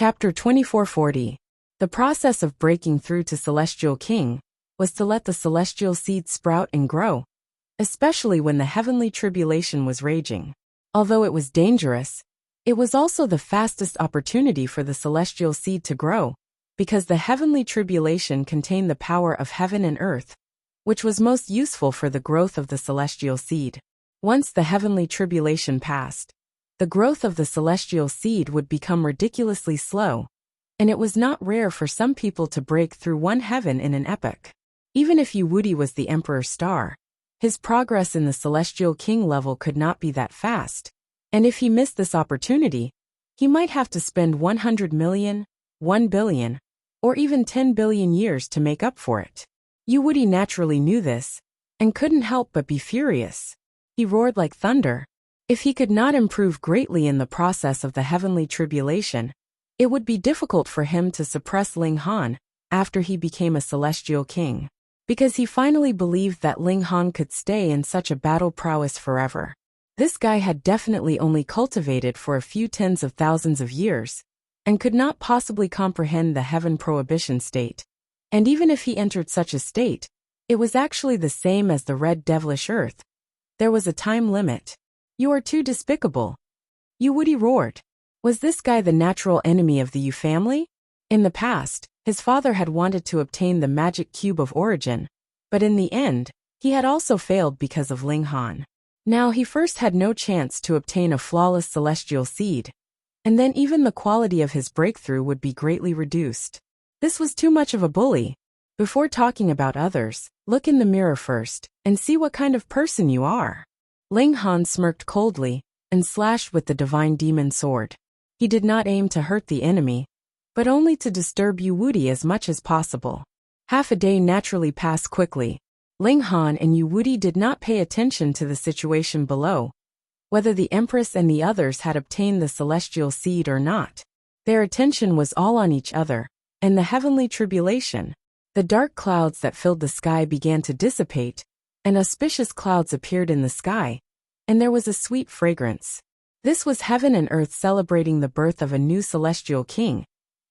Chapter 2440. The process of breaking through to Celestial King was to let the celestial seed sprout and grow, especially when the heavenly tribulation was raging. Although it was dangerous, it was also the fastest opportunity for the celestial seed to grow, because the heavenly tribulation contained the power of heaven and earth, which was most useful for the growth of the celestial seed. Once the heavenly tribulation passed, the growth of the celestial seed would become ridiculously slow, and it was not rare for some people to break through one heaven in an epoch. Even if Wuxia was the Emperor's star, his progress in the Celestial King level could not be that fast, and if he missed this opportunity, he might have to spend 100 million, 1 billion, or even 10 billion years to make up for it. Wuxia naturally knew this, and couldn't help but be furious. He roared like thunder. If he could not improve greatly in the process of the heavenly tribulation, it would be difficult for him to suppress Ling Han after he became a celestial king, because he finally believed that Ling Han could stay in such a battle prowess forever. This guy had definitely only cultivated for a few tens of thousands of years, and could not possibly comprehend the heaven prohibition state. And even if he entered such a state, it was actually the same as the red devilish earth. There was a time limit. "You are too despicable," Wuxia roared. Was this guy the natural enemy of the Yu family? In the past, his father had wanted to obtain the magic cube of origin, but in the end, he had also failed because of Ling Han. Now he first had no chance to obtain a flawless celestial seed, and then even the quality of his breakthrough would be greatly reduced. This was too much of a bully. Before talking about others, look in the mirror first, and see what kind of person you are. Ling Han smirked coldly, and slashed with the divine demon sword. He did not aim to hurt the enemy, but only to disturb Wuxia as much as possible. Half a day naturally passed quickly. Ling Han and Wuxia did not pay attention to the situation below, whether the Empress and the others had obtained the celestial seed or not. Their attention was all on each other, and the heavenly tribulation. The dark clouds that filled the sky began to dissipate, and auspicious clouds appeared in the sky, and there was a sweet fragrance. This was heaven and earth celebrating the birth of a new celestial king,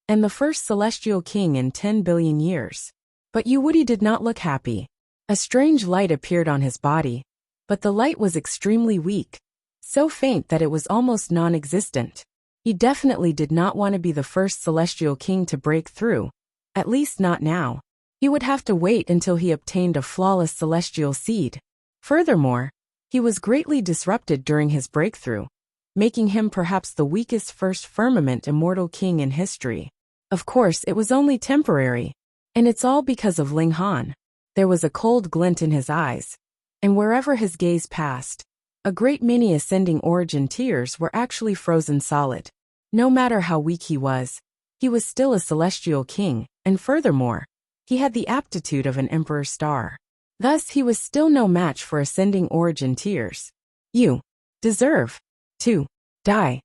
and the first celestial king in 10 billion years. But Wuxia did not look happy. A strange light appeared on his body, but the light was extremely weak, so faint that it was almost non-existent. He definitely did not want to be the first celestial king to break through, at least not now. He would have to wait until he obtained a flawless celestial seed. Furthermore, he was greatly disrupted during his breakthrough, making him perhaps the weakest first firmament immortal king in history. Of course, it was only temporary, and it's all because of Ling Han. There was a cold glint in his eyes, and wherever his gaze passed, a great many ascending origin tears were actually frozen solid. No matter how weak he was still a celestial king, and furthermore, he had the aptitude of an emperor's star. Thus he was still no match for ascending origin tears. "You deserve to die,"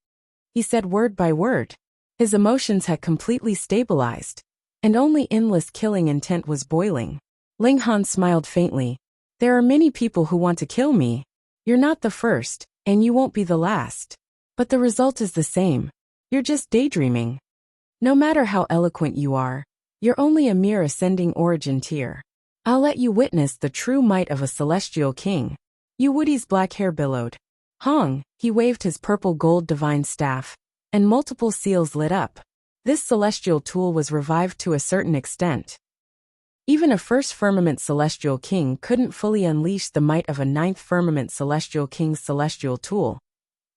he said word by word. His emotions had completely stabilized, and only endless killing intent was boiling. Ling Han smiled faintly. "There are many people who want to kill me. You're not the first, and you won't be the last. But the result is the same. You're just daydreaming. No matter how eloquent you are, you're only a mere ascending origin tier. I'll let you witness the true might of a celestial king." Wuxia's black hair billowed. Hong, he waved his purple gold divine staff, and multiple seals lit up. This celestial tool was revived to a certain extent. Even a first firmament celestial king couldn't fully unleash the might of a ninth firmament celestial king's celestial tool,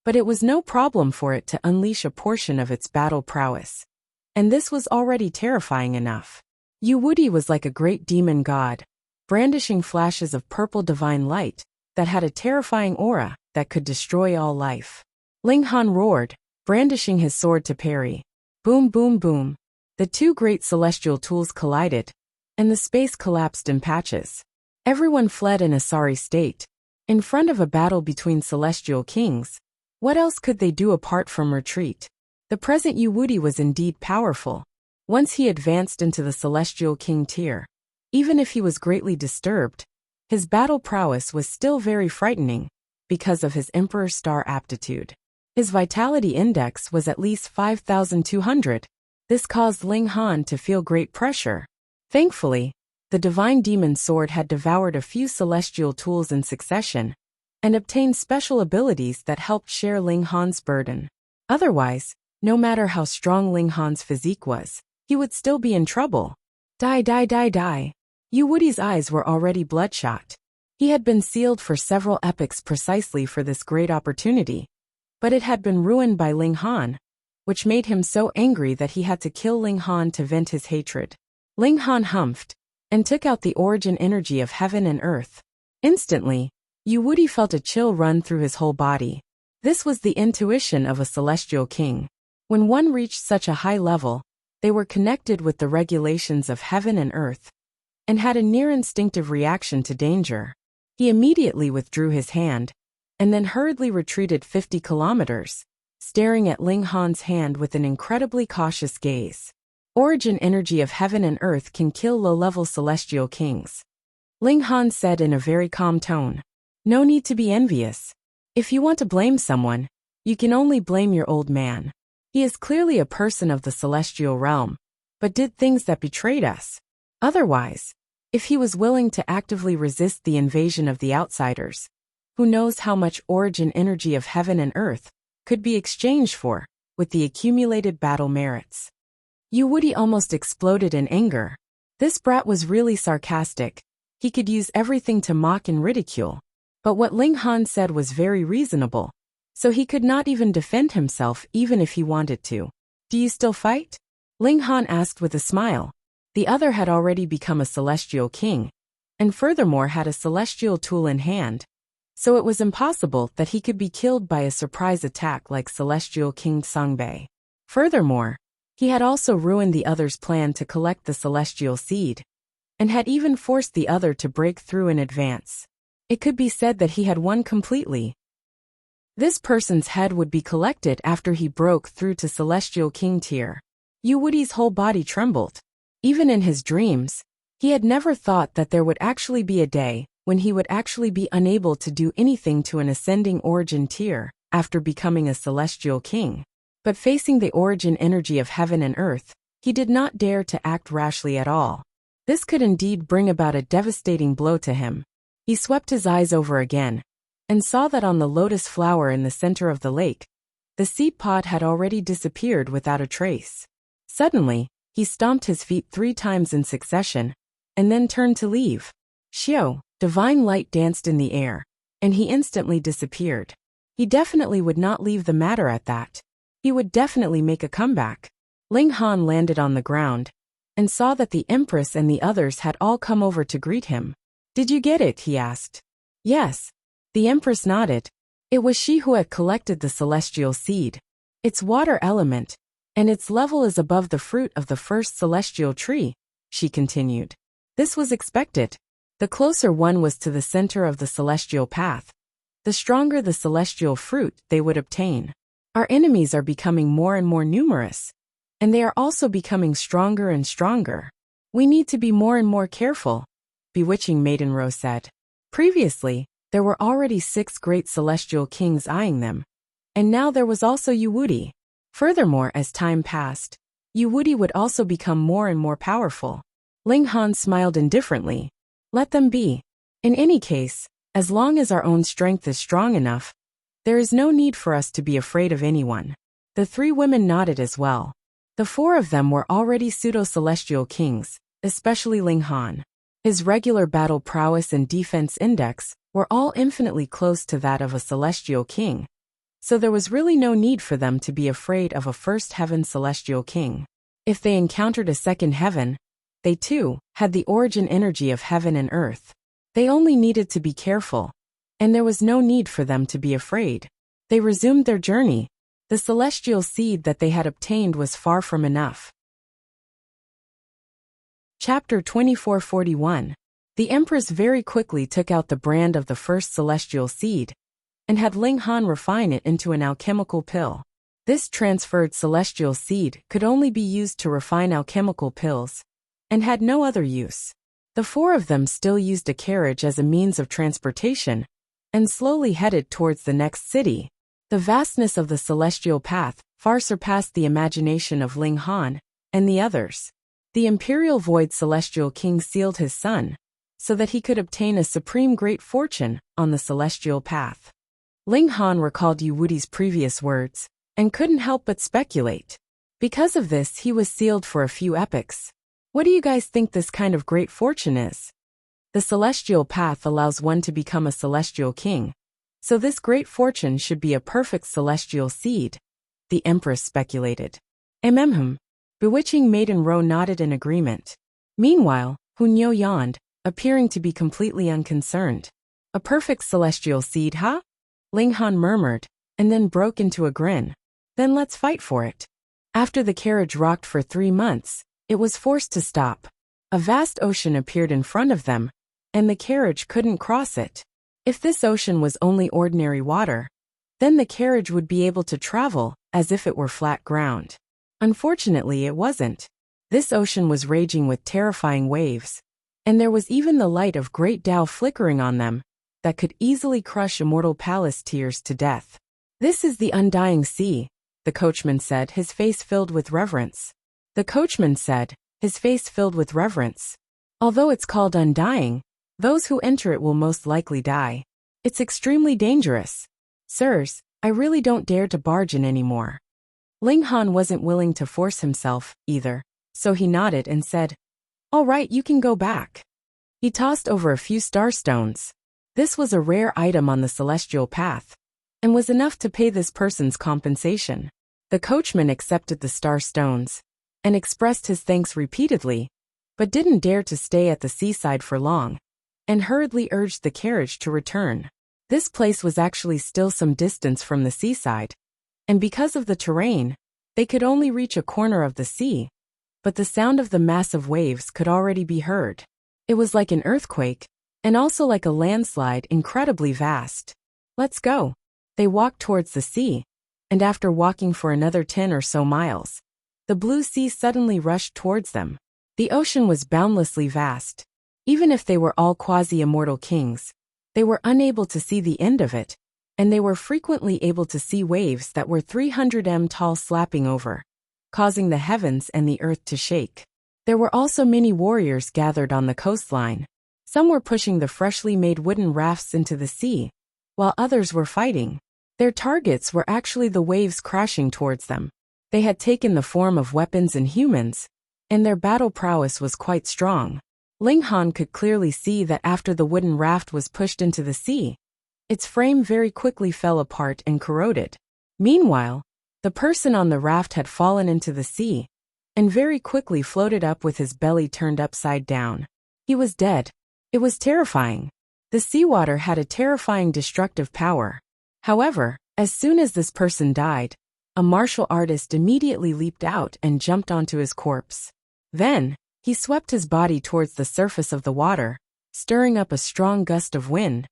but it was no problem for it to unleash a portion of its battle prowess. And this was already terrifying enough. Wuxia was like a great demon god, brandishing flashes of purple divine light that had a terrifying aura that could destroy all life. Ling Han roared, brandishing his sword to parry. Boom, boom, boom. The two great celestial tools collided, and the space collapsed in patches. Everyone fled in a sorry state. In front of a battle between celestial kings, what else could they do apart from retreat? The present Wuxia was indeed powerful. Once he advanced into the celestial king tier, even if he was greatly disturbed, his battle prowess was still very frightening because of his emperor star aptitude. His vitality index was at least 5,200, This caused Ling Han to feel great pressure. Thankfully, the divine demon sword had devoured a few celestial tools in succession and obtained special abilities that helped share Ling Han's burden. Otherwise, no matter how strong Ling Han's physique was, he would still be in trouble. Die, die, die, die. Yu Wudi's eyes were already bloodshot. He had been sealed for several epochs precisely for this great opportunity, but it had been ruined by Ling Han, which made him so angry that he had to kill Ling Han to vent his hatred. Ling Han humphed and took out the origin energy of heaven and earth. Instantly, Yu Wudi felt a chill run through his whole body. This was the intuition of a celestial king. When one reached such a high level, they were connected with the regulations of heaven and earth, and had a near instinctive reaction to danger. He immediately withdrew his hand, and then hurriedly retreated 50 kilometers, staring at Ling Han's hand with an incredibly cautious gaze. Origin energy of heaven and earth can kill low-level celestial kings. Ling Han said in a very calm tone. No need to be envious. If you want to blame someone, you can only blame your old man. He is clearly a person of the celestial realm, but did things that betrayed us. Otherwise, if he was willing to actively resist the invasion of the outsiders, who knows how much origin energy of heaven and earth could be exchanged for, with the accumulated battle merits. Yu Wudi almost exploded in anger. This brat was really sarcastic. He could use everything to mock and ridicule. But what Ling Han said was very reasonable, so he could not even defend himself even if he wanted to. Do you still fight? Ling Han asked with a smile. The other had already become a celestial king, and furthermore had a celestial tool in hand, so it was impossible that he could be killed by a surprise attack like Celestial King Songbei. Furthermore, he had also ruined the other's plan to collect the celestial seed, and had even forced the other to break through in advance. It could be said that he had won completely. This person's head would be collected after he broke through to Celestial King tier. Yu Wudi's whole body trembled. Even in his dreams, he had never thought that there would actually be a day when he would actually be unable to do anything to an ascending origin tier after becoming a celestial king. But facing the origin energy of heaven and earth, he did not dare to act rashly at all. This could indeed bring about a devastating blow to him. He swept his eyes over again, and saw that on the lotus flower in the center of the lake, the seed pod had already disappeared without a trace. Suddenly, he stomped his feet 3 times in succession, and then turned to leave. Xiao, divine light danced in the air, and he instantly disappeared. He definitely would not leave the matter at that. He would definitely make a comeback. Ling Han landed on the ground, and saw that the Empress and the others had all come over to greet him. Did you get it? He asked. Yes. The Empress nodded. It was she who had collected the celestial seed. Its water element, and its level is above the fruit of the first celestial tree, she continued. This was expected. The closer one was to the center of the celestial path, the stronger the celestial fruit they would obtain. Our enemies are becoming more and more numerous, and they are also becoming stronger and stronger. We need to be more and more careful, Bewitching Maiden Rose said. Previously, there were already 6 great celestial kings eyeing them, and now there was also Yu Wudi. Furthermore, as time passed, Yu Wudi would also become more and more powerful. Ling Han smiled indifferently. Let them be. In any case, as long as our own strength is strong enough, there is no need for us to be afraid of anyone. The 3 women nodded as well. The 4 of them were already pseudo-celestial kings, especially Ling Han. His regular battle prowess and defense index were all infinitely close to that of a celestial king, so there was really no need for them to be afraid of a first heaven celestial king. If they encountered a second heaven, they too had the origin energy of heaven and earth. They only needed to be careful, and there was no need for them to be afraid. They resumed their journey. The celestial seed that they had obtained was far from enough. Chapter 2441. The Empress very quickly took out the brand of the first celestial seed, and had Ling Han refine it into an alchemical pill. This transferred celestial seed could only be used to refine alchemical pills, and had no other use. The 4 of them still used a carriage as a means of transportation, and slowly headed towards the next city. The vastness of the celestial path far surpassed the imagination of Ling Han, and the others. The imperial void celestial king sealed his son, so that he could obtain a supreme great fortune on the celestial path. Ling Han recalled Yu Wudi's previous words, and couldn't help but speculate. Because of this, he was sealed for a few epochs. What do you guys think this kind of great fortune is? The celestial path allows one to become a celestial king, so this great fortune should be a perfect celestial seed, the empress speculated. Bewitching Maiden Ro nodded in agreement. Meanwhile, Hunyo yawned, appearing to be completely unconcerned. A perfect celestial seed, huh? Ling Han murmured, and then broke into a grin. Then let's fight for it. After the carriage rocked for 3 months, it was forced to stop. A vast ocean appeared in front of them, and the carriage couldn't cross it. If this ocean was only ordinary water, then the carriage would be able to travel as if it were flat ground. Unfortunately, it wasn't. This ocean was raging with terrifying waves, and there was even the light of great Tao flickering on them that could easily crush immortal palace tears to death. This is the undying sea, the coachman said, his face filled with reverence. Although it's called undying, those who enter it will most likely die. It's extremely dangerous. Sirs, I really don't dare to barge in anymore. Ling Han wasn't willing to force himself, either, so he nodded and said, "All right, you can go back." He tossed over a few star stones. This was a rare item on the celestial path, and was enough to pay this person's compensation. The coachman accepted the star stones, and expressed his thanks repeatedly, but didn't dare to stay at the seaside for long, and hurriedly urged the carriage to return. This place was actually still some distance from the seaside, and because of the terrain, they could only reach a corner of the sea, but the sound of the massive waves could already be heard. It was like an earthquake, and also like a landslide, incredibly vast. Let's go. They walked towards the sea, and after walking for another 10 or so miles, the blue sea suddenly rushed towards them. The ocean was boundlessly vast. Even if they were all quasi-immortal kings, they were unable to see the end of it, and they were frequently able to see waves that were 300 m tall slapping over, causing the heavens and the earth to shake. There were also many warriors gathered on the coastline. Some were pushing the freshly made wooden rafts into the sea, while others were fighting. Their targets were actually the waves crashing towards them. They had taken the form of weapons and humans, and their battle prowess was quite strong. Ling Han could clearly see that after the wooden raft was pushed into the sea, its frame very quickly fell apart and corroded. Meanwhile, the person on the raft had fallen into the sea, and very quickly floated up with his belly turned upside down. He was dead. It was terrifying. The seawater had a terrifying destructive power. However, as soon as this person died, a martial artist immediately leaped out and jumped onto his corpse. Then, he swept his body towards the surface of the water, stirring up a strong gust of wind,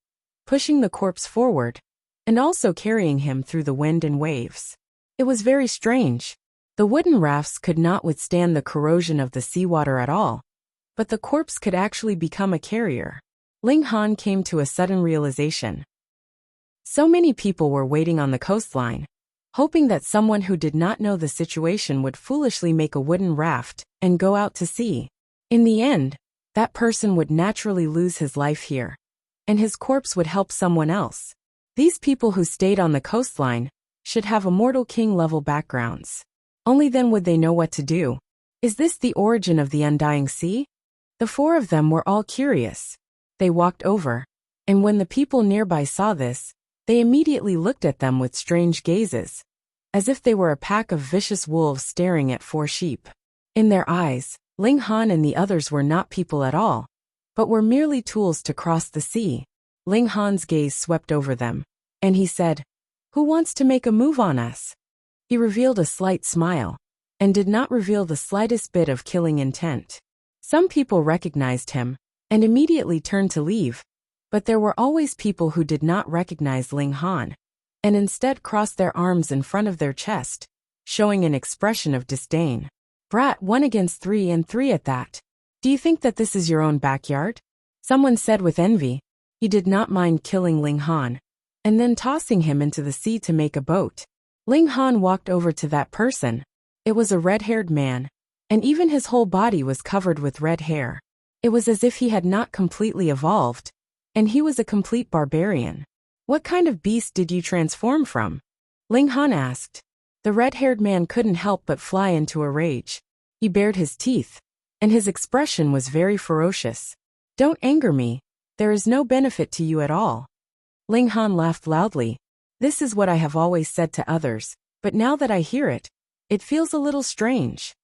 pushing the corpse forward, and also carrying him through the wind and waves. It was very strange. The wooden rafts could not withstand the corrosion of the seawater at all, but the corpse could actually become a carrier. Ling Han came to a sudden realization. So many people were waiting on the coastline, hoping that someone who did not know the situation would foolishly make a wooden raft and go out to sea. In the end, that person would naturally lose his life here, and his corpse would help someone else. These people who stayed on the coastline should have immortal king-level backgrounds. Only then would they know what to do. Is this the origin of the undying sea? The 4 of them were all curious. They walked over, and when the people nearby saw this, they immediately looked at them with strange gazes, as if they were a pack of vicious wolves staring at 4 sheep. In their eyes, Ling Han and the others were not people at all, but were merely tools to cross the sea. Ling Han's gaze swept over them, and he said, "Who wants to make a move on us?" He revealed a slight smile, and did not reveal the slightest bit of killing intent. Some people recognized him, and immediately turned to leave, but there were always people who did not recognize Ling Han, and instead crossed their arms in front of their chest, showing an expression of disdain. "Brat, 1 against 3 and 3 at that. Do you think that this is your own backyard?" Someone said with envy. He did not mind killing Ling Han, and then tossing him into the sea to make a boat. Ling Han walked over to that person. It was a red-haired man, and even his whole body was covered with red hair. It was as if he had not completely evolved, and he was a complete barbarian. "What kind of beast did you transform from?" Ling Han asked. The red-haired man couldn't help but fly into a rage. He bared his teeth, and his expression was very ferocious. "Don't anger me. There is no benefit to you at all." Ling Han laughed loudly. "This is what I have always said to others, but now that I hear it, it feels a little strange.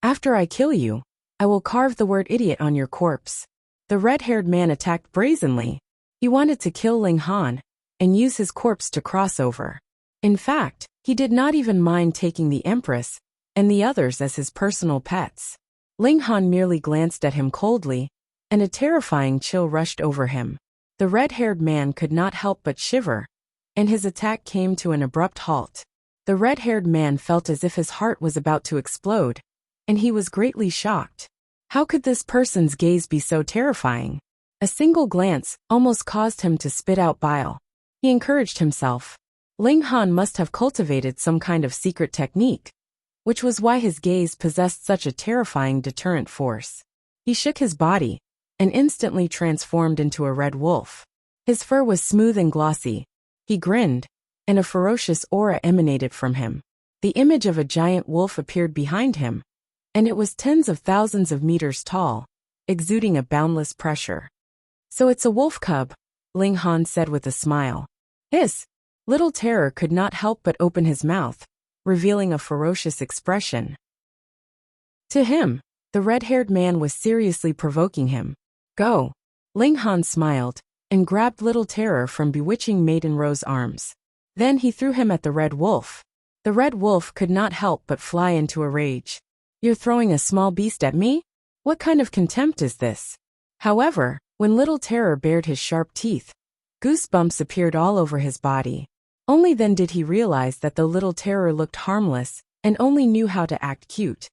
After I kill you, I will carve the word idiot on your corpse." The red-haired man attacked brazenly. He wanted to kill Ling Han and use his corpse to cross over. In fact, he did not even mind taking the Empress and the others as his personal pets. Ling Han merely glanced at him coldly, and a terrifying chill rushed over him. The red-haired man could not help but shiver, and his attack came to an abrupt halt. The red-haired man felt as if his heart was about to explode, and he was greatly shocked. How could this person's gaze be so terrifying? A single glance almost caused him to spit out bile. He encouraged himself. Ling Han must have cultivated some kind of secret technique, which was why his gaze possessed such a terrifying deterrent force. He shook his body and instantly transformed into a red wolf. His fur was smooth and glossy. He grinned, and a ferocious aura emanated from him. The image of a giant wolf appeared behind him, and it was tens of thousands of meters tall, exuding a boundless pressure. "So it's a wolf cub," Ling Han said with a smile. "Hiss!" Little Terror could not help but open his mouth, revealing a ferocious expression. To him, the red-haired man was seriously provoking him. "Go!" Ling Han smiled and grabbed Little Terror from bewitching Maiden Rose's arms. Then he threw him at the red wolf. The red wolf could not help but fly into a rage. "You're throwing a small beast at me? What kind of contempt is this?" However, when Little Terror bared his sharp teeth, goosebumps appeared all over his body. Only then did he realize that the Little Terror looked harmless and only knew how to act cute.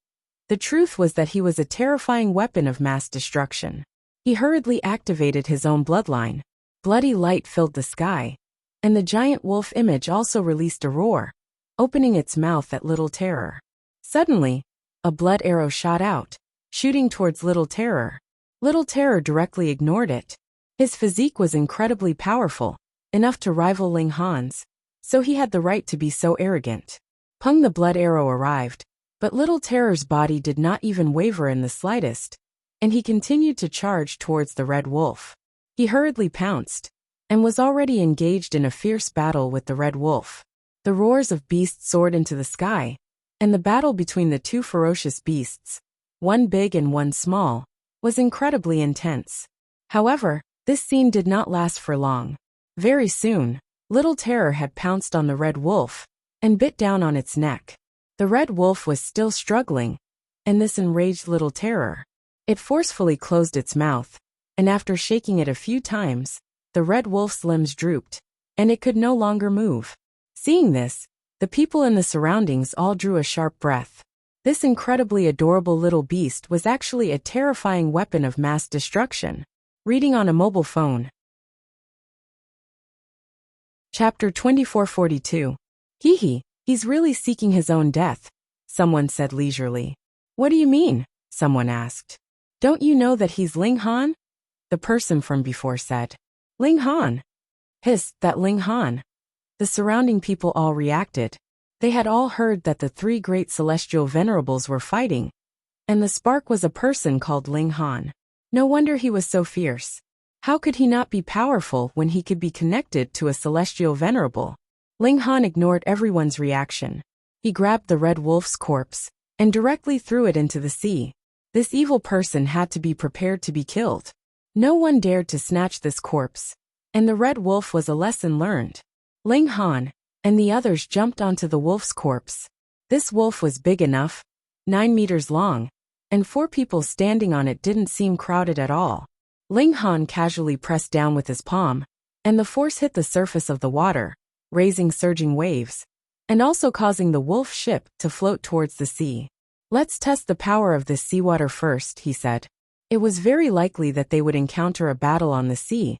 The truth was that he was a terrifying weapon of mass destruction. He hurriedly activated his own bloodline. Bloody light filled the sky, and the giant wolf image also released a roar, opening its mouth at Little Terror. Suddenly, a blood arrow shot out, shooting towards Little Terror. Little Terror directly ignored it. His physique was incredibly powerful, enough to rival Ling Han's, so he had the right to be so arrogant. Pung, the blood arrow arrived, but Little Terror's body did not even waver in the slightest, and he continued to charge towards the red wolf. He hurriedly pounced, and was already engaged in a fierce battle with the red wolf. The roars of beasts soared into the sky, and the battle between the two ferocious beasts, one big and one small, was incredibly intense. However, this scene did not last for long. Very soon, Little Terror had pounced on the red wolf and bit down on its neck. The red wolf was still struggling, and this enraged Little Terror. It forcefully closed its mouth, and after shaking it a few times, the red wolf's limbs drooped, and it could no longer move. Seeing this, the people in the surroundings all drew a sharp breath. This incredibly adorable little beast was actually a terrifying weapon of mass destruction. Reading on a mobile phone. Chapter 2442. Hee, he's really seeking his own death, someone said leisurely. What do you mean? Someone asked. Don't you know that he's Ling Han? The person from before said. Ling Han? Hissed that Ling Han. The surrounding people all reacted. They had all heard that the three great celestial venerables were fighting, and the spark was a person called Ling Han. No wonder he was so fierce. How could he not be powerful when he could be connected to a celestial venerable? Ling Han ignored everyone's reaction. He grabbed the red wolf's corpse and directly threw it into the sea. This evil person had to be prepared to be killed. No one dared to snatch this corpse, and the red wolf was a lesson learned. Ling Han and the others jumped onto the wolf's corpse. This wolf was big enough, 9 meters long, and 4 people standing on it didn't seem crowded at all. Ling Han casually pressed down with his palm, and the force hit the surface of the water, raising surging waves, and also causing the wolf ship to float towards the sea. Let's test the power of this seawater first, he said. It was very likely that they would encounter a battle on the sea,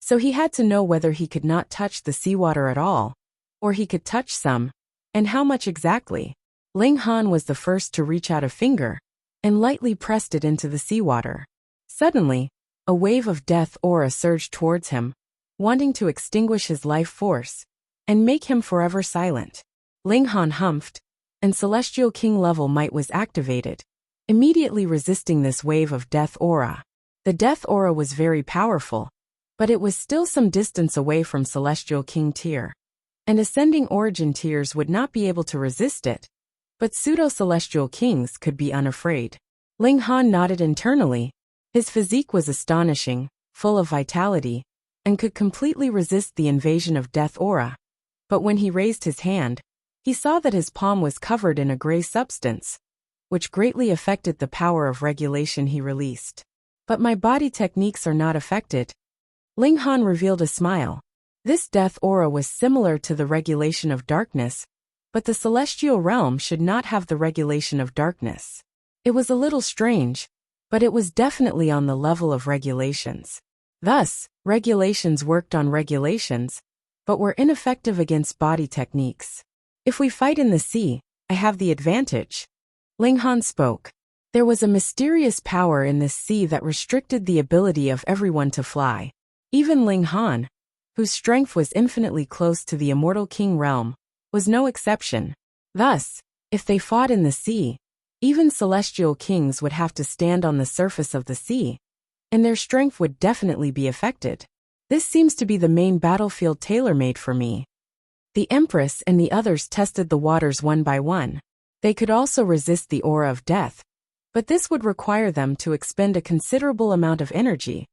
so he had to know whether he could not touch the seawater at all, or he could touch some, and how much exactly. Ling Han was the first to reach out a finger, and lightly pressed it into the seawater. Suddenly, a wave of death aura surged towards him, wanting to extinguish his life force and make him forever silent. Ling Han humphed, and Celestial King level might was activated, immediately resisting this wave of death aura. The death aura was very powerful, but it was still some distance away from Celestial King tier, and ascending origin tiers would not be able to resist it, but pseudo-celestial kings could be unafraid. Ling Han nodded internally. His physique was astonishing, full of vitality, and could completely resist the invasion of death aura. But when he raised his hand, he saw that his palm was covered in a gray substance, which greatly affected the power of regulation he released. But my body techniques are not affected. Ling Han revealed a smile. This death aura was similar to the regulation of darkness, but the celestial realm should not have the regulation of darkness. It was a little strange, but it was definitely on the level of regulations. Thus, regulations worked on regulations, but were ineffective against body techniques. If we fight in the sea, I have the advantage. Ling Han spoke. There was a mysterious power in this sea that restricted the ability of everyone to fly. Even Ling Han, whose strength was infinitely close to the immortal king realm, was no exception. Thus, if they fought in the sea, even celestial kings would have to stand on the surface of the sea, and their strength would definitely be affected. This seems to be the main battlefield tailor-made for me. The Empress and the others tested the waters one by one. They could also resist the aura of death, but this would require them to expend a considerable amount of energy,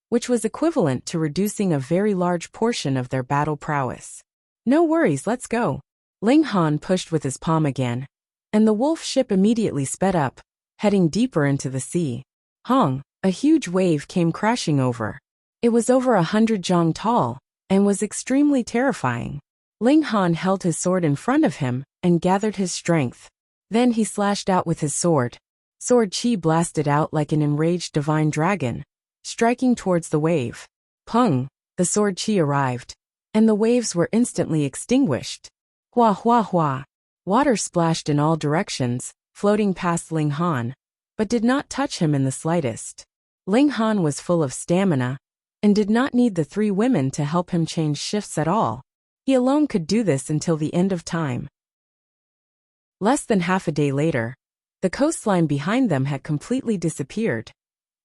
which was equivalent to reducing a very large portion of their battle prowess. No worries, let's go. Ling Han pushed with his palm again, and the wolf ship immediately sped up, heading deeper into the sea. Hong, a huge wave came crashing over. It was over 100 jong tall, and was extremely terrifying. Ling Han held his sword in front of him, and gathered his strength. Then he slashed out with his sword. Sword chi blasted out like an enraged divine dragon, striking towards the wave. Pung, the sword chi arrived, and the waves were instantly extinguished. Hua hua hua. Water splashed in all directions, floating past Ling Han, but did not touch him in the slightest. Ling Han was full of stamina, and did not need the three women to help him change shifts at all. He alone could do this until the end of time. Less than half a day later, the coastline behind them had completely disappeared,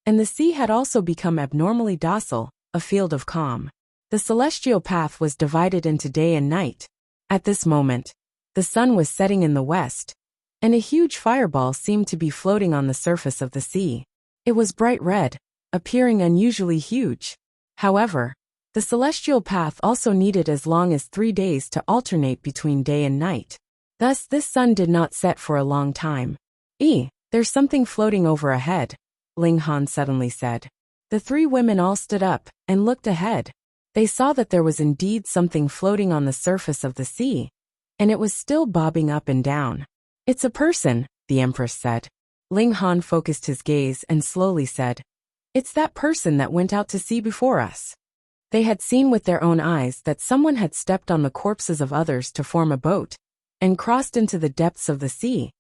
and the sea had also become abnormally docile, a field of calm. The celestial path was divided into day and night. At this moment, the sun was setting in the west, and a huge fireball seemed to be floating on the surface of the sea. It was bright red, appearing unusually huge. However, the celestial path also needed as long as 3 days to alternate between day and night. Thus, this sun did not set for a long time. There's something floating over ahead, Ling Han suddenly said. The three women all stood up and looked ahead. They saw that there was indeed something floating on the surface of the sea, and it was still bobbing up and down. It's a person, the Empress said. Ling Han focused his gaze and slowly said, It's that person that went out to sea before us. They had seen with their own eyes that someone had stepped on the corpses of others to form a boat, and crossed into the depths of the sea,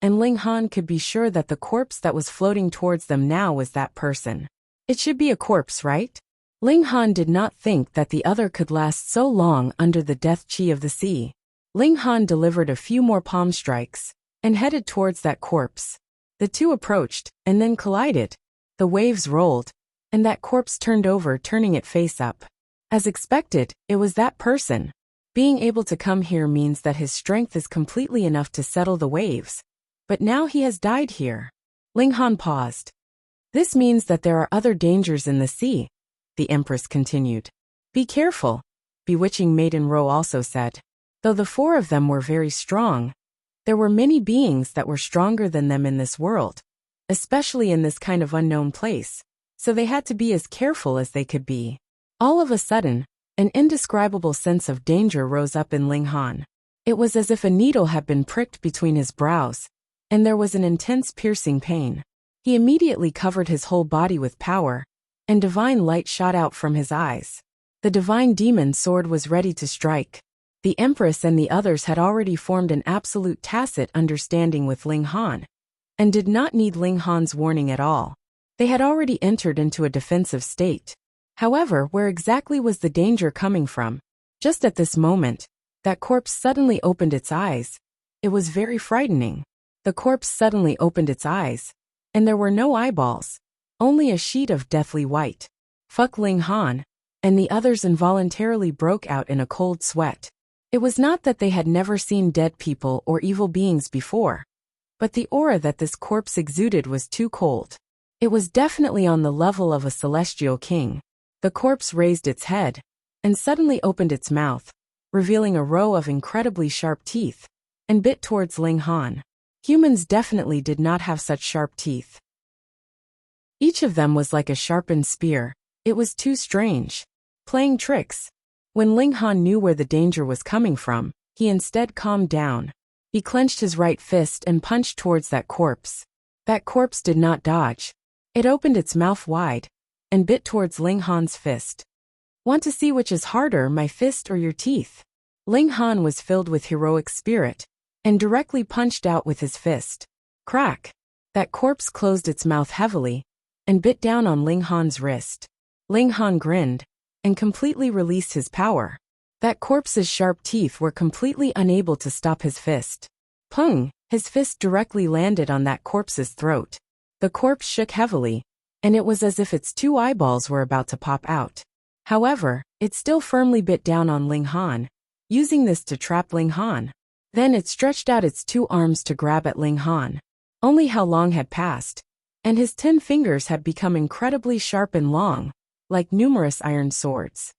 and Ling Han could be sure that the corpse that was floating towards them now was that person. It should be a corpse, right? Ling Han did not think that the other could last so long under the death chi of the sea. Ling Han delivered a few more palm strikes, and headed towards that corpse. The two approached, and then collided. The waves rolled, and that corpse turned over, turning it face up. As expected, it was that person. Being able to come here means that his strength is completely enough to settle the waves. But now he has died here. Ling Han paused. This means that there are other dangers in the sea, the Empress continued. Be careful, Bewitching Maiden Ro also said. Though the four of them were very strong, there were many beings that were stronger than them in this world, especially in this kind of unknown place, so they had to be as careful as they could be. All of a sudden, an indescribable sense of danger rose up in Ling Han. It was as if a needle had been pricked between his brows, and there was an intense piercing pain. He immediately covered his whole body with power, and divine light shot out from his eyes. The divine demon sword was ready to strike. The Empress and the others had already formed an absolute tacit understanding with Ling Han, and did not need Ling Han's warning at all. They had already entered into a defensive state. However, where exactly was the danger coming from? Just at this moment, that corpse suddenly opened its eyes. It was very frightening. The corpse suddenly opened its eyes, and there were no eyeballs, only a sheet of deathly white. Fuck Ling Han, and the others involuntarily broke out in a cold sweat. It was not that they had never seen dead people or evil beings before, but the aura that this corpse exuded was too cold. It was definitely on the level of a celestial king. The corpse raised its head, and suddenly opened its mouth, revealing a row of incredibly sharp teeth, and bit towards Ling Han. Humans definitely did not have such sharp teeth. Each of them was like a sharpened spear. It was too strange. Playing tricks. When Ling Han knew where the danger was coming from, he instead calmed down. He clenched his right fist and punched towards that corpse. That corpse did not dodge. It opened its mouth wide, and bit towards Ling Han's fist. Want to see which is harder, my fist or your teeth? Ling Han was filled with heroic spirit, and directly punched out with his fist. Crack! That corpse closed its mouth heavily, and bit down on Ling Han's wrist. Ling Han grinned, and completely released his power. That corpse's sharp teeth were completely unable to stop his fist. Pung! His fist directly landed on that corpse's throat. The corpse shook heavily, and it was as if its two eyeballs were about to pop out. However, it still firmly bit down on Ling Han, using this to trap Ling Han. Then it stretched out its two arms to grab at Ling Han. Only how long had passed, and his 10 fingers had become incredibly sharp and long, like numerous iron swords.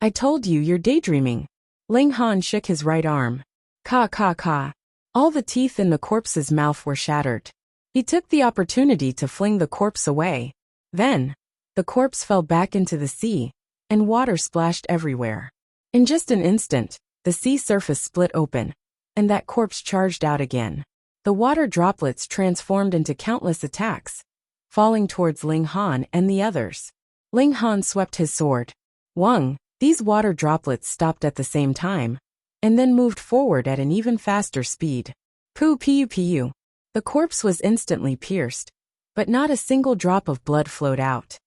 I told you you're daydreaming. Ling Han shook his right arm. Ka ka ka. All the teeth in the corpse's mouth were shattered. He took the opportunity to fling the corpse away. Then, the corpse fell back into the sea, and water splashed everywhere. In just an instant, the sea surface split open, and that corpse charged out again. The water droplets transformed into countless attacks, falling towards Ling Han and the others. Ling Han swept his sword. Wang! These water droplets stopped at the same time, and then moved forward at an even faster speed. Poo pu pu. The corpse was instantly pierced, but not a single drop of blood flowed out.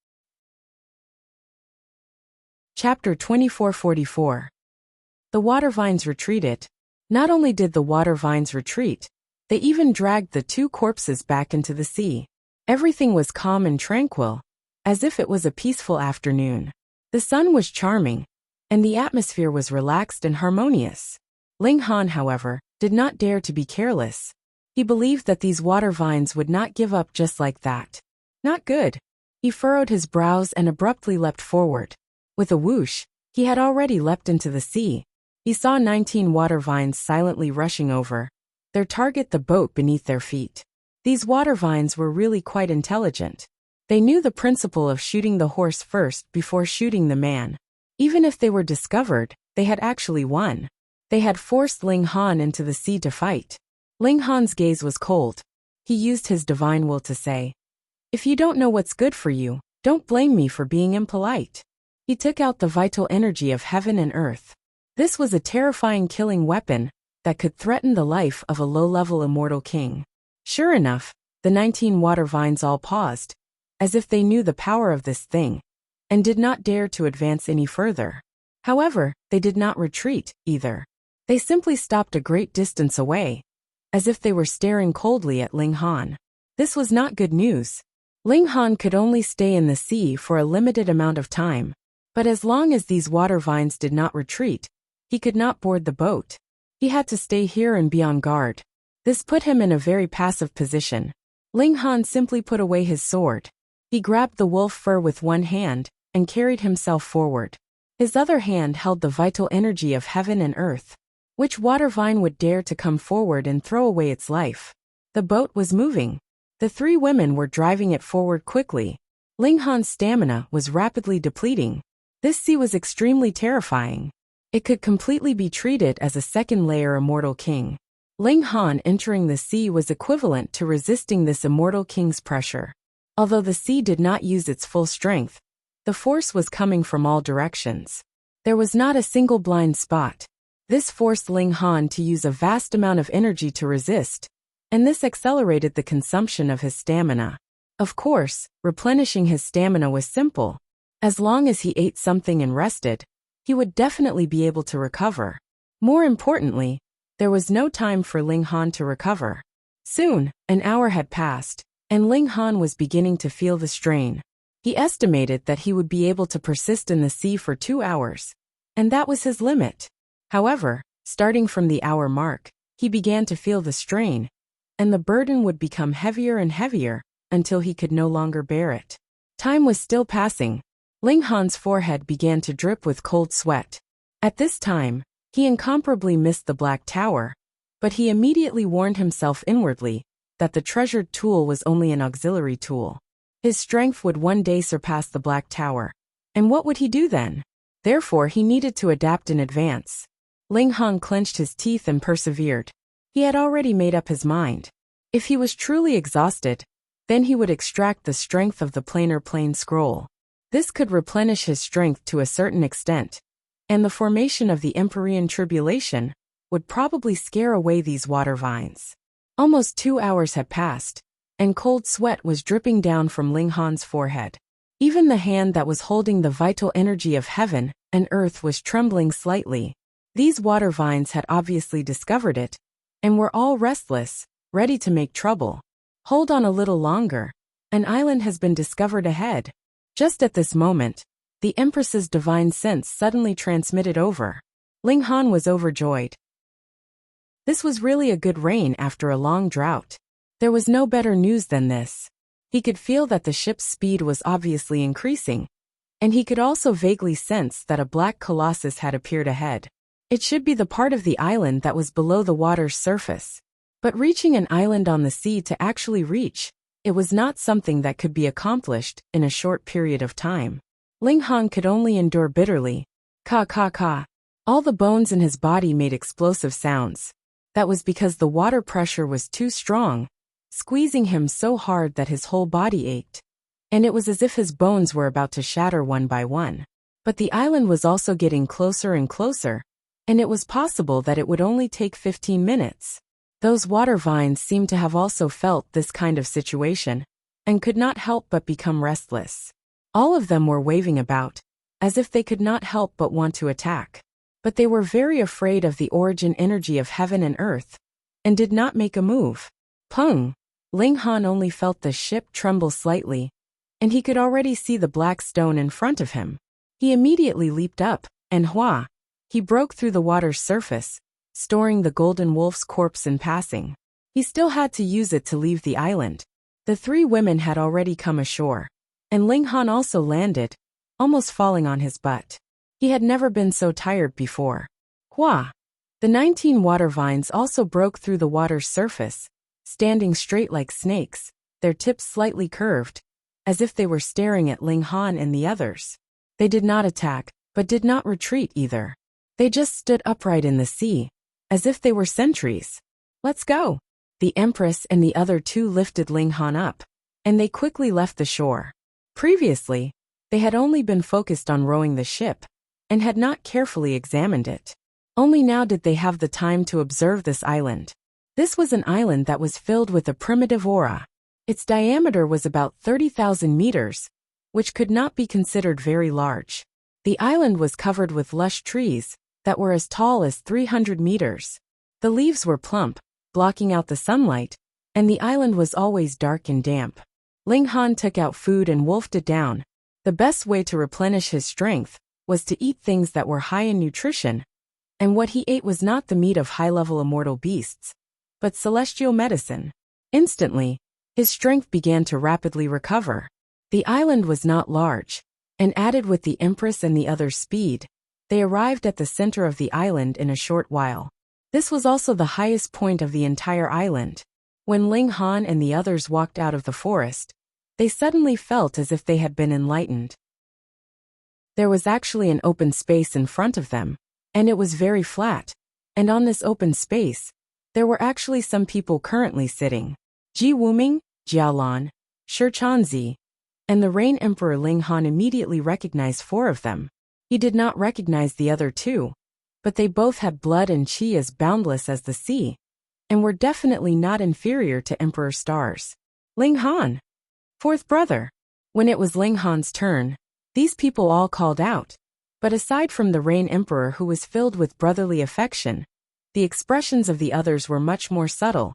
Chapter 2444. The water vines retreated. Not only did the water vines retreat, they even dragged the two corpses back into the sea. Everything was calm and tranquil, as if it was a peaceful afternoon. The sun was charming, and the atmosphere was relaxed and harmonious. Ling Han, however, did not dare to be careless. He believed that these water vines would not give up just like that. Not good. He furrowed his brows and abruptly leapt forward. With a whoosh, he had already leapt into the sea. He saw 19 water vines silently rushing over, their target the boat beneath their feet. These water vines were really quite intelligent. They knew the principle of shooting the horse first before shooting the man. Even if they were discovered, they had actually won. They had forced Ling Han into the sea to fight. Ling Han's gaze was cold. He used his divine will to say, "If you don't know what's good for you, don't blame me for being impolite." He took out the vital energy of heaven and earth. This was a terrifying killing weapon that could threaten the life of a low-level immortal king. Sure enough, the 19 water vines all paused, as if they knew the power of this thing, and did not dare to advance any further. However, they did not retreat, either. They simply stopped a great distance away, as if they were staring coldly at Ling Han. This was not good news. Ling Han could only stay in the sea for a limited amount of time, but as long as these water vines did not retreat, he could not board the boat. He had to stay here and be on guard. This put him in a very passive position. Ling Han simply put away his sword. He grabbed the wolf fur with one hand and carried himself forward. His other hand held the vital energy of heaven and earth. Which water vine would dare to come forward and throw away its life? The boat was moving. The 3 women were driving it forward quickly. Ling Han's stamina was rapidly depleting. This sea was extremely terrifying. It could completely be treated as a second-layer immortal king. Ling Han entering the sea was equivalent to resisting this immortal king's pressure. Although the sea did not use its full strength, the force was coming from all directions. There was not a single blind spot. This forced Ling Han to use a vast amount of energy to resist, and this accelerated the consumption of his stamina. Of course, replenishing his stamina was simple. As long as he ate something and rested, he would definitely be able to recover. More importantly, there was no time for Ling Han to recover. Soon, an hour had passed, and Ling Han was beginning to feel the strain. He estimated that he would be able to persist in the sea for 2 hours, and that was his limit. However, starting from the hour mark, he began to feel the strain, and the burden would become heavier and heavier until he could no longer bear it. Time was still passing. Ling Han's forehead began to drip with cold sweat. At this time, he incomparably missed the Black Tower, but he immediately warned himself inwardly that the treasured tool was only an auxiliary tool. His strength would one day surpass the Black Tower. And what would he do then? Therefore, he needed to adapt in advance. Ling Han clenched his teeth and persevered. He had already made up his mind. If he was truly exhausted, then he would extract the strength of the planar plane scroll. This could replenish his strength to a certain extent, and the formation of the Empyrean Tribulation would probably scare away these water vines. Almost 2 hours had passed, and cold sweat was dripping down from Ling Han's forehead. Even the hand that was holding the vital energy of heaven and earth was trembling slightly. These water vines had obviously discovered it, and were all restless, ready to make trouble. Hold on a little longer. An island has been discovered ahead. Just at this moment, the Empress's divine sense suddenly transmitted over. Ling Han was overjoyed. This was really a good rain after a long drought. There was no better news than this. He could feel that the ship's speed was obviously increasing, and he could also vaguely sense that a black colossus had appeared ahead. It should be the part of the island that was below the water's surface. But reaching an island on the sea to actually reach, it was not something that could be accomplished in a short period of time. Ling Han could only endure bitterly. Ka ka ka. All the bones in his body made explosive sounds. That was because the water pressure was too strong, squeezing him so hard that his whole body ached. And it was as if his bones were about to shatter one by one. But the island was also getting closer and closer, and it was possible that it would only take 15 minutes. Those water vines seemed to have also felt this kind of situation, and could not help but become restless. All of them were waving about, as if they could not help but want to attack. But they were very afraid of the origin energy of heaven and earth, and did not make a move. Pung! Ling Han only felt the ship tremble slightly, and he could already see the black stone in front of him. He immediately leaped up, and hua! He broke through the water's surface, storing the golden wolf's corpse in passing. He still had to use it to leave the island. The 3 women had already come ashore, and Ling Han also landed, almost falling on his butt. He had never been so tired before. Hua! The 19 water vines also broke through the water's surface, standing straight like snakes, their tips slightly curved, as if they were staring at Ling Han and the others. They did not attack, but did not retreat either. They just stood upright in the sea, as if they were sentries. Let's go! The Empress and the other 2 lifted Ling Han up, and they quickly left the shore. Previously, they had only been focused on rowing the ship, and had not carefully examined it. Only now did they have the time to observe this island. This was an island that was filled with a primitive aura. Its diameter was about 30,000 meters, which could not be considered very large. The island was covered with lush trees that were as tall as 300 meters. The leaves were plump, blocking out the sunlight, and the island was always dark and damp. Ling Han took out food and wolfed it down. The best way to replenish his strength was to eat things that were high in nutrition, and what he ate was not the meat of high-level immortal beasts, but celestial medicine. Instantly, his strength began to rapidly recover. The island was not large, and added with the Empress and the others' speed, they arrived at the center of the island in a short while. This was also the highest point of the entire island. When Ling Han and the others walked out of the forest, they suddenly felt as if they had been enlightened. There was actually an open space in front of them, and it was very flat, and on this open space, there were actually some people currently sitting. Ji Wuming, Jialan, Shi Chanzi, and the Rain Emperor Ling Han immediately recognized 4 of them. He did not recognize the other 2, but they both had blood and qi as boundless as the sea, and were definitely not inferior to Emperor Stars. Ling Han, fourth brother. When it was Ling Han's turn, these people all called out. But aside from the Rain Emperor, who was filled with brotherly affection, the expressions of the others were much more subtle,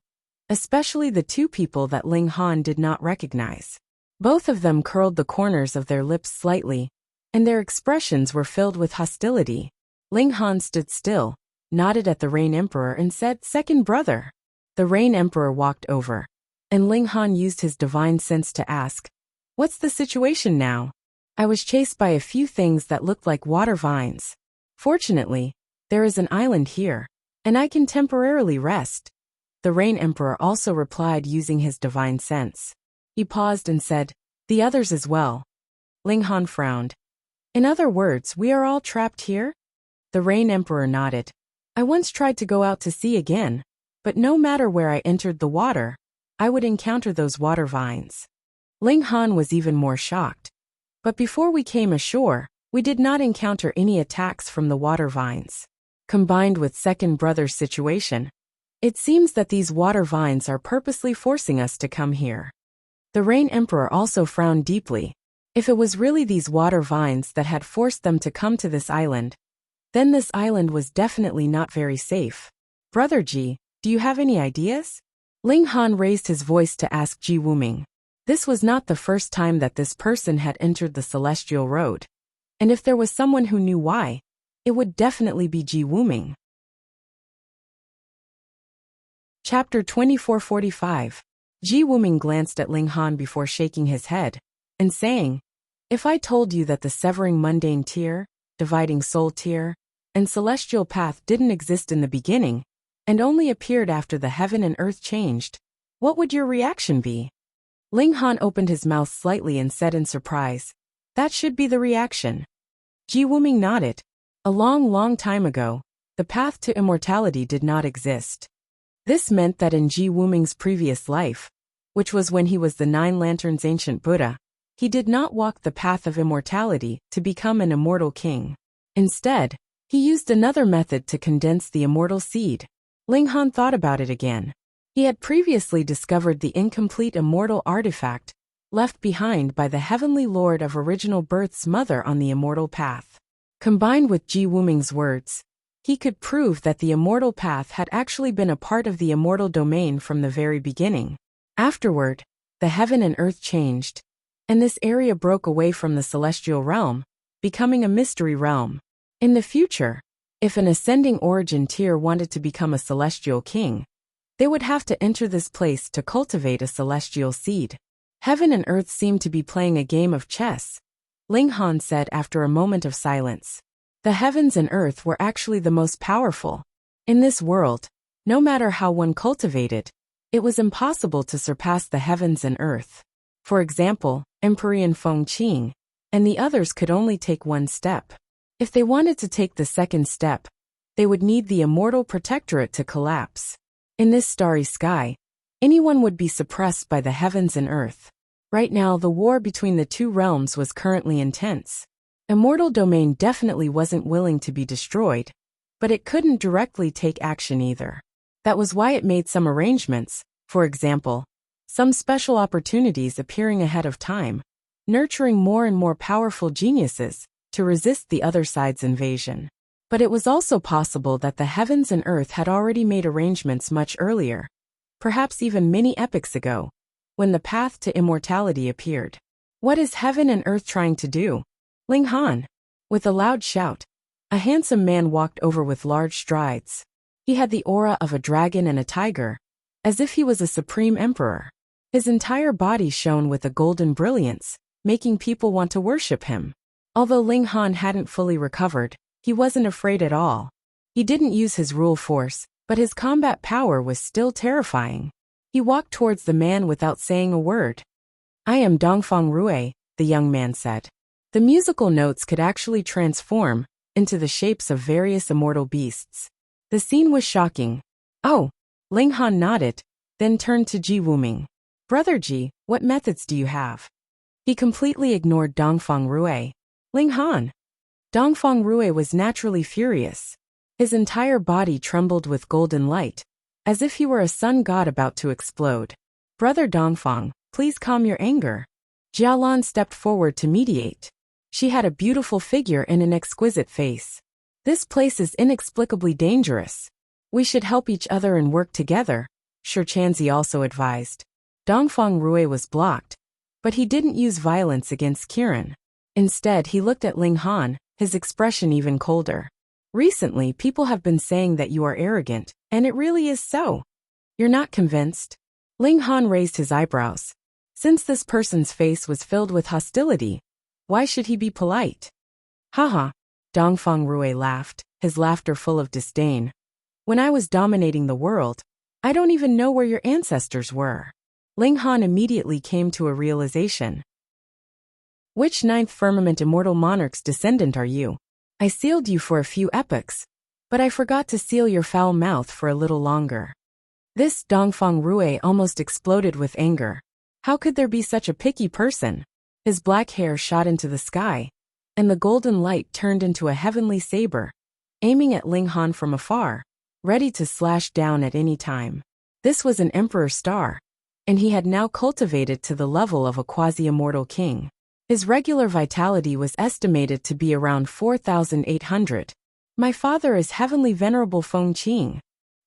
especially the two people that Ling Han did not recognize. Both of them curled the corners of their lips slightly, and their expressions were filled with hostility. Ling Han stood still, nodded at the Rain Emperor and said, "Second brother." The Rain Emperor walked over, and Ling Han used his divine sense to ask, "What's the situation now?" "I was chased by a few things that looked like water vines. Fortunately, there is an island here, and I can temporarily rest." The Rain Emperor also replied using his divine sense. He paused and said, "The others as well." Ling Han frowned. "In other words, we are all trapped here?" The Rain Emperor nodded. "I once tried to go out to sea again, but no matter where I entered the water, I would encounter those water vines." Ling Han was even more shocked. "But before we came ashore, we did not encounter any attacks from the water vines." Combined with second brother's situation, it seems that these water vines are purposely forcing us to come here. The Rain Emperor also frowned deeply. If it was really these water vines that had forced them to come to this island, then this island was definitely not very safe. "Brother Ji, do you have any ideas?" Ling Han raised his voice to ask Ji Wuming. This was not the first time that this person had entered the Celestial Road, and if there was someone who knew why, it would definitely be Ji Wuming. Chapter 2445. Ji Wuming glanced at Ling Han before shaking his head and saying, "If I told you that the severing mundane tier, dividing soul tier, and celestial path didn't exist in the beginning, and only appeared after the heaven and earth changed, what would your reaction be?" Ling Han opened his mouth slightly and said in surprise, "That should be the reaction." Ji Wuming nodded. A long time ago, the path to immortality did not exist. This meant that in Ji Wuming's previous life, which was when he was the Nine Lanterns ancient Buddha, he did not walk the path of immortality to become an immortal king. Instead, he used another method to condense the immortal seed. Ling Han thought about it again. He had previously discovered the incomplete immortal artifact left behind by the Heavenly Lord of Original Birth's mother on the immortal path. Combined with Ji Wuming's words, he could prove that the immortal path had actually been a part of the immortal domain from the very beginning. Afterward, the heaven and earth changed, and this area broke away from the celestial realm, becoming a mystery realm. In the future, if an ascending origin tier wanted to become a celestial king, they would have to enter this place to cultivate a celestial seed. Heaven and earth seemed to be playing a game of chess, Ling Han said after a moment of silence. The heavens and earth were actually the most powerful. In this world, no matter how one cultivated, it was impossible to surpass the heavens and earth. For example, Emperor Feng Qing and the others could only take one step. If they wanted to take the second step, they would need the immortal protectorate to collapse. In this starry sky, anyone would be suppressed by the heavens and earth. Right now, the war between the two realms was currently intense. Immortal Domain definitely wasn't willing to be destroyed, but it couldn't directly take action either. That was why it made some arrangements, for example, some special opportunities appearing ahead of time, nurturing more and more powerful geniuses to resist the other side's invasion. But it was also possible that the heavens and earth had already made arrangements much earlier, perhaps even many epochs ago, when the path to immortality appeared. What is heaven and earth trying to do? Ling Han. With a loud shout, a handsome man walked over with large strides. He had the aura of a dragon and a tiger, as if he was a supreme emperor. His entire body shone with a golden brilliance, making people want to worship him. Although Ling Han hadn't fully recovered, he wasn't afraid at all. He didn't use his rule force, but his combat power was still terrifying. He walked towards the man without saying a word. "I am Dongfang Rui," the young man said. The musical notes could actually transform into the shapes of various immortal beasts. The scene was shocking. "Oh," Ling Han nodded, then turned to Ji Wuming. "Brother Ji, what methods do you have?" He completely ignored Dongfang Rui. "Ling Han." Dongfang Rui was naturally furious. His entire body trembled with golden light, as if he were a sun god about to explode. Brother Dongfang, please calm your anger. Jialan stepped forward to mediate. She had a beautiful figure and an exquisite face. This place is inexplicably dangerous. We should help each other and work together, Shichanzi also advised. Dongfang Rui was blocked, but he didn't use violence against Kiran. Instead, he looked at Ling Han, his expression even colder. Recently, people have been saying that you are arrogant, and it really is so. You're not convinced? Ling Han raised his eyebrows. Since this person's face was filled with hostility, why should he be polite? Haha, Dongfang Rui laughed, his laughter full of disdain. When I was dominating the world, I don't even know where your ancestors were. Ling Han immediately came to a realization. Which ninth firmament immortal monarch's descendant are you? I sealed you for a few epochs, but I forgot to seal your foul mouth for a little longer. This Dongfang Rui almost exploded with anger. How could there be such a picky person? His black hair shot into the sky, and the golden light turned into a heavenly saber, aiming at Ling Han from afar, ready to slash down at any time. This was an emperor star, and he had now cultivated to the level of a quasi-immortal king. His regular vitality was estimated to be around 4,800. My father is Heavenly Venerable Feng Qing.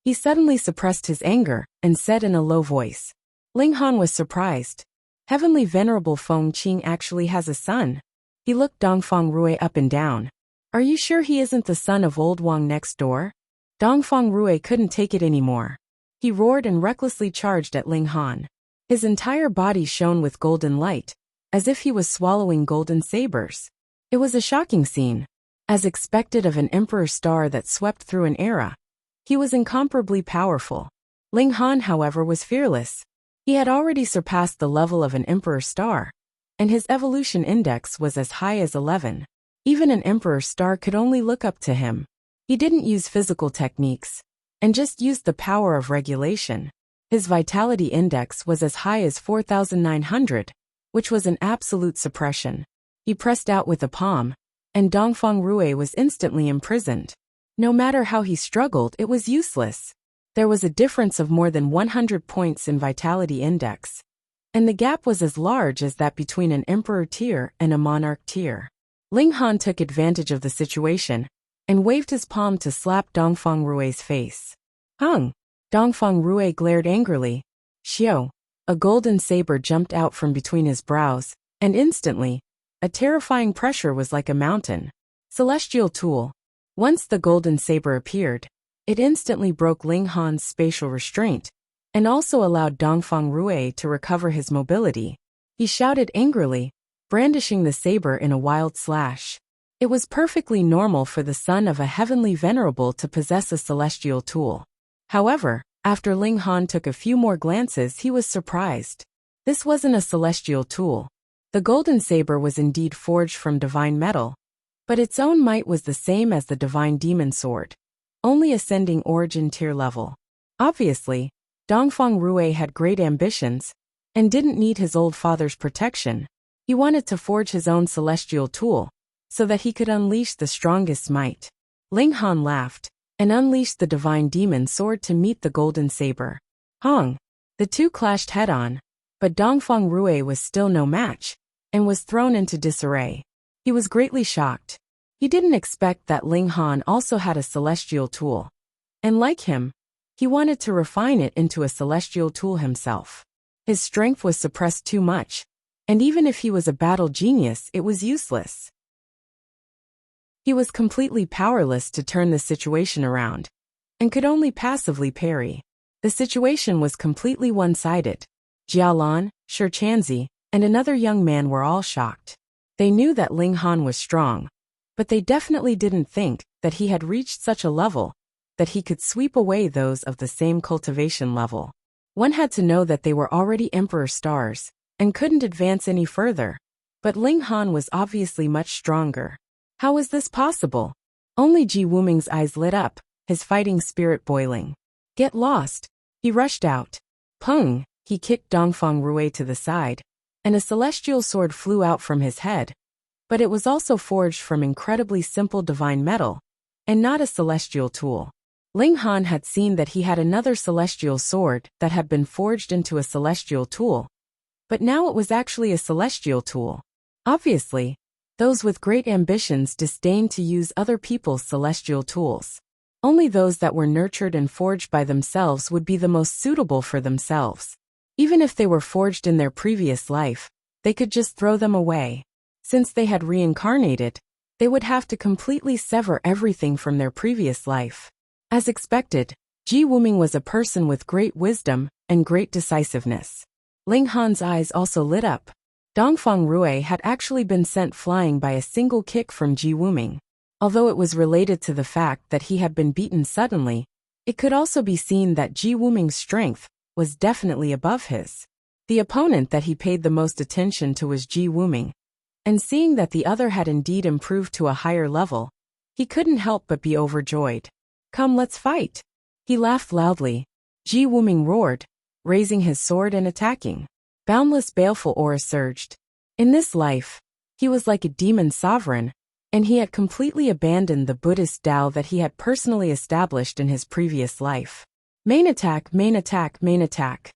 He suddenly suppressed his anger and said in a low voice. Ling Han was surprised. Heavenly Venerable Feng Qing actually has a son. He looked Dongfang Rui up and down. Are you sure he isn't the son of old Wang next door? Dongfang Rui couldn't take it anymore. He roared and recklessly charged at Ling Han. His entire body shone with golden light, as if he was swallowing golden sabers. It was a shocking scene. As expected of an emperor star that swept through an era, he was incomparably powerful. Ling Han, however, was fearless. He had already surpassed the level of an emperor star, and his evolution index was as high as 11. Even an emperor star could only look up to him. He didn't use physical techniques, and just used the power of regulation. His vitality index was as high as 4,900, which was an absolute suppression. He pressed out with a palm, and Dongfang Rui was instantly imprisoned. No matter how he struggled, it was useless. There was a difference of more than 100 points in vitality index, and the gap was as large as that between an emperor tier and a monarch tier. Ling Han took advantage of the situation and waved his palm to slap Dongfang Rui's face. Hung! Dongfang Rui glared angrily. Xiao! A golden saber jumped out from between his brows, and instantly, a terrifying pressure was like a mountain. Celestial tool. Once the golden saber appeared, it instantly broke Ling Han's spatial restraint, and also allowed Dongfang Rui to recover his mobility. He shouted angrily, brandishing the saber in a wild slash. It was perfectly normal for the son of a heavenly venerable to possess a celestial tool. However, after Ling Han took a few more glances, he was surprised. This wasn't a celestial tool. The golden saber was indeed forged from divine metal, but its own might was the same as the divine demon sword, only ascending origin tier level. Obviously, Dongfang Rui had great ambitions, and didn't need his old father's protection. He wanted to forge his own celestial tool, so that he could unleash the strongest might. Ling Han laughed, and unleashed the divine demon sword to meet the golden saber. Hong! The two clashed head-on, but Dongfang Rui was still no match, and was thrown into disarray. He was greatly shocked. He didn't expect that Ling Han also had a celestial tool. And like him, he wanted to refine it into a celestial tool himself. His strength was suppressed too much, and even if he was a battle genius, it was useless. He was completely powerless to turn the situation around, and could only passively parry. The situation was completely one-sided. Jialan, Shichanzi, and another young man were all shocked. They knew that Ling Han was strong, but they definitely didn't think that he had reached such a level that he could sweep away those of the same cultivation level. One had to know that they were already emperor stars, and couldn't advance any further. But Ling Han was obviously much stronger. How was this possible? Only Ji Wuming's eyes lit up, his fighting spirit boiling. Get lost! He rushed out. Pung! He kicked Dongfang Rui to the side, and a celestial sword flew out from his head. But it was also forged from incredibly simple divine metal, and not a celestial tool. Ling Han had seen that he had another celestial sword that had been forged into a celestial tool, but now it was actually a celestial tool. Obviously, those with great ambitions disdained to use other people's celestial tools. Only those that were nurtured and forged by themselves would be the most suitable for themselves. Even if they were forged in their previous life, they could just throw them away. Since they had reincarnated, they would have to completely sever everything from their previous life. As expected, Ji Wuming was a person with great wisdom and great decisiveness. Ling Han's eyes also lit up. Dongfang Rui had actually been sent flying by a single kick from Ji Wuming. Although it was related to the fact that he had been beaten suddenly, it could also be seen that Ji Wuming's strength was definitely above his. The opponent that he paid the most attention to was Ji Wuming, and seeing that the other had indeed improved to a higher level, he couldn't help but be overjoyed. "Come, let's fight!" He laughed loudly. Ji Wuming roared, raising his sword and attacking. Boundless baleful aura surged. In this life, he was like a demon sovereign, and he had completely abandoned the Buddhist Tao that he had personally established in his previous life. Main attack, main attack, main attack.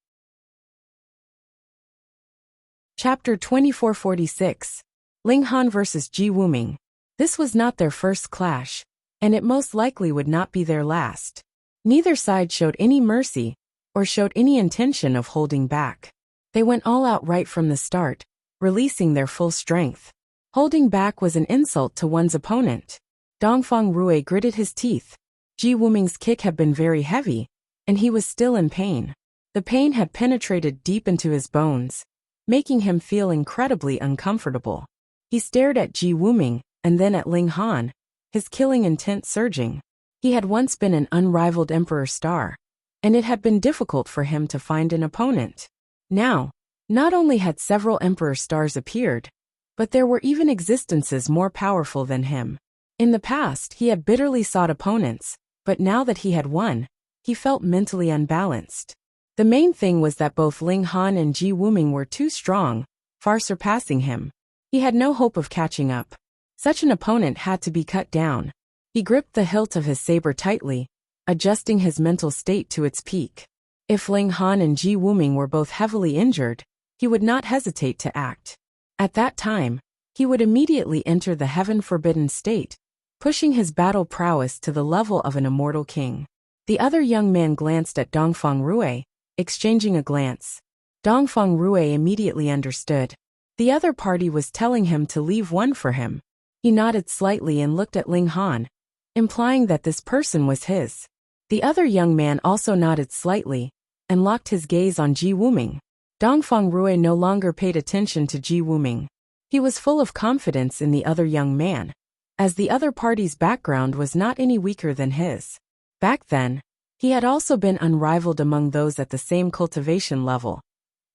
Chapter 2446. Ling Han vs. Ji Wuming. This was not their first clash, and it most likely would not be their last. Neither side showed any mercy, or showed any intention of holding back. They went all out right from the start, releasing their full strength. Holding back was an insult to one's opponent. Dongfang Rui gritted his teeth. Ji Wuming's kick had been very heavy, and he was still in pain. The pain had penetrated deep into his bones, making him feel incredibly uncomfortable. He stared at Ji Wuming, and then at Ling Han, his killing intent surging. He had once been an unrivaled Emperor Star, and it had been difficult for him to find an opponent. Now, not only had several Emperor Stars appeared, but there were even existences more powerful than him. In the past, he had bitterly sought opponents, but now that he had won, he felt mentally unbalanced. The main thing was that both Ling Han and Ji Wuming were too strong, far surpassing him. He had no hope of catching up. Such an opponent had to be cut down. He gripped the hilt of his saber tightly, adjusting his mental state to its peak. If Ling Han and Ji Wuming were both heavily injured, he would not hesitate to act. At that time, he would immediately enter the heaven-forbidden state, pushing his battle prowess to the level of an immortal king. The other young man glanced at Dongfang Rui, exchanging a glance. Dongfang Rui immediately understood. The other party was telling him to leave one for him. He nodded slightly and looked at Ling Han, implying that this person was his. The other young man also nodded slightly, and locked his gaze on Ji Wuming. Dongfang Rui no longer paid attention to Ji Wuming. He was full of confidence in the other young man, as the other party's background was not any weaker than his. Back then, he had also been unrivaled among those at the same cultivation level.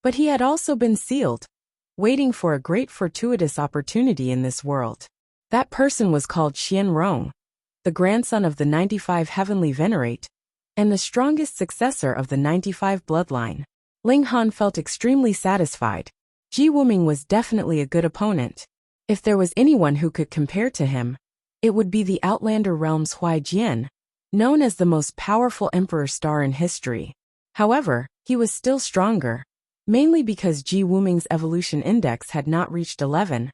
But he had also been sealed, waiting for a great fortuitous opportunity in this world. That person was called Xian Rong, the grandson of the 95 Heavenly Venerate, and the strongest successor of the 95 bloodline. Ling Han felt extremely satisfied. Ji Wuming was definitely a good opponent. If there was anyone who could compare to him, it would be the Outlander Realm's Huaijian, known as the most powerful Emperor Star in history. However, he was still stronger, mainly because Ji Wuming's evolution index had not reached 11,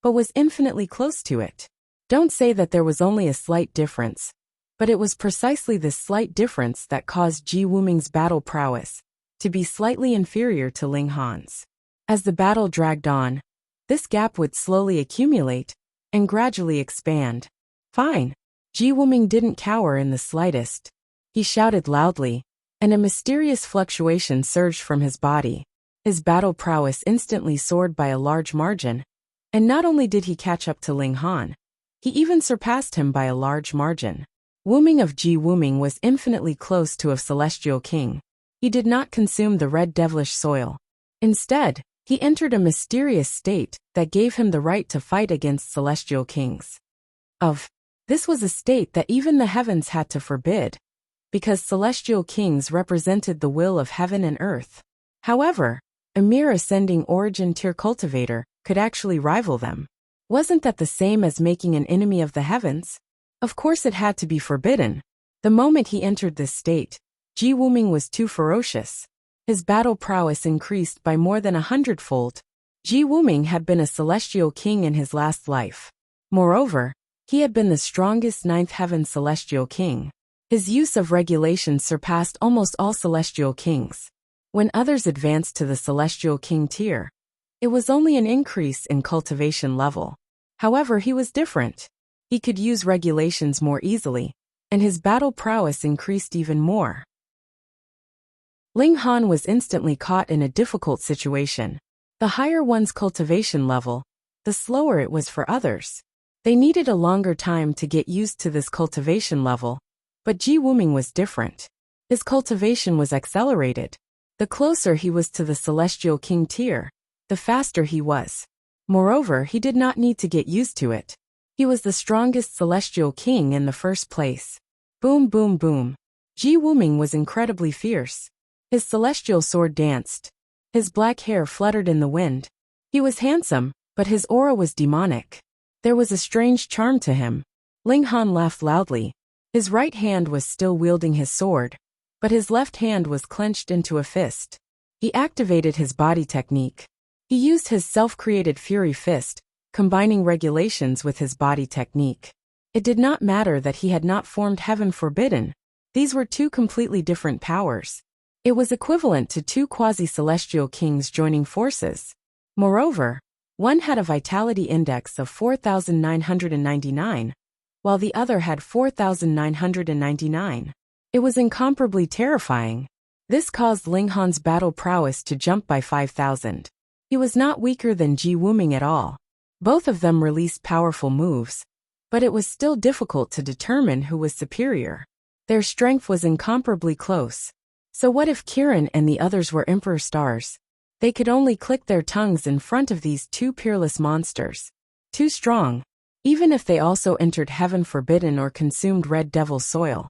but was infinitely close to it. Don't say that there was only a slight difference, but it was precisely this slight difference that caused Ji Wuming's battle prowess to be slightly inferior to Ling Han's. As the battle dragged on, this gap would slowly accumulate and gradually expand. Fine. Ji Wuming didn't cower in the slightest. He shouted loudly, and a mysterious fluctuation surged from his body. His battle prowess instantly soared by a large margin, and not only did he catch up to Ling Han, he even surpassed him by a large margin. Wuming of Ji Wuming was infinitely close to a celestial king. He did not consume the red devilish soil. Instead, he entered a mysterious state that gave him the right to fight against celestial kings. This was a state that even the heavens had to forbid, because celestial kings represented the will of heaven and earth. However, a mere ascending origin tier cultivator could actually rival them. Wasn't that the same as making an enemy of the heavens? Of course it had to be forbidden, The moment he entered this state, Ji Wuming was too ferocious. His battle prowess increased by more than 100-fold. Ji Wuming had been a celestial king in his last life. Moreover, he had been the strongest ninth heaven celestial king. His use of regulations surpassed almost all celestial kings. When others advanced to the celestial king tier, it was only an increase in cultivation level. However, he was different. He could use regulations more easily, and his battle prowess increased even more. Ling Han was instantly caught in a difficult situation. The higher one's cultivation level, the slower it was for others. They needed a longer time to get used to this cultivation level, but Ji Wuming was different. His cultivation was accelerated. The closer he was to the celestial king tier, the faster he was. Moreover, he did not need to get used to it. He was the strongest celestial king in the first place. Boom, boom, boom. Ji Wuming was incredibly fierce. His celestial sword danced. His black hair fluttered in the wind. He was handsome, but his aura was demonic. There was a strange charm to him. Ling Han laughed loudly. His right hand was still wielding his sword, but his left hand was clenched into a fist. He activated his body technique. He used his self-created Fury Fist, combining regulations with his body technique. It did not matter that he had not formed Heaven Forbidden. These were two completely different powers. It was equivalent to two quasi-celestial kings joining forces. Moreover, one had a vitality index of 4,999, while the other had 4,999. It was incomparably terrifying. This caused Ling Han's battle prowess to jump by 5,000. He was not weaker than Ji Wuming at all. Both of them released powerful moves, but it was still difficult to determine who was superior. Their strength was incomparably close. So what if Kiran and the others were Emperor Stars? They could only click their tongues in front of these two peerless monsters. Too strong. Even if they also entered Heaven Forbidden or consumed Red Devil soil,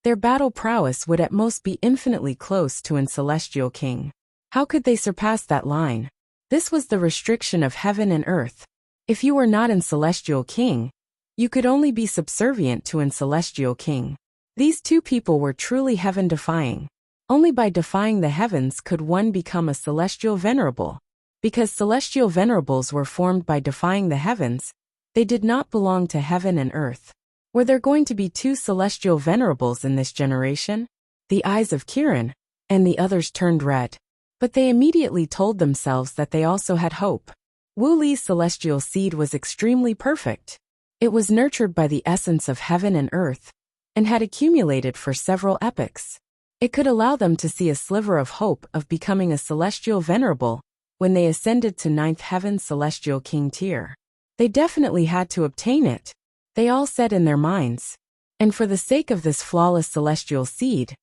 their battle prowess would at most be infinitely close to an celestial king. How could they surpass that line? This was the restriction of heaven and earth. If you were not an celestial king, you could only be subservient to an celestial king. These two people were truly heaven-defying. Only by defying the heavens could one become a celestial venerable. Because celestial venerables were formed by defying the heavens, they did not belong to heaven and earth. Were there going to be two celestial venerables in this generation? The eyes of Kiran and the others turned red. But they immediately told themselves that they also had hope. Wu Li's celestial seed was extremely perfect. It was nurtured by the essence of heaven and earth, and had accumulated for several epochs. It could allow them to see a sliver of hope of becoming a celestial venerable when they ascended to ninth heaven celestial king tier. They definitely had to obtain it, they all said in their minds. And for the sake of this flawless celestial seed,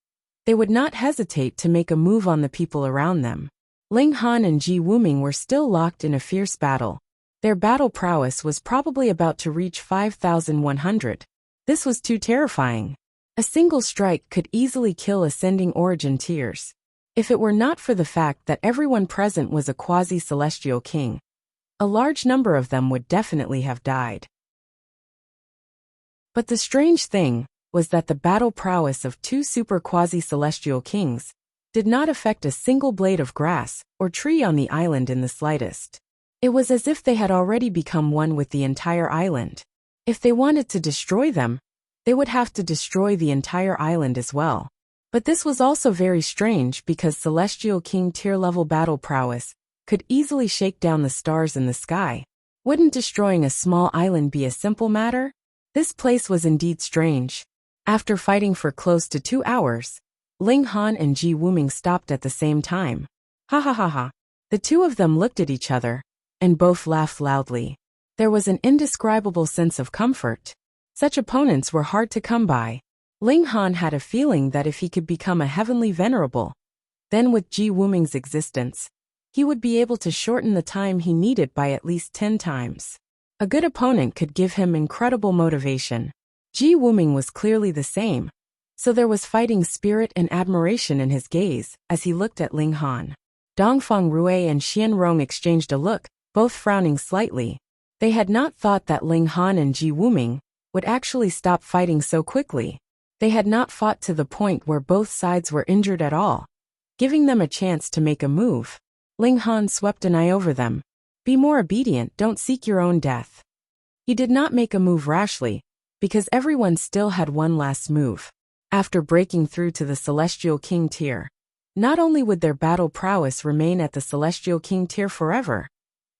they would not hesitate to make a move on the people around them. Ling Han and Ji Wuming were still locked in a fierce battle. Their battle prowess was probably about to reach 5,100. This was too terrifying. A single strike could easily kill ascending origin tiers. If it were not for the fact that everyone present was a quasi-celestial king, a large number of them would definitely have died. But the strange thing was that the battle prowess of two super quasi-celestial kings did not affect a single blade of grass or tree on the island in the slightest. It was as if they had already become one with the entire island. If they wanted to destroy them, they would have to destroy the entire island as well. But this was also very strange because Celestial King tier-level battle prowess could easily shake down the stars in the sky. Wouldn't destroying a small island be a simple matter? This place was indeed strange. After fighting for close to 2 hours, Ling Han and Ji Wuming stopped at the same time. Ha ha ha ha. The two of them looked at each other, and both laughed loudly. There was an indescribable sense of comfort. Such opponents were hard to come by. Ling Han had a feeling that if he could become a heavenly venerable, then with Ji Wuming's existence, he would be able to shorten the time he needed by at least 10 times. A good opponent could give him incredible motivation. Ji Wuming was clearly the same, so there was fighting spirit and admiration in his gaze as he looked at Ling Han. Dongfang Rue and Xian Rong exchanged a look, both frowning slightly. They had not thought that Ling Han and Ji Wuming would actually stop fighting so quickly. They had not fought to the point where both sides were injured at all, giving them a chance to make a move. Ling Han swept an eye over them. Be more obedient, don't seek your own death. He did not make a move rashly, because everyone still had one last move. After breaking through to the Celestial King tier, not only would their battle prowess remain at the Celestial King tier forever,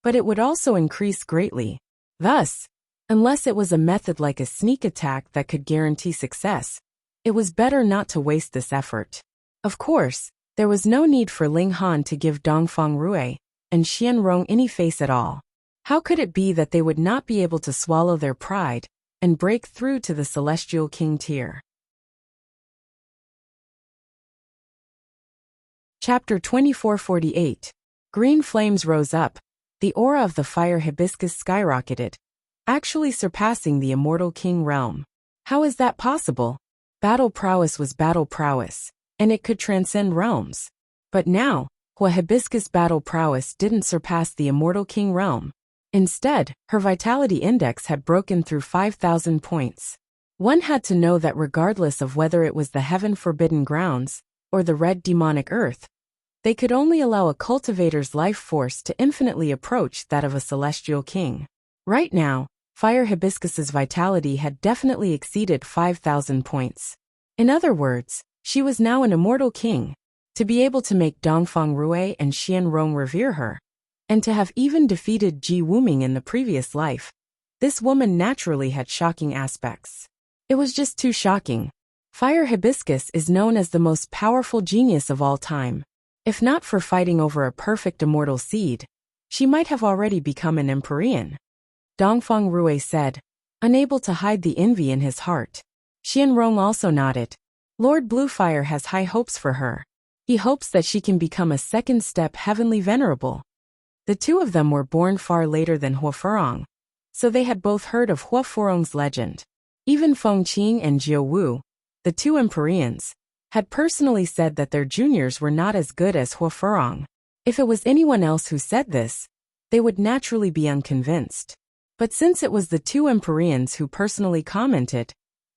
but it would also increase greatly. Thus, unless it was a method like a sneak attack that could guarantee success, it was better not to waste this effort. Of course, there was no need for Ling Han to give Dongfang Rui and Xian Rong any face at all. How could it be that they would not be able to swallow their pride and break through to the Celestial King tier? Chapter 2448. Green flames rose up. The aura of the fire hibiscus skyrocketed, actually surpassing the immortal king realm. How is that possible? Battle prowess was battle prowess, and it could transcend realms. But now, hibiscus battle prowess didn't surpass the immortal king realm. Instead, her vitality index had broken through 5,000 points. One had to know that regardless of whether it was the heaven forbidden grounds or the red demonic earth, they could only allow a cultivator's life force to infinitely approach that of a celestial king. Right now, fire hibiscus's vitality had definitely exceeded 5,000 points. In other words, she was now an immortal king. To be able to make Dongfang Rui and Xian Rong revere her, and to have even defeated Ji Wuming in the previous life, this woman naturally had shocking aspects. It was just too shocking. Fire hibiscus is known as the most powerful genius of all time. If not for fighting over a perfect immortal seed, she might have already become an Empyrean. Dongfang Rui said, unable to hide the envy in his heart. Xian Rong also nodded. Lord Bluefire has high hopes for her. He hopes that she can become a second-step heavenly venerable. The two of them were born far later than Hua Furong, so they had both heard of Hua Furong's legend. Even Feng Qing and Jiu Wu, the two Empyreans, had personally said that their juniors were not as good as Hua Furong. If it was anyone else who said this, they would naturally be unconvinced. But since it was the two Empyreans who personally commented,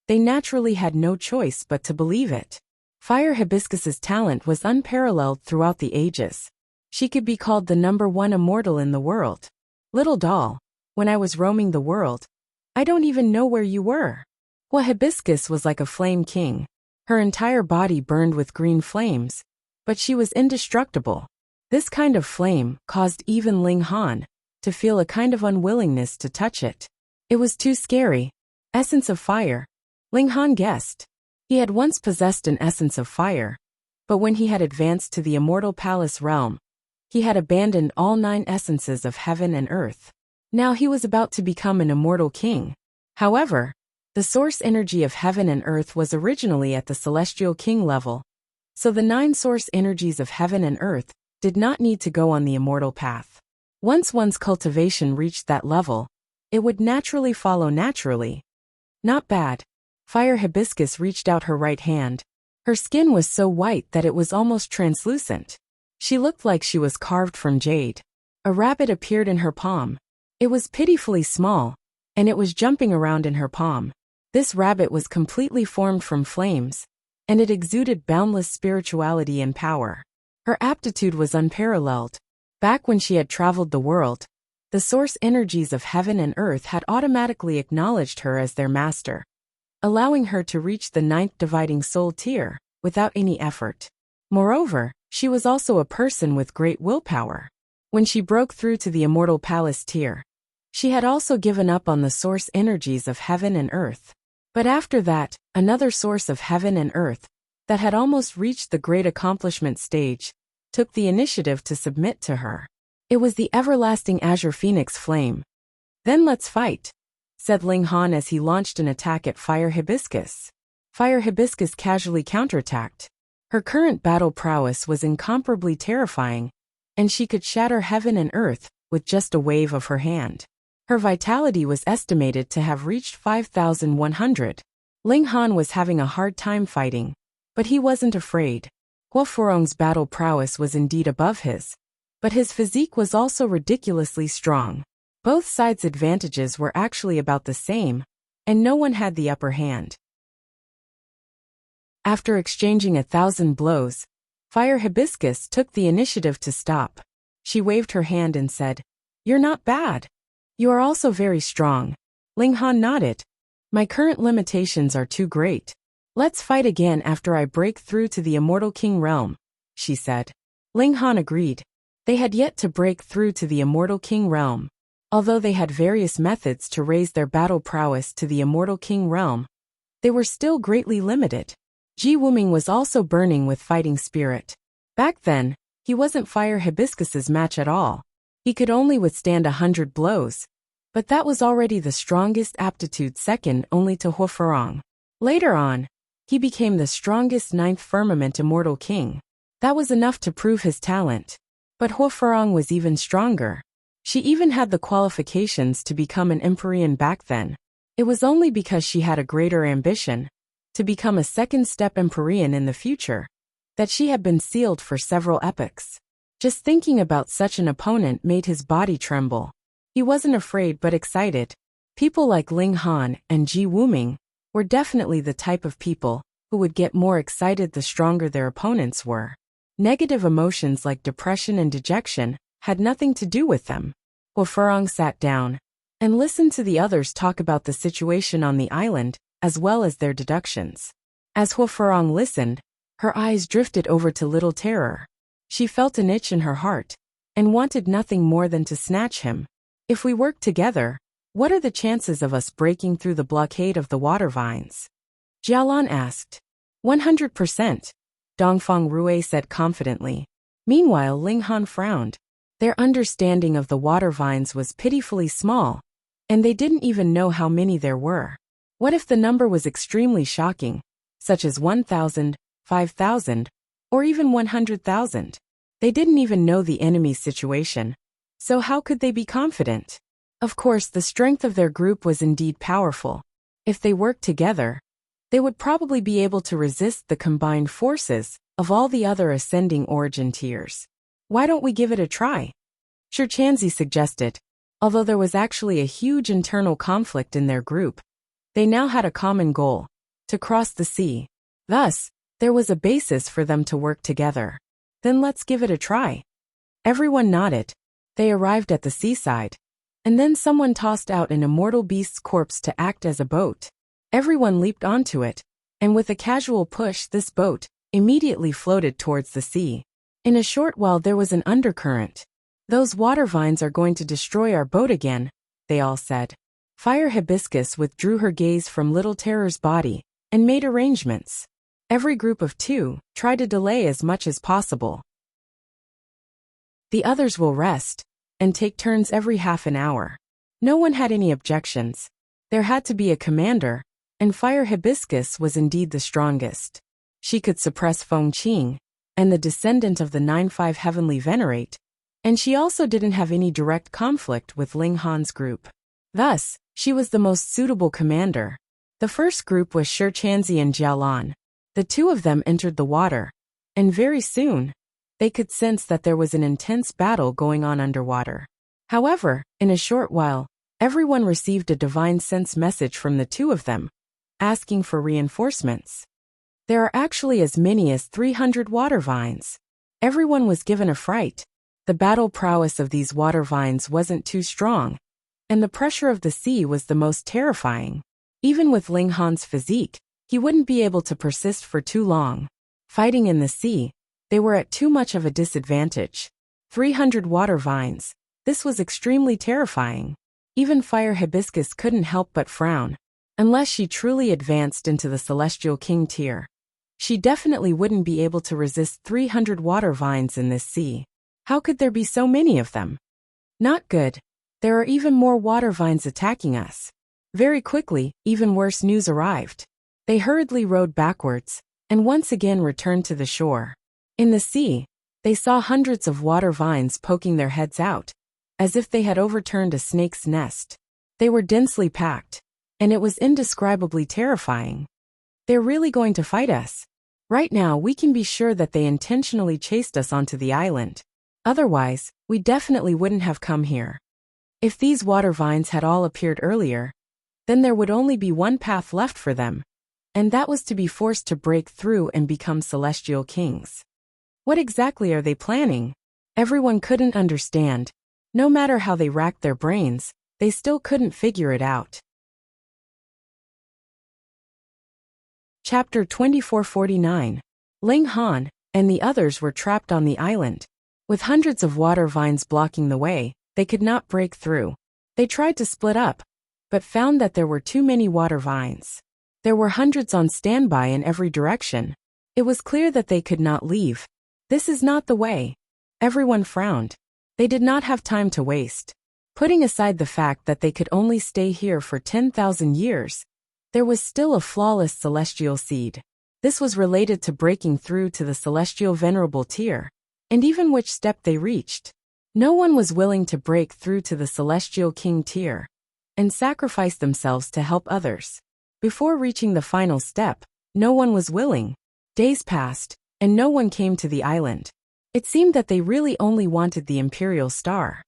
they naturally had no choice but to believe it. Fire hibiscus's talent was unparalleled throughout the ages. She could be called the #1 immortal in the world. Little doll, when I was roaming the world, I don't even know where you were. Hua hibiscus was like a flame king. Her entire body burned with green flames, but she was indestructible. This kind of flame caused even Ling Han to feel a kind of unwillingness to touch it. It was too scary. Essence of fire, Ling Han guessed. He had once possessed an essence of fire, but when he had advanced to the immortal palace realm, he had abandoned all 9 essences of heaven and earth. Now he was about to become an immortal king. However, the source energy of heaven and earth was originally at the celestial king level, so the 9 source energies of heaven and earth did not need to go on the immortal path. Once one's cultivation reached that level, it would naturally follow naturally. Not bad. Fire hibiscus reached out her right hand. Her skin was so white that it was almost translucent. She looked like she was carved from jade. A rabbit appeared in her palm. It was pitifully small, and it was jumping around in her palm. This rabbit was completely formed from flames, and it exuded boundless spirituality and power. Her aptitude was unparalleled. Back when she had traveled the world, the source energies of heaven and earth had automatically acknowledged her as their master, allowing her to reach the 9th dividing soul tier without any effort. Moreover, she was also a person with great willpower. When she broke through to the immortal palace tier, she had also given up on the source energies of heaven and earth. But after that, another source of heaven and earth, that had almost reached the great accomplishment stage, took the initiative to submit to her. It was the everlasting azure phoenix flame. Then let's fight, said Ling Han as he launched an attack at Fire Hibiscus. Fire Hibiscus casually counterattacked. Her current battle prowess was incomparably terrifying, and she could shatter heaven and earth with just a wave of her hand. Her vitality was estimated to have reached 5,100. Ling Han was having a hard time fighting, but he wasn't afraid. Hua Furong's battle prowess was indeed above his, but his physique was also ridiculously strong. Both sides' advantages were actually about the same, and no one had the upper hand. After exchanging 1,000 blows, Fire Hibiscus took the initiative to stop. She waved her hand and said, "You're not bad. You are also very strong." Ling Han nodded. "My current limitations are too great. Let's fight again after I break through to the Immortal King realm," she said. Ling Han agreed. They had yet to break through to the Immortal King realm. Although they had various methods to raise their battle prowess to the Immortal King realm, they were still greatly limited. Ji Wuming was also burning with fighting spirit. Back then, he wasn't Fire Hibiscus's match at all. He could only withstand 100 blows, but that was already the strongest aptitude, second only to Huofarong. Later on, he became the strongest 9th Firmament Immortal King. That was enough to prove his talent. But Huofarong was even stronger. She even had the qualifications to become an Empyrean back then. It was only because she had a greater ambition to become a second-step Empyrean in the future that she had been sealed for several epochs. Just thinking about such an opponent made his body tremble. He wasn't afraid but excited. People like Ling Han and Ji Wuming were definitely the type of people who would get more excited the stronger their opponents were. Negative emotions like depression and dejection had nothing to do with them. Huofarong sat down and listened to the others talk about the situation on the island, as well as their deductions. As Huofarong listened, her eyes drifted over to Little Terror. She felt an itch in her heart and wanted nothing more than to snatch him. "If we work together, what are the chances of us breaking through the blockade of the water vines?" Jialan asked. 100%, Dongfang Rui said confidently. Meanwhile, Ling Han frowned. Their understanding of the water vines was pitifully small, and they didn't even know how many there were. What if the number was extremely shocking, such as 1,000, 5,000, or even 100,000? They didn't even know the enemy's situation, so how could they be confident? Of course, the strength of their group was indeed powerful. If they worked together, they would probably be able to resist the combined forces of all the other ascending origin tiers. "Why don't we give it a try?" Shi Chanzi suggested. Although there was actually a huge internal conflict in their group, they now had a common goal: to cross the sea. Thus, there was a basis for them to work together. "Then let's give it a try." Everyone nodded. They arrived at the seaside, and then someone tossed out an immortal beast's corpse to act as a boat. Everyone leaped onto it, and with a casual push, this boat immediately floated towards the sea. In a short while there was an undercurrent. "Those water vines are going to destroy our boat again," they all said. Fire Hibiscus withdrew her gaze from Little Terror's body and made arrangements. Every group of 2 tried to delay as much as possible. The others will rest and take turns every half an hour. No one had any objections. There had to be a commander, and Fire Hibiscus was indeed the strongest. She could suppress Feng Qing and the descendant of the 9-5 Heavenly Venerate, and she also didn't have any direct conflict with Ling Han's group. Thus, she was the most suitable commander. The first group was Shi Chanzi and Jialan. The 2 of them entered the water, and very soon, they could sense that there was an intense battle going on underwater. However, in a short while, everyone received a divine sense message from the 2 of them, asking for reinforcements. There are actually as many as 300 water vines. Everyone was given a fright. The battle prowess of these water vines wasn't too strong, and the pressure of the sea was the most terrifying. Even with Ling Han's physique, he wouldn't be able to persist for too long. Fighting in the sea, they were at too much of a disadvantage. 300 water vines. This was extremely terrifying. Even Fire Hibiscus couldn't help but frown. Unless she truly advanced into the Celestial King tier, she definitely wouldn't be able to resist 300 water vines in this sea. How could there be so many of them? Not good. There are even more water vines attacking us. Very quickly, even worse news arrived. They hurriedly rowed backwards, and once again returned to the shore. In the sea, they saw hundreds of water vines poking their heads out, as if they had overturned a snake's nest. They were densely packed, and it was indescribably terrifying. "They're really going to fight us. Right now we can be sure that they intentionally chased us onto the island. Otherwise, we definitely wouldn't have come here. If these water vines had all appeared earlier, then there would only be one path left for them, and that was to be forced to break through and become celestial kings. What exactly are they planning? Everyone couldn't understand. No matter how they racked their brains, they still couldn't figure it out. Chapter 2449. Ling Han and the others were trapped on the island. With hundreds of water vines blocking the way, they could not break through. They tried to split up, but found that there were too many water vines. There were hundreds on standby in every direction. It was clear that they could not leave. This is not the way. Everyone frowned. They did not have time to waste. Putting aside the fact that they could only stay here for 10,000 years, there was still a flawless celestial seed. This was related to breaking through to the celestial venerable tier, and even which step they reached. No one was willing to break through to the celestial king tier and sacrifice themselves to help others. Before reaching the final step, no one was willing. Days passed, and no one came to the island. It seemed that they really only wanted the Imperial Star.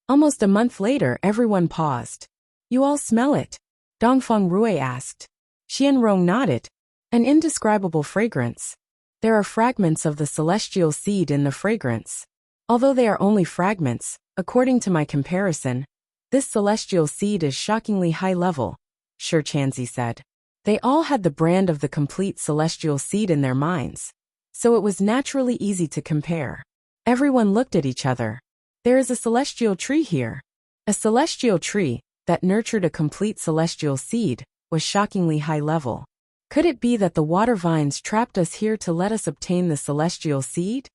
Almost a month later, everyone paused. You all smell it? Dongfeng Rui asked. Xianrong nodded. An indescribable fragrance. There are fragments of the celestial seed in the fragrance. Although they are only fragments, according to my comparison, this celestial seed is shockingly high level, Shi Chanzi said. They all had the brand of the complete celestial seed in their minds, so it was naturally easy to compare. Everyone looked at each other. There is a celestial tree here. A celestial tree that nurtured a complete celestial seed was shockingly high level. Could it be that the water vines trapped us here to let us obtain the celestial seed?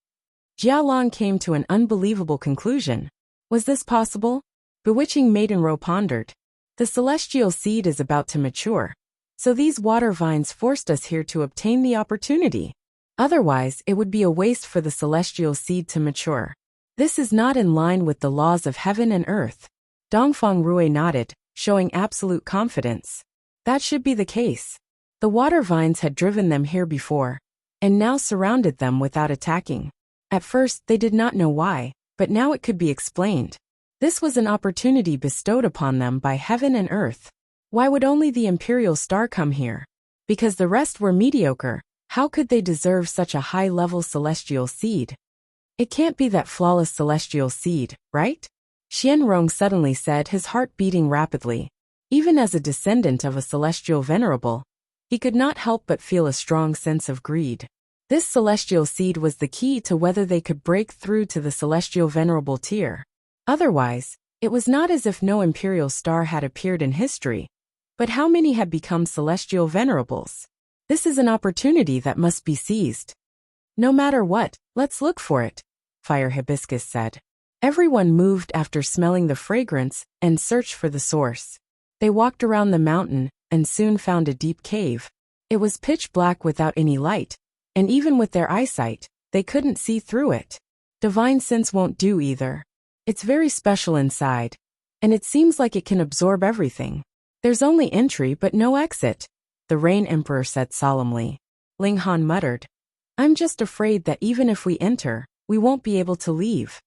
Jialong came to an unbelievable conclusion. Was this possible? Bewitching Maidenro pondered. The celestial seed is about to mature, so these water vines forced us here to obtain the opportunity. Otherwise, it would be a waste for the celestial seed to mature. This is not in line with the laws of heaven and earth. Dongfeng Rui nodded, showing absolute confidence. That should be the case. The water vines had driven them here before, and now surrounded them without attacking. At first, they did not know why, but now it could be explained. This was an opportunity bestowed upon them by heaven and earth. Why would only the Imperial Star come here? Because the rest were mediocre. How could they deserve such a high-level celestial seed? It can't be that flawless celestial seed, right? Xianrong suddenly said, his heart beating rapidly. Even as a descendant of a celestial venerable, he could not help but feel a strong sense of greed. This celestial seed was the key to whether they could break through to the celestial venerable tier. Otherwise, it was not as if no Imperial Star had appeared in history, but how many had become celestial venerables? This is an opportunity that must be seized. No matter what, let's look for it, Fire Hibiscus said. Everyone moved after smelling the fragrance and searched for the source. They walked around the mountain and soon found a deep cave. It was pitch black without any light, and even with their eyesight, they couldn't see through it. Divine sense won't do either. It's very special inside, and it seems like it can absorb everything. There's only entry but no exit, the Rain Emperor said solemnly. Ling Han muttered. I'm just afraid that even if we enter, we won't be able to leave.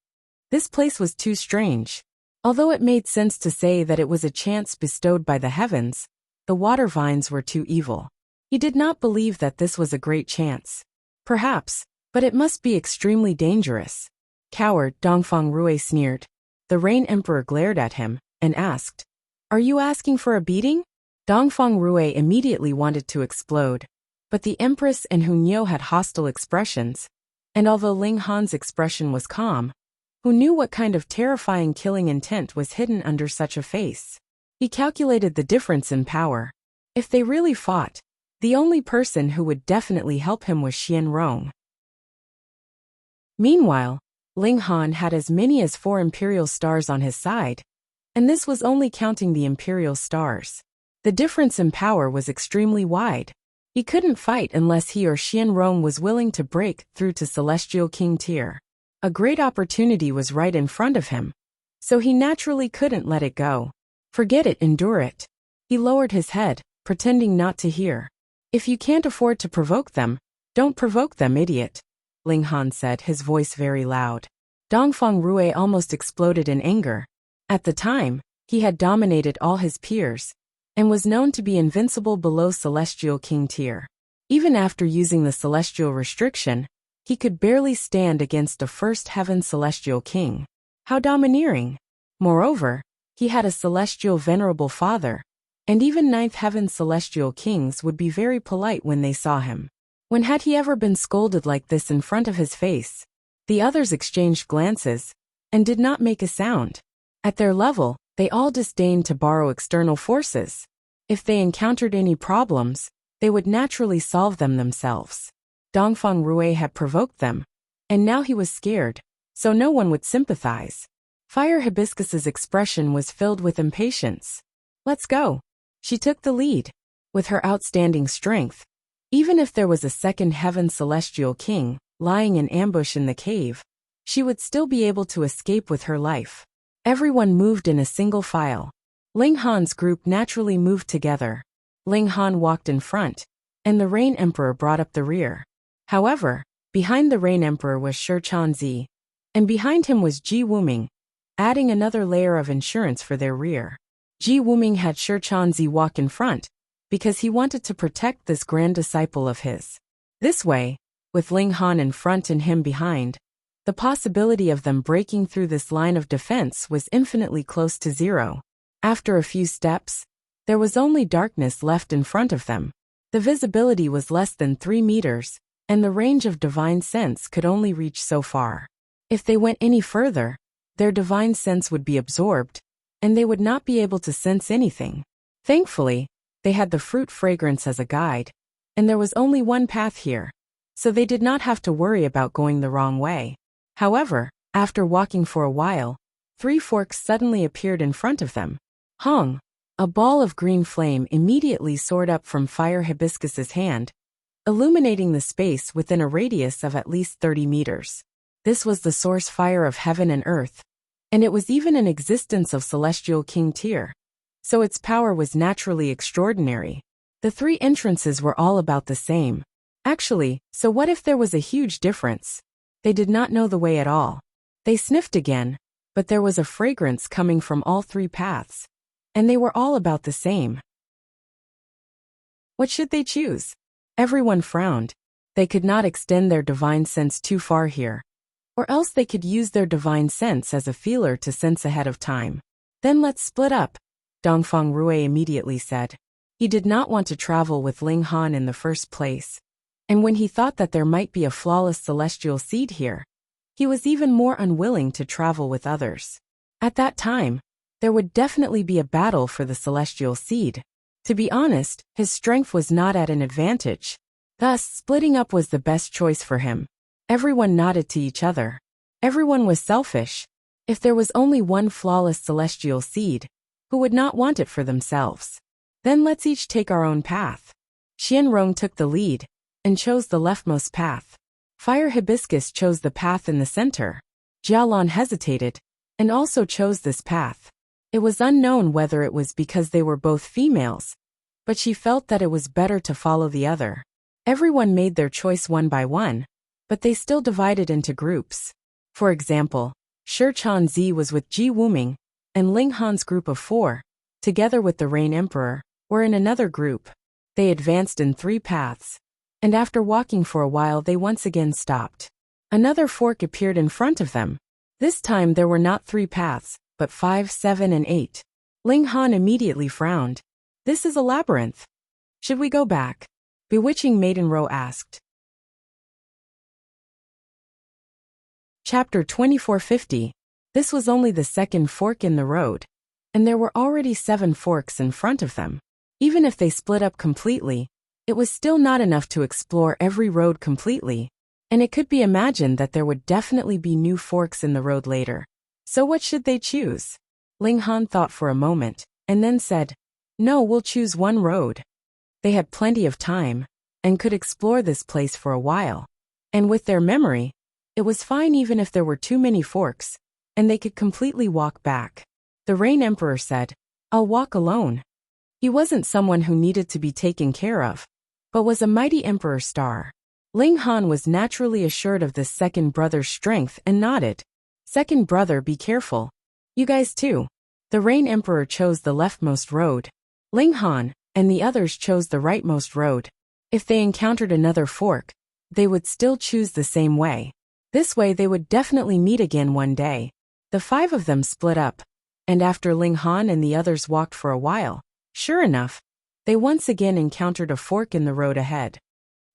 This place was too strange. Although it made sense to say that it was a chance bestowed by the heavens, the water vines were too evil. He did not believe that this was a great chance. Perhaps, but it must be extremely dangerous. Coward, Dongfeng Rui sneered. The Rain Emperor glared at him and asked, Are you asking for a beating? Dongfeng Rui immediately wanted to explode, but the Empress and Hunyou had hostile expressions, and although Ling Han's expression was calm, who knew what kind of terrifying killing intent was hidden under such a face? He calculated the difference in power. If they really fought, the only person who would definitely help him was Xianrong. Meanwhile, Ling Han had as many as 4 Imperial Stars on his side, and this was only counting the Imperial Stars. The difference in power was extremely wide. He couldn't fight unless he or Xianrong was willing to break through to Celestial King tier. A great opportunity was right in front of him, so he naturally couldn't let it go. Forget it, endure it. He lowered his head, pretending not to hear. If you can't afford to provoke them, don't provoke them, idiot, Ling Han said, his voice very loud. Dongfeng Rui almost exploded in anger. At the time, he had dominated all his peers, and was known to be invincible below Celestial King tier. Even after using the Celestial restriction, he could barely stand against a First Heaven Celestial King. How domineering! Moreover, he had a Celestial Venerable Father, and even Ninth Heaven Celestial Kings would be very polite when they saw him. When had he ever been scolded like this in front of his face? The others exchanged glances, and did not make a sound. At their level, they all disdained to borrow external forces. If they encountered any problems, they would naturally solve them themselves. Dongfang Rui had provoked them, and now he was scared, so no one would sympathize. Fire Hibiscus's expression was filled with impatience. Let's go. She took the lead. With her outstanding strength, even if there was a second Heaven Celestial King lying in ambush in the cave, she would still be able to escape with her life. Everyone moved in a single file. Ling Han's group naturally moved together. Ling Han walked in front, and the Rain Emperor brought up the rear. However, behind the Rain Emperor was Shi Chanzi, and behind him was Ji Wuming, adding another layer of insurance for their rear. Ji Wuming had Shi Chanzi walk in front, because he wanted to protect this grand disciple of his. This way, with Ling Han in front and him behind, the possibility of them breaking through this line of defense was infinitely close to zero. After a few steps, there was only darkness left in front of them. The visibility was less than 3 meters, and the range of divine sense could only reach so far. If they went any further, their divine sense would be absorbed, and they would not be able to sense anything. Thankfully, they had the fruit fragrance as a guide, and there was only one path here, so they did not have to worry about going the wrong way. However, after walking for a while, 3 forks suddenly appeared in front of them. Hong! A ball of green flame immediately soared up from Fire Hibiscus's hand, illuminating the space within a radius of at least 30 meters. This was the source fire of heaven and earth, and it was even in existence of Celestial King tier, so its power was naturally extraordinary. The 3 entrances were all about the same. Actually, so what if there was a huge difference? They did not know the way at all. They sniffed again, but there was a fragrance coming from all 3 paths, and they were all about the same. What should they choose? Everyone frowned. They could not extend their divine sense too far here, or else they could use their divine sense as a feeler to sense ahead of time. Then let's split up, Dongfang Rui immediately said. He did not want to travel with Ling Han in the first place, and when he thought that there might be a flawless celestial seed here, he was even more unwilling to travel with others. At that time, there would definitely be a battle for the celestial seed. To be honest, his strength was not at an advantage. Thus, splitting up was the best choice for him. Everyone nodded to each other. Everyone was selfish. If there was only one flawless celestial seed, who would not want it for themselves? Then let's each take our own path. Xianrong took the lead, and chose the leftmost path. Fire Hibiscus chose the path in the center. Jialan hesitated, and also chose this path. It was unknown whether it was because they were both females, but she felt that it was better to follow the other. Everyone made their choice one by one, but they still divided into groups. For example, Shi Chanzi was with Ji Wuming, and Ling Han's group of 4, together with the Rain Emperor, were in another group. They advanced in 3 paths, and after walking for a while they once again stopped. Another fork appeared in front of them. This time there were not 3 paths, but 5, 7, and 8. Ling Han immediately frowned. This is a labyrinth. Should we go back? Bewitching Maiden Row asked. Chapter 2450. This was only the second fork in the road, and there were already 7 forks in front of them. Even if they split up completely, it was still not enough to explore every road completely, and it could be imagined that there would definitely be new forks in the road later. So what should they choose? Ling Han thought for a moment, and then said, "No, we'll choose one road." They had plenty of time, and could explore this place for a while. And with their memory, it was fine even if there were too many forks, and they could completely walk back. The Rain Emperor said, "I'll walk alone." He wasn't someone who needed to be taken care of, but was a mighty emperor star. Ling Han was naturally assured of this second brother's strength and nodded. "Second brother, be careful. You guys too." The Rain Emperor chose the leftmost road. Ling Han and the others chose the rightmost road. If they encountered another fork, they would still choose the same way. This way they would definitely meet again one day. The 5 of them split up, and after Ling Han and the others walked for a while, sure enough, they once again encountered a fork in the road ahead.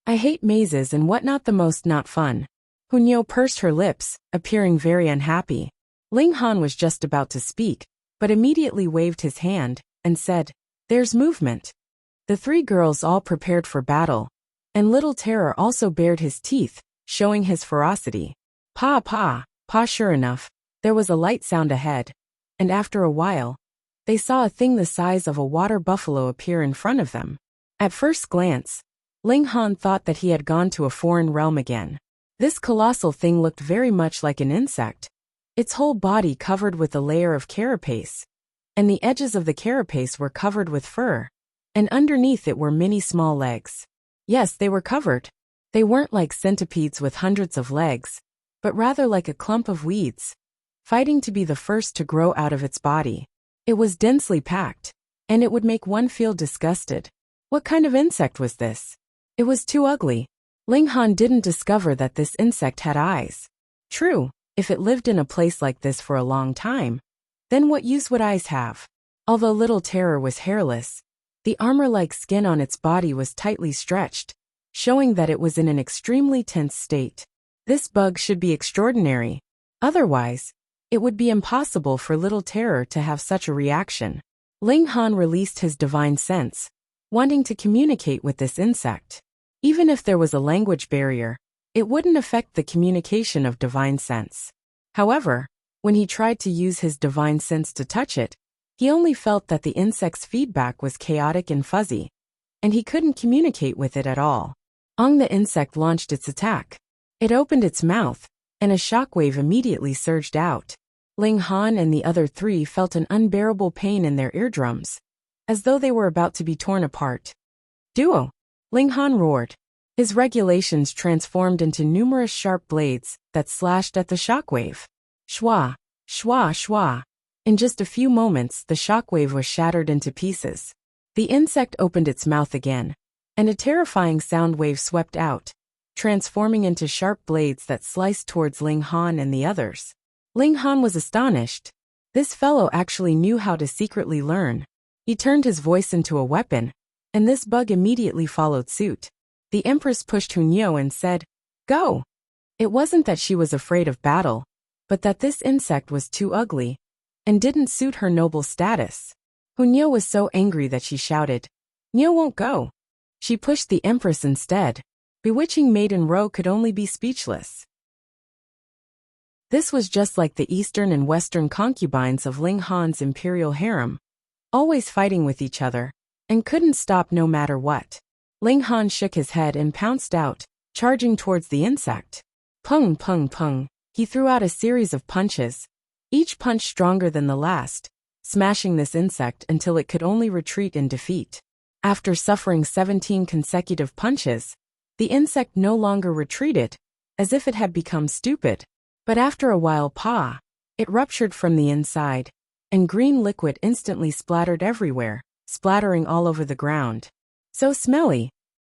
I hate mazes and whatnot, the most not fun. Hunyeo pursed her lips, appearing very unhappy. Ling Han was just about to speak, but immediately waved his hand and said, "There's movement." The 3 girls all prepared for battle, and Little Terror also bared his teeth, showing his ferocity. Pa pa, pa. Sure enough, there was a light sound ahead, and after a while, they saw a thing the size of a water buffalo appear in front of them. At first glance, Ling Han thought that he had gone to a foreign realm again. This colossal thing looked very much like an insect, its whole body covered with a layer of carapace, and the edges of the carapace were covered with fur, and underneath it were many small legs. Yes, they were covered. They weren't like centipedes with hundreds of legs, but rather like a clump of weeds, fighting to be the first to grow out of its body. It was densely packed, and it would make one feel disgusted. What kind of insect was this? It was too ugly. Ling Han didn't discover that this insect had eyes. True, if it lived in a place like this for a long time, then what use would eyes have? Although Little Terror was hairless, the armor-like skin on its body was tightly stretched, showing that it was in an extremely tense state. This bug should be extraordinary. Otherwise, it would be impossible for Little Terror to have such a reaction. Ling Han released his divine sense, wanting to communicate with this insect. Even if there was a language barrier, it wouldn't affect the communication of divine sense. However, when he tried to use his divine sense to touch it, he only felt that the insect's feedback was chaotic and fuzzy, and he couldn't communicate with it at all. The insect launched its attack. It opened its mouth, and a shockwave immediately surged out. Ling Han and the other 3 felt an unbearable pain in their eardrums, as though they were about to be torn apart. "Duo!" Ling Han roared. His regulations transformed into numerous sharp blades that slashed at the shockwave. Shwa, shwa, shwa. In just a few moments, the shockwave was shattered into pieces. The insect opened its mouth again, and a terrifying sound wave swept out, transforming into sharp blades that sliced towards Ling Han and the others. Ling Han was astonished. This fellow actually knew how to secretly learn. He turned his voice into a weapon, and this bug immediately followed suit. The Empress pushed Hunyeo and said, "Go!" It wasn't that she was afraid of battle, but that this insect was too ugly, and didn't suit her noble status. Hunyeo was so angry that she shouted, "Neo won't go." She pushed the Empress instead. Bewitching Maiden Ro could only be speechless. This was just like the eastern and western concubines of Ling Han's imperial harem, always fighting with each other, and couldn't stop no matter what. Ling Han shook his head and pounced out, charging towards the insect. Pung pung pung, he threw out a series of punches, each punch stronger than the last, smashing this insect until it could only retreat in defeat. After suffering 17 consecutive punches, the insect no longer retreated, as if it had become stupid. But after a while, it ruptured from the inside, and green liquid instantly splattered everywhere, splattering all over the ground. So smelly.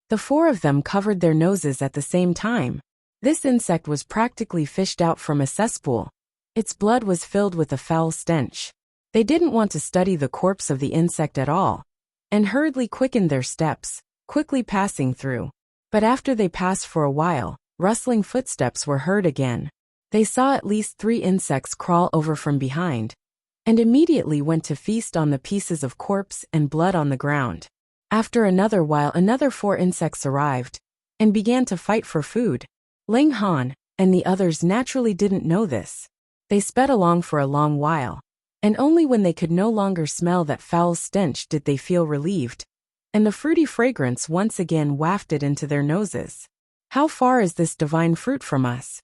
The 4 of them covered their noses at the same time. This insect was practically fished out from a cesspool. Its blood was filled with a foul stench. They didn't want to study the corpse of the insect at all, and hurriedly quickened their steps, quickly passing through. But after they passed for a while, rustling footsteps were heard again. They saw at least 3 insects crawl over from behind, and immediately went to feast on the pieces of corpse and blood on the ground. After another while, another 4 insects arrived, and began to fight for food. Ling Han and the others naturally didn't know this. They sped along for a long while, and only when they could no longer smell that foul stench did they feel relieved, and the fruity fragrance once again wafted into their noses. How far is this divine fruit from us?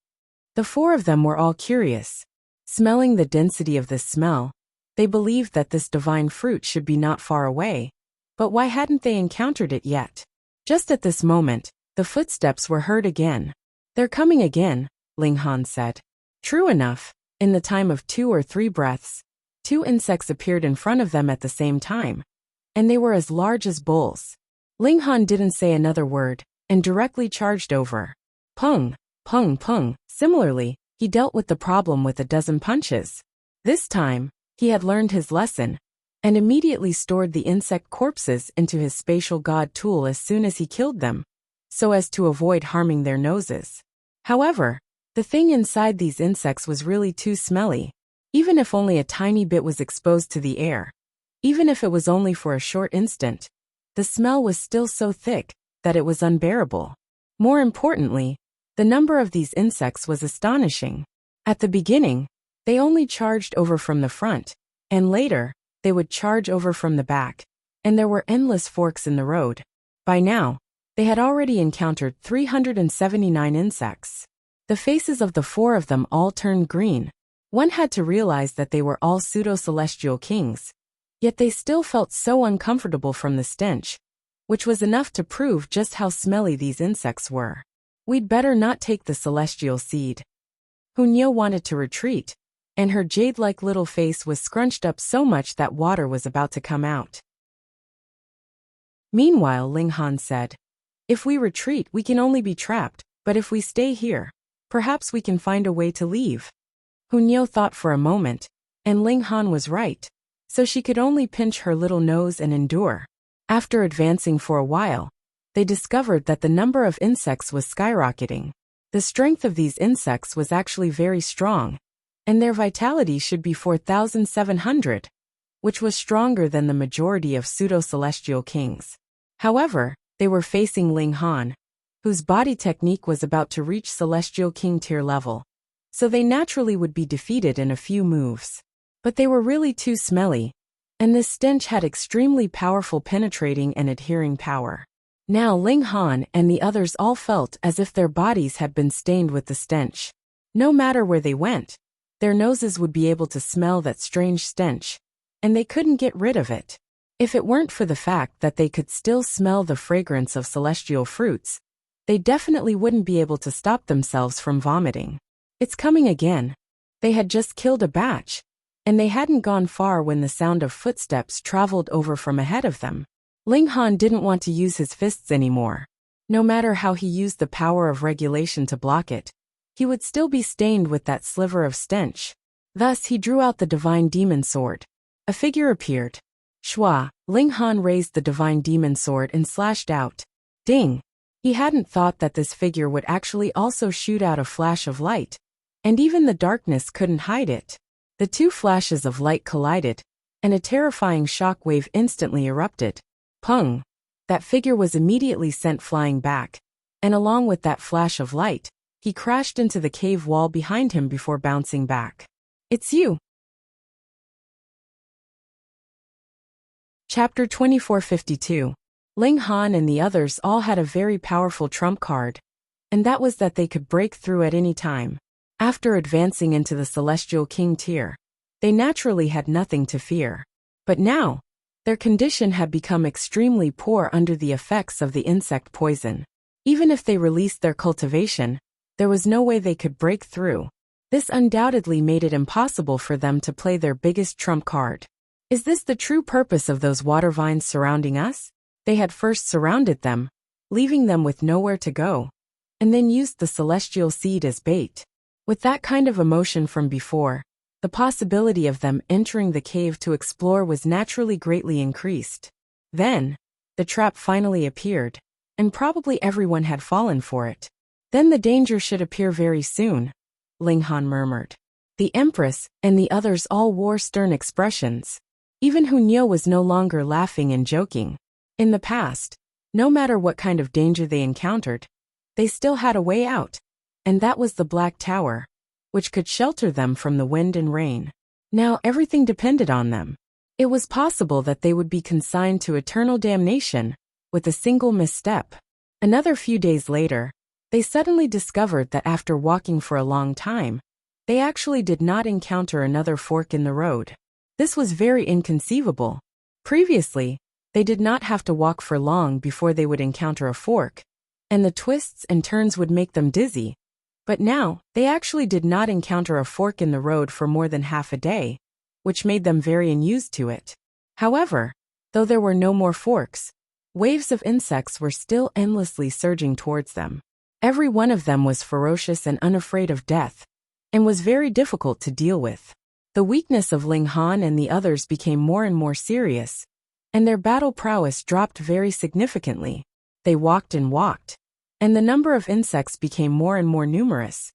The 4 of them were all curious. Smelling the density of this smell, they believed that this divine fruit should be not far away. But why hadn't they encountered it yet? Just at this moment, the footsteps were heard again. "They're coming again," Ling Han said. True enough, in the time of 2 or 3 breaths, 2 insects appeared in front of them at the same time, and they were as large as bulls. Ling Han didn't say another word, and directly charged over. Pung, pung, pung. Similarly, he dealt with the problem with a dozen punches. This time, he had learned his lesson, and immediately stored the insect corpses into his spatial god tool as soon as he killed them, so as to avoid harming their noses. However, the thing inside these insects was really too smelly, even if only a tiny bit was exposed to the air. Even if it was only for a short instant, the smell was still so thick that it was unbearable. More importantly, the number of these insects was astonishing. At the beginning, they only charged over from the front, and later, they would charge over from the back, and there were endless forks in the road. By now, they had already encountered 379 insects. The faces of the four of them all turned green. One had to realize that they were all pseudo-celestial kings. Yet they still felt so uncomfortable from the stench, which was enough to prove just how smelly these insects were. We'd better not take the celestial seed. Hunyo wanted to retreat, and her jade-like little face was scrunched up so much that water was about to come out. Meanwhile, Ling Han said, "If we retreat, we can only be trapped, but if we stay here, perhaps we can find a way to leave." Hunyo thought for a moment, and Ling Han was right, so she could only pinch her little nose and endure. After advancing for a while, they discovered that the number of insects was skyrocketing. The strength of these insects was actually very strong, and their vitality should be 4,700, which was stronger than the majority of pseudo-celestial kings. However, they were facing Ling Han, whose body technique was about to reach celestial king tier level, so they naturally would be defeated in a few moves. But they were really too smelly, and this stench had extremely powerful penetrating and adhering power. Now Ling Han and the others all felt as if their bodies had been stained with the stench. No matter where they went, their noses would be able to smell that strange stench, and they couldn't get rid of it. If it weren't for the fact that they could still smell the fragrance of celestial fruits, they definitely wouldn't be able to stop themselves from vomiting. It's coming again. They had just killed a batch, and they hadn't gone far when the sound of footsteps traveled over from ahead of them. Ling Han didn't want to use his fists anymore. No matter how he used the power of regulation to block it, he would still be stained with that sliver of stench. Thus he drew out the divine demon sword. A figure appeared. Shwa, Ling Han raised the divine demon sword and slashed out. Ding! He hadn't thought that this figure would actually also shoot out a flash of light, and even the darkness couldn't hide it. The two flashes of light collided, and a terrifying shock wave instantly erupted. Pung! That figure was immediately sent flying back, and along with that flash of light, he crashed into the cave wall behind him before bouncing back. "It's you!" Chapter 2452. Ling Han and the others all had a very powerful trump card, and that was that they could break through at any time. After advancing into the Celestial King tier, they naturally had nothing to fear. But now, their condition had become extremely poor under the effects of the insect poison. Even if they released their cultivation, there was no way they could break through. This undoubtedly made it impossible for them to play their biggest trump card. Is this the true purpose of those water vines surrounding us? They had first surrounded them, leaving them with nowhere to go, and then used the celestial seed as bait. With that kind of emotion from before, the possibility of them entering the cave to explore was naturally greatly increased. Then, the trap finally appeared, and probably everyone had fallen for it. Then the danger should appear very soon, Ling Han murmured. The Empress and the others all wore stern expressions. Even Hunyo was no longer laughing and joking. In the past, no matter what kind of danger they encountered, they still had a way out, and that was the Black Tower, which could shelter them from the wind and rain. Now everything depended on them. It was possible that they would be consigned to eternal damnation with a single misstep. Another few days later, they suddenly discovered that after walking for a long time, they actually did not encounter another fork in the road. This was very inconceivable. Previously, they did not have to walk for long before they would encounter a fork, and the twists and turns would make them dizzy. But now, they actually did not encounter a fork in the road for more than half a day, which made them very unused to it. However, Though there were no more forks, waves of insects were still endlessly surging towards them. Every one of them was ferocious and unafraid of death, and was very difficult to deal with. The weakness of Ling Han and the others became more and more serious, and their battle prowess dropped very significantly. They walked, and the number of insects became more and more numerous,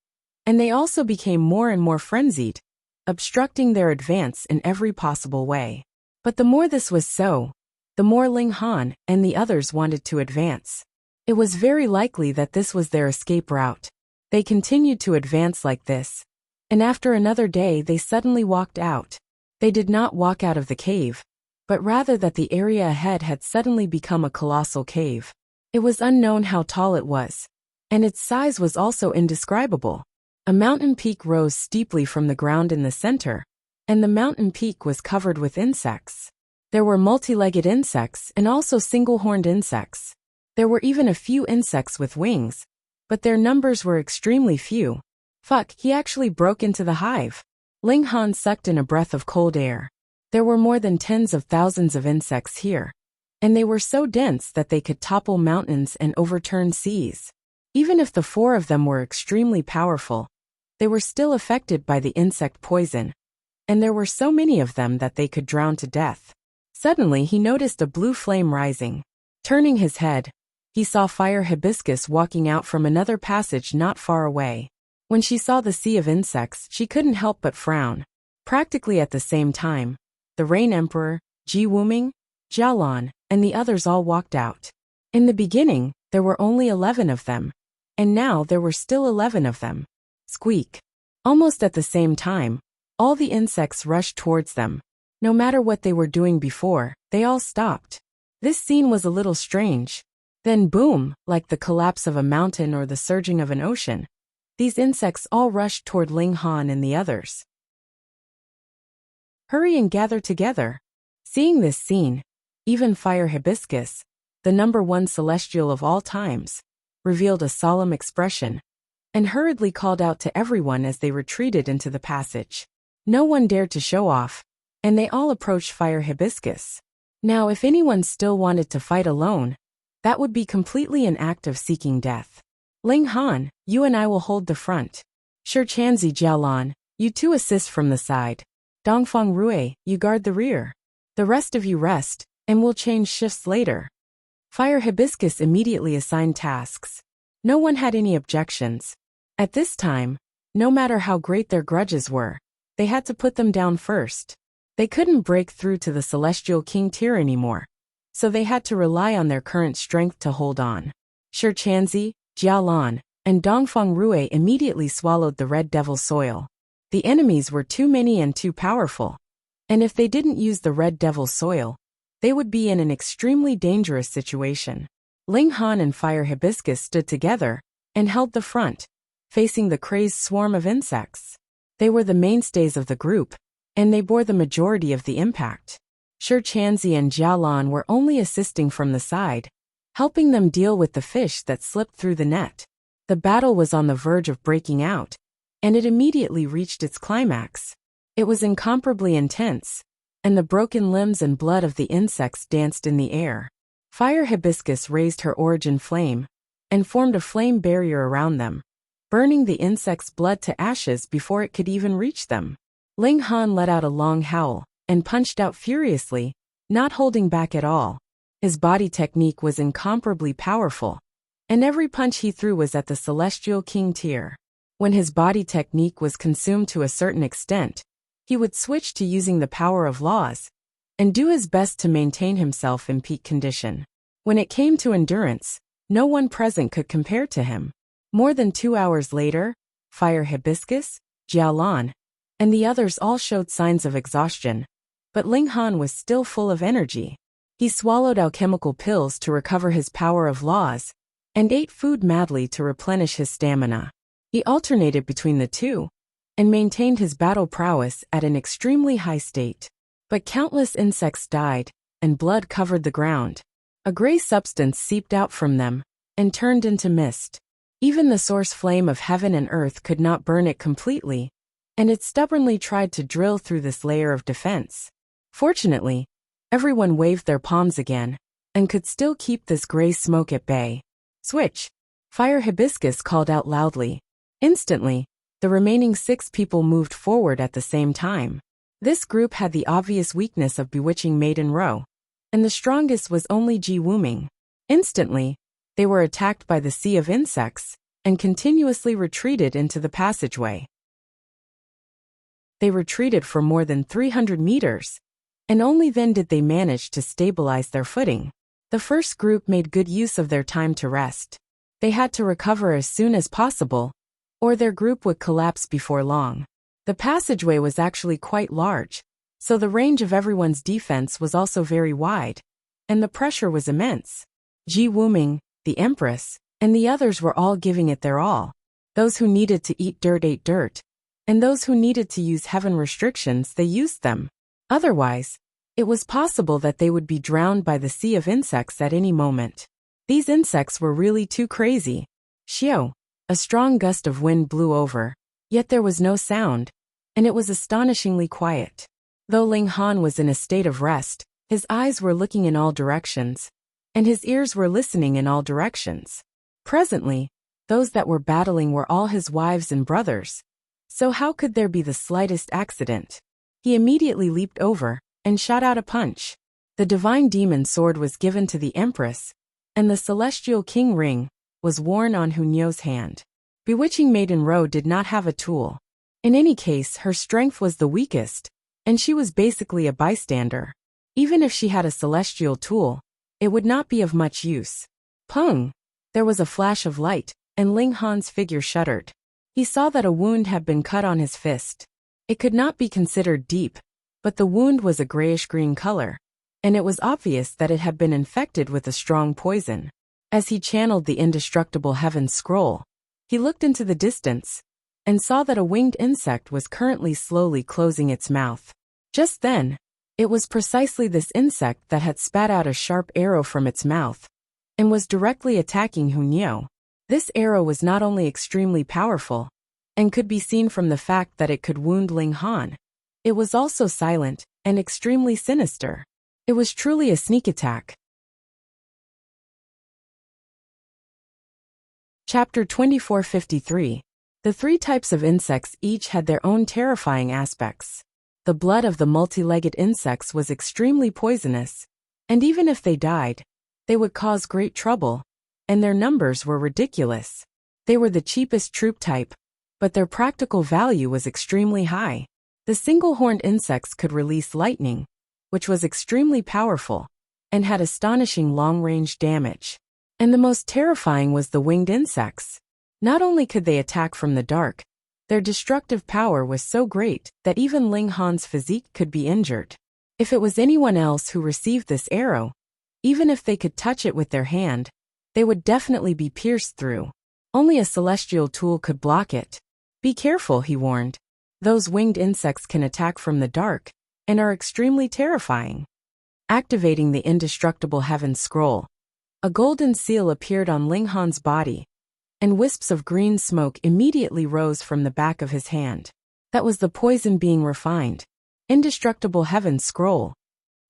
and they also became more and more frenzied, obstructing their advance in every possible way. But the more this was so, the more Ling Han and the others wanted to advance. It was very likely that this was their escape route. They continued to advance like this, and after another day they suddenly walked out. They did not walk out of the cave, but rather that the area ahead had suddenly become a colossal cave. It was unknown how tall it was, and its size was also indescribable. A mountain peak rose steeply from the ground in the center, and the mountain peak was covered with insects. There were multi-legged insects and also single-horned insects. There were even a few insects with wings, but their numbers were extremely few. Fuck, he actually broke into the hive. Ling Han sucked in a breath of cold air. There were more than tens of thousands of insects here, and they were so dense that they could topple mountains and overturn seas. Even if the 4 of them were extremely powerful, they were still affected by the insect poison, and there were so many of them that they could drown to death. Suddenly he noticed a blue flame rising. Turning his head, he saw Fire Hibiscus walking out from another passage not far away. When she saw the sea of insects, she couldn't help but frown. Practically at the same time, the Rain Emperor, Ji Wuming, Jialan, and the others all walked out. In the beginning, there were only 11 of them, and now there were still 11 of them. Squeak. Almost at the same time, all the insects rushed towards them. No matter what they were doing before, they all stopped. This scene was a little strange. Then boom, like the collapse of a mountain or the surging of an ocean, these insects all rushed toward Ling Han and the others. Hurry and gather together. Seeing this scene, even Fire Hibiscus, the #1 celestial of all times, revealed a solemn expression, and hurriedly called out to everyone as they retreated into the passage. No one dared to show off, and they all approached Fire Hibiscus. Now if anyone still wanted to fight alone, that would be completely an act of seeking death. Ling Han, you and I will hold the front. Chanzi Jialan, you two assist from the side. Dongfang Rui, you guard the rear. The rest of you rest, and we'll change shifts later. Fire Hibiscus immediately assigned tasks. No one had any objections. At this time, no matter how great their grudges were, they had to put them down first. They couldn't break through to the Celestial King tier anymore, so they had to rely on their current strength to hold on. Chanzi, Jialan, and Dongfang Rui immediately swallowed the Red Devil soil. The enemies were too many and too powerful, and if they didn't use the Red Devil soil, they would be in an extremely dangerous situation. Ling Han and Fire Hibiscus stood together and held the front, facing the crazed swarm of insects. They were the mainstays of the group, and they bore the majority of the impact. Chanzi and Jialan were only assisting from the side, helping them deal with the fish that slipped through the net. The battle was on the verge of breaking out, and it immediately reached its climax. It was incomparably intense, and the broken limbs and blood of the insects danced in the air. Fire Hibiscus raised her origin flame, and formed a flame barrier around them, burning the insects' blood to ashes before it could even reach them. Ling Han let out a long howl, and punched out furiously, not holding back at all. His body technique was incomparably powerful, and every punch he threw was at the Celestial King tier. When his body technique was consumed to a certain extent, he would switch to using the power of laws, and do his best to maintain himself in peak condition. When it came to endurance, no one present could compare to him. More than 2 hours later, Fire Hibiscus, Jialan, and the others all showed signs of exhaustion, but Ling Han was still full of energy. He swallowed alchemical pills to recover his power of laws, and ate food madly to replenish his stamina. He alternated between the two, and maintained his battle prowess at an extremely high state. But countless insects died, and blood covered the ground. A gray substance seeped out from them, and turned into mist. Even the source flame of heaven and earth could not burn it completely, and it stubbornly tried to drill through this layer of defense. Fortunately, Everyone waved their palms again, and could still keep this gray smoke at bay. Switch! Fire Hibiscus called out loudly. Instantly, the remaining 6 people moved forward at the same time. This group had the obvious weakness of bewitching Maiden Row, and the strongest was only Ji Wuming. Instantly, they were attacked by the sea of insects, and continuously retreated into the passageway. They retreated for more than 300 meters, and only then did they manage to stabilize their footing. The first group made good use of their time to rest. They had to recover as soon as possible, or their group would collapse before long. The passageway was actually quite large, so the range of everyone's defense was also very wide, and the pressure was immense. Ji Wuming, the Empress, and the others were all giving it their all. Those who needed to eat dirt ate dirt, and those who needed to use heaven restrictions they used them. Otherwise, it was possible that they would be drowned by the sea of insects at any moment. These insects were really too crazy. Xiao! A strong gust of wind blew over, yet there was no sound, and it was astonishingly quiet. Though Ling Han was in a state of rest, his eyes were looking in all directions, and his ears were listening in all directions. Presently, those that were battling were all his wives and brothers, so how could there be the slightest accident? He immediately leaped over, and shot out a punch. The divine demon sword was given to the Empress, and the celestial king ring was worn on Hunyo's hand. Bewitching Maiden Row did not have a tool. In any case, her strength was the weakest, and she was basically a bystander. Even if she had a celestial tool, it would not be of much use. Pung! There was a flash of light, and Ling Han's figure shuddered. He saw that a wound had been cut on his fist. It could not be considered deep, but the wound was a grayish-green color, and it was obvious that it had been infected with a strong poison. As he channeled the indestructible heaven's scroll, he looked into the distance, and saw that a winged insect was currently slowly closing its mouth. Just then, it was precisely this insect that had spat out a sharp arrow from its mouth, and was directly attacking Hunyo. This arrow was not only extremely powerful, and could be seen from the fact that it could wound Ling Han, it was also silent and extremely sinister. It was truly a sneak attack. Chapter 2453. The 3 types of insects each had their own terrifying aspects. The blood of the multi-legged insects was extremely poisonous, and even if they died, they would cause great trouble, and their numbers were ridiculous. They were the cheapest troop type, but their practical value was extremely high. The single-horned insects could release lightning, which was extremely powerful, and had astonishing long-range damage. And the most terrifying was the winged insects. Not only could they attack from the dark, their destructive power was so great that even Ling Han's physique could be injured. If it was anyone else who received this arrow, even if they could touch it with their hand, they would definitely be pierced through. Only a celestial tool could block it. Be careful, he warned. Those winged insects can attack from the dark, and are extremely terrifying. Activating the indestructible heaven scroll, a golden seal appeared on Ling Han's body, and wisps of green smoke immediately rose from the back of his hand. That was the poison being refined. Indestructible heaven scroll.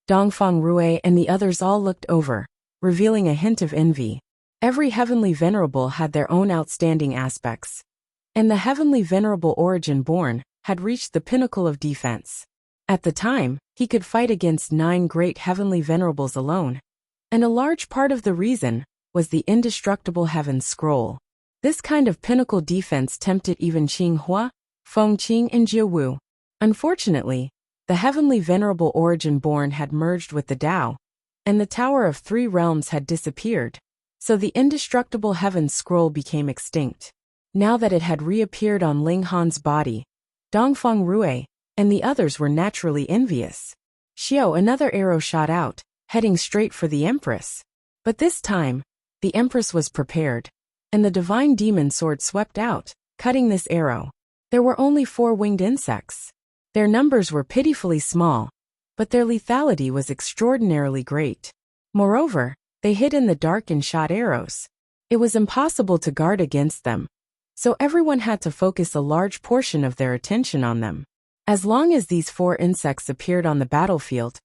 Dongfang Rue and the others all looked over, revealing a hint of envy. Every heavenly venerable had their own outstanding aspects, and the heavenly venerable Origin Born had reached the pinnacle of defense. At the time, he could fight against 9 great heavenly venerables alone, and a large part of the reason was the indestructible heaven scroll. This kind of pinnacle defense tempted even Qinghua, Fengqing and Jiewu. Unfortunately, the heavenly venerable Origin Born had merged with the Tao, and the Tower of 3 Realms had disappeared, so the indestructible heaven scroll became extinct. Now that it had reappeared on Ling Han's body, Dongfang Rue and the others were naturally envious. Xiao, another arrow shot out, heading straight for the Empress. But this time, the Empress was prepared, and the divine demon sword swept out, cutting this arrow. There were only 4 winged insects. Their numbers were pitifully small, but their lethality was extraordinarily great. Moreover, they hid in the dark and shot arrows. It was impossible to guard against them, so everyone had to focus a large portion of their attention on them. As long as these 4 insects appeared on the battlefield,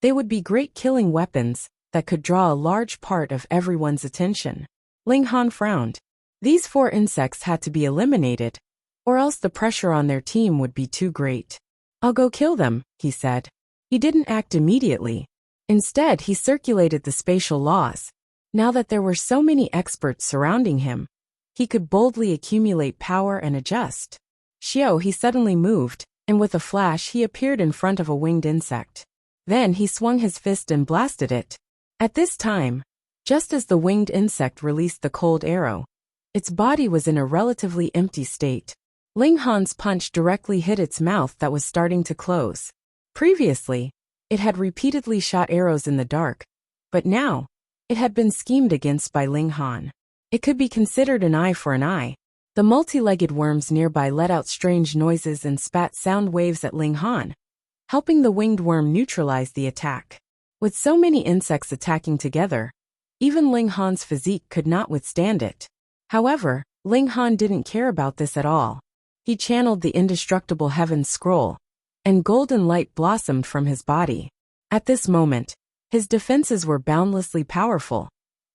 They would be great killing weapons that could draw a large part of everyone's attention. Ling Han frowned. These 4 insects had to be eliminated, or else the pressure on their team would be too great. "I'll go kill them," he said. He didn't act immediately. Instead, he circulated the spatial laws. Now that there were so many experts surrounding him, he could boldly accumulate power and adjust. He suddenly moved, and with a flash he appeared in front of a winged insect. Then he swung his fist and blasted it. At this time, just as the winged insect released the cold arrow, its body was in a relatively empty state. Ling Han's punch directly hit its mouth that was starting to close. Previously, it had repeatedly shot arrows in the dark, but now, it had been schemed against by Ling Han. It could be considered an eye for an eye. The multi-legged worms nearby let out strange noises and spat sound waves at Ling Han, helping the winged worm neutralize the attack. With so many insects attacking together, even Ling Han's physique could not withstand it. However, Ling Han didn't care about this at all. He channeled the indestructible heaven's scroll, and golden light blossomed from his body. At this moment, his defenses were boundlessly powerful,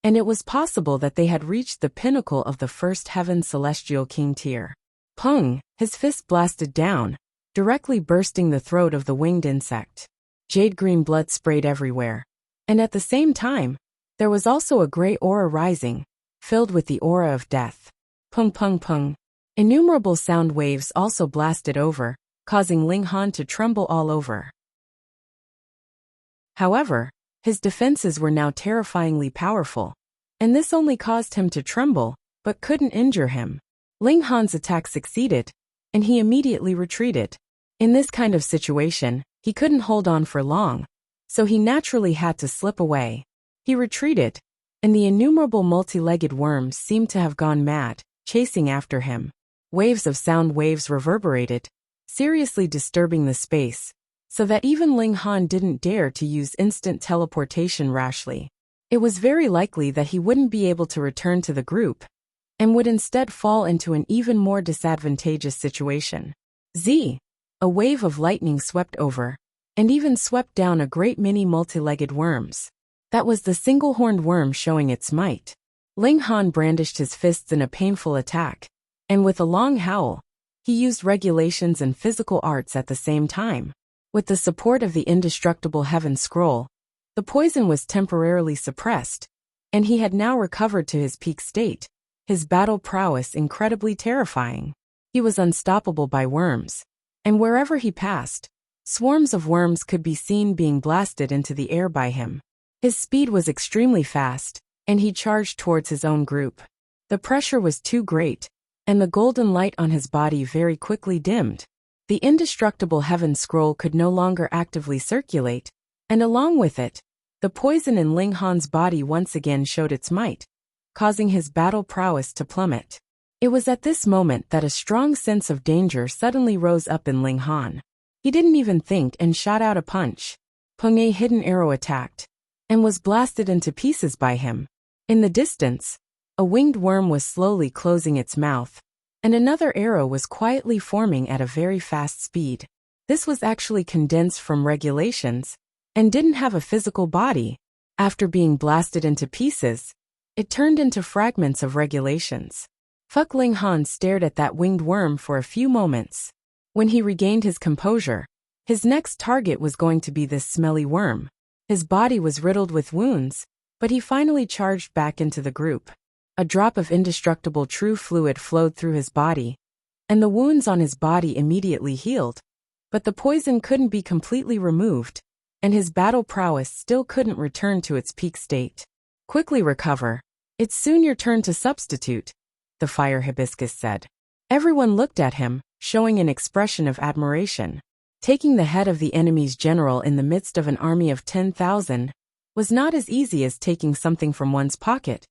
and it was possible that they had reached the pinnacle of the first heaven celestial king tier. Pung! His fist blasted down, directly bursting the throat of the winged insect. Jade-green blood sprayed everywhere. And at the same time, there was also a gray aura rising, filled with the aura of death. Pung pung pung. Innumerable sound waves also blasted over, causing Ling Han to tremble all over. However, his defenses were now terrifyingly powerful, and this only caused him to tremble, but couldn't injure him. Ling Han's attack succeeded, and he immediately retreated. In this kind of situation, he couldn't hold on for long, so he naturally had to slip away. He retreated, and the innumerable multi-legged worms seemed to have gone mad, chasing after him. Waves of sound waves reverberated, seriously disturbing the space, so that even Ling Han didn't dare to use instant teleportation rashly. It was very likely that he wouldn't be able to return to the group, and would instead fall into an even more disadvantageous situation. A wave of lightning swept over, and even swept down a great many multi-legged worms. That was the single-horned worm showing its might. Ling Han brandished his fists in a painful attack, and with a long howl, he used regulations and physical arts at the same time. With the support of the indestructible heaven scroll, the poison was temporarily suppressed, and he had now recovered to his peak state, his battle prowess incredibly terrifying. He was unstoppable by worms, and wherever he passed, swarms of worms could be seen being blasted into the air by him. His speed was extremely fast, and he charged towards his own group. The pressure was too great, and the golden light on his body very quickly dimmed. The indestructible heaven scroll could no longer actively circulate, and along with it, the poison in Ling Han's body once again showed its might, causing his battle prowess to plummet. It was at this moment that a strong sense of danger suddenly rose up in Ling Han. He didn't even think and shot out a punch. Pung, a hidden arrow attacked, and was blasted into pieces by him. In the distance, a winged worm was slowly closing its mouth, and another arrow was quietly forming at a very fast speed. This was actually condensed from regulations, and didn't have a physical body. After being blasted into pieces, it turned into fragments of regulations. Ling Han stared at that winged worm for a few moments. When he regained his composure, his next target was going to be this smelly worm. His body was riddled with wounds, but he finally charged back into the group. A drop of indestructible true fluid flowed through his body, and the wounds on his body immediately healed. But the poison couldn't be completely removed, and his battle prowess still couldn't return to its peak state. Quickly recover. It's soon your turn to substitute, the fire hibiscus said. Everyone looked at him, showing an expression of admiration. Taking the head of the enemy's general in the midst of an army of 10,000 was not as easy as taking something from one's pocket.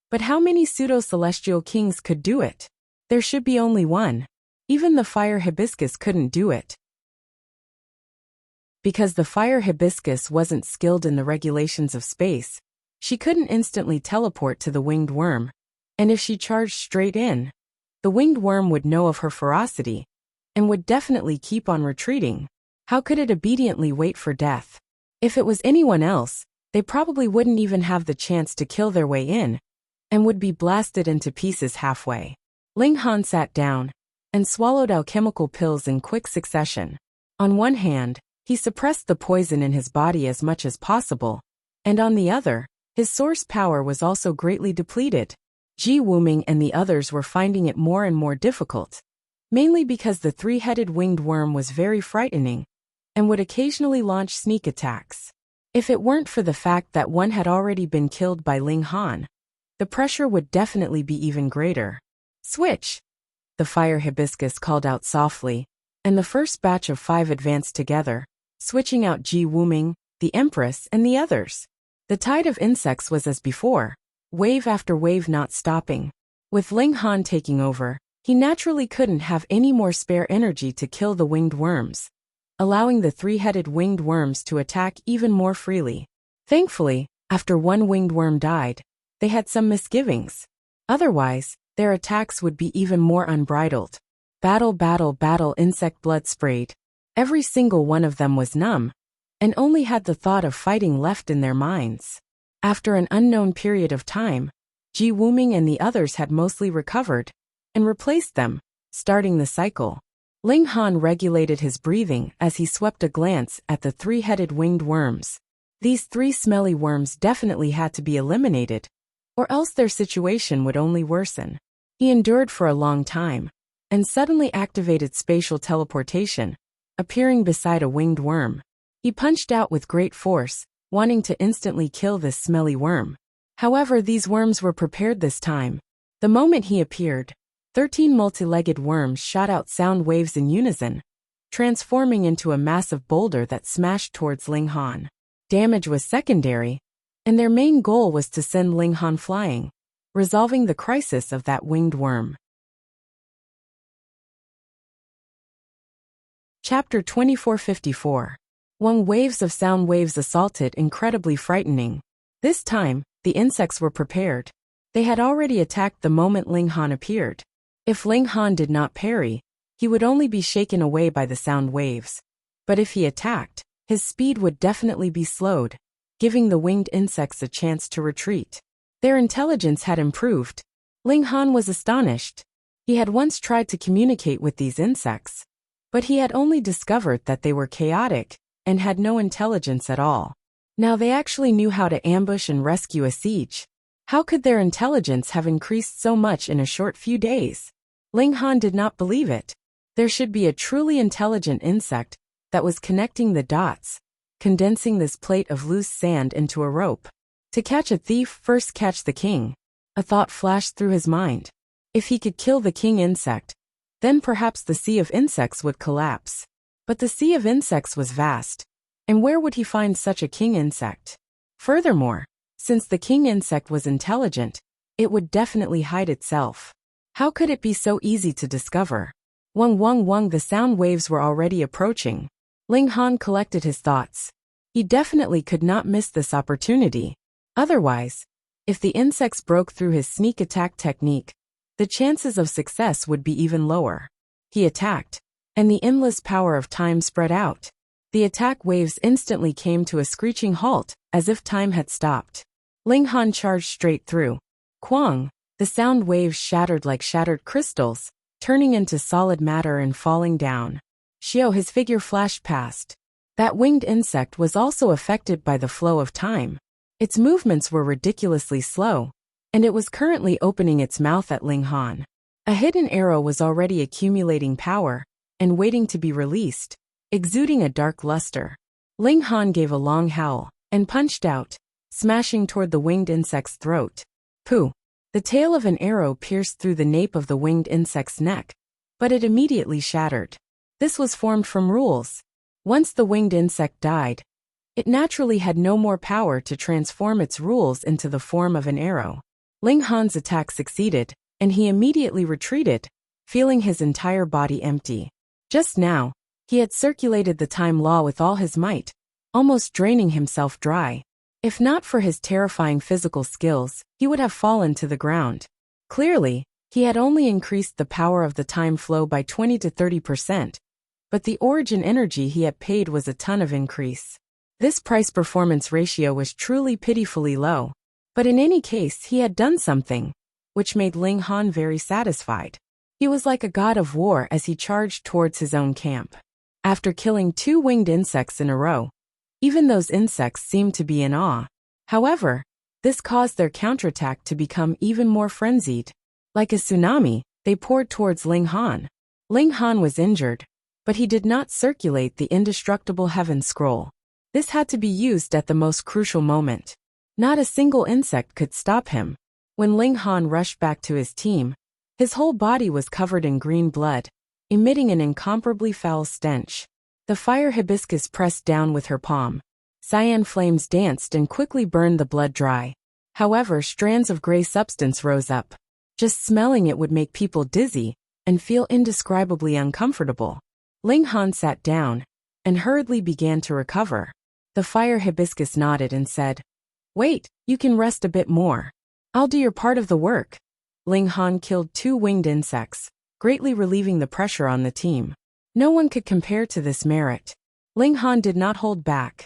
But how many pseudo-celestial kings could do it? There should be only one. Even the fire hibiscus couldn't do it. Because the fire hibiscus wasn't skilled in the regulations of space, she couldn't instantly teleport to the winged worm, and if she charged straight in, the winged worm would know of her ferocity, and would definitely keep on retreating. How could it obediently wait for death? If it was anyone else, they probably wouldn't even have the chance to kill their way in, and would be blasted into pieces halfway. Ling Han sat down and swallowed alchemical pills in quick succession. On one hand, he suppressed the poison in his body as much as possible, and on the other, his source power was also greatly depleted. Ji Wuming and the others were finding it more and more difficult, mainly because the three-headed winged worm was very frightening and would occasionally launch sneak attacks. If it weren't for the fact that one had already been killed by Ling Han, the pressure would definitely be even greater. Switch! The fire hibiscus called out softly, and the first batch of 5 advanced together, switching out Ji Wuming, the Empress, and the others. The tide of insects was as before, wave after wave not stopping. With Ling Han taking over, he naturally couldn't have any more spare energy to kill the winged worms, allowing the three-headed winged worms to attack even more freely. Thankfully, after one winged worm died, they had some misgivings. Otherwise, their attacks would be even more unbridled. Battle, battle, battle, insect blood sprayed. Every single one of them was numb, and only had the thought of fighting left in their minds. After an unknown period of time, Ji Wuming and the others had mostly recovered, and replaced them, starting the cycle. Ling Han regulated his breathing as he swept a glance at the three-headed winged worms. These 3 smelly worms definitely had to be eliminated, or else their situation would only worsen. He endured for a long time, and suddenly activated spatial teleportation, appearing beside a winged worm. He punched out with great force, wanting to instantly kill this smelly worm. However, these worms were prepared this time. The moment he appeared, 13 multi-legged worms shot out sound waves in unison, transforming into a massive boulder that smashed towards Ling Han. Damage was secondary, and their main goal was to send Ling Han flying, resolving the crisis of that winged worm. Chapter 2454. When waves of sound waves assaulted, incredibly frightening. This time, the insects were prepared. They had already attacked the moment Ling Han appeared. If Ling Han did not parry, he would only be shaken away by the sound waves. But if he attacked, his speed would definitely be slowed, giving the winged insects a chance to retreat. Their intelligence had improved. Ling Han was astonished. He had once tried to communicate with these insects, but he had only discovered that they were chaotic and had no intelligence at all. Now they actually knew how to ambush and rescue a siege. How could their intelligence have increased so much in a short few days? Ling Han did not believe it. There should be a truly intelligent insect that was connecting the dots, condensing this plate of loose sand into a rope. To catch a thief, first catch the king. A thought flashed through his mind. If he could kill the king insect, then perhaps the sea of insects would collapse. But the sea of insects was vast, and where would he find such a king insect? Furthermore, since the king insect was intelligent, it would definitely hide itself. How could it be so easy to discover? Wung wung wung, the sound waves were already approaching. Ling Han collected his thoughts. He definitely could not miss this opportunity. Otherwise, if the insects broke through his sneak attack technique, the chances of success would be even lower. He attacked, and the endless power of time spread out. The attack waves instantly came to a screeching halt, as if time had stopped. Ling Han charged straight through. Quang! The sound waves shattered like shattered crystals, turning into solid matter and falling down. Xiao, his figure flashed past. That winged insect was also affected by the flow of time. Its movements were ridiculously slow, and it was currently opening its mouth at Ling Han. A hidden arrow was already accumulating power and waiting to be released, exuding a dark luster. Ling Han gave a long howl and punched out, smashing toward the winged insect's throat. Pooh! The tail of an arrow pierced through the nape of the winged insect's neck, but it immediately shattered. This was formed from rules. Once the winged insect died, it naturally had no more power to transform its rules into the form of an arrow. Ling Han's attack succeeded, and he immediately retreated, feeling his entire body empty. Just now, he had circulated the time law with all his might, almost draining himself dry. If not for his terrifying physical skills, he would have fallen to the ground. Clearly, he had only increased the power of the time flow by 20 to 30%, but the origin energy he had paid was a ton of increase. This price-performance ratio was truly pitifully low. But in any case, he had done something, which made Ling Han very satisfied. He was like a god of war as he charged towards his own camp. After killing 2 winged insects in a row, even those insects seemed to be in awe. However, this caused their counterattack to become even more frenzied. Like a tsunami, they poured towards Ling Han. Ling Han was injured, but he did not circulate the indestructible heaven scroll. This had to be used at the most crucial moment. Not a single insect could stop him. When Ling Han rushed back to his team, his whole body was covered in green blood, emitting an incomparably foul stench. The fire hibiscus pressed down with her palm. Cyan flames danced and quickly burned the blood dry. However, strands of gray substance rose up. Just smelling it would make people dizzy and feel indescribably uncomfortable. Ling Han sat down and hurriedly began to recover. The fire hibiscus nodded and said, "Wait, you can rest a bit more. I'll do your part of the work." Ling Han killed 2 winged insects, greatly relieving the pressure on the team. No one could compare to this merit. Ling Han did not hold back.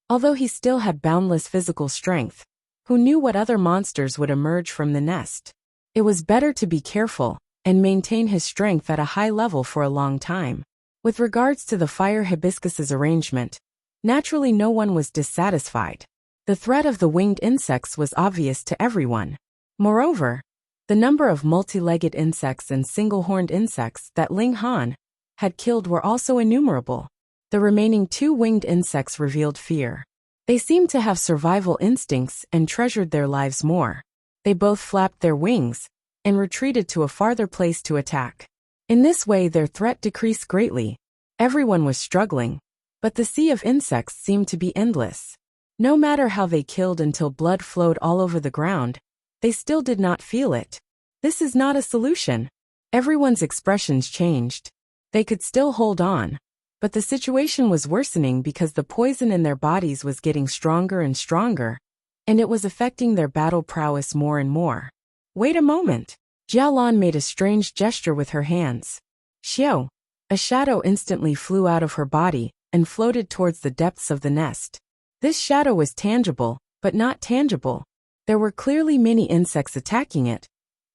Although he still had boundless physical strength, who knew what other monsters would emerge from the nest? It was better to be careful and maintain his strength at a high level for a long time. With regards to the fire hibiscus's arrangement, naturally no one was dissatisfied. The threat of the winged insects was obvious to everyone. Moreover, the number of multi-legged insects and single-horned insects that Ling Han had killed were also innumerable. The remaining 2 winged insects revealed fear. They seemed to have survival instincts and treasured their lives more. They both flapped their wings and retreated to a farther place to attack. In this way, their threat decreased greatly. Everyone was struggling, but the sea of insects seemed to be endless. No matter how they killed until blood flowed all over the ground, they still did not feel it. This is not a solution. Everyone's expressions changed. They could still hold on, but the situation was worsening because the poison in their bodies was getting stronger and stronger, and it was affecting their battle prowess more and more. Wait a moment. Jialan made a strange gesture with her hands. Xiao. A shadow instantly flew out of her body and floated towards the depths of the nest. This shadow was tangible, but not tangible. There were clearly many insects attacking it,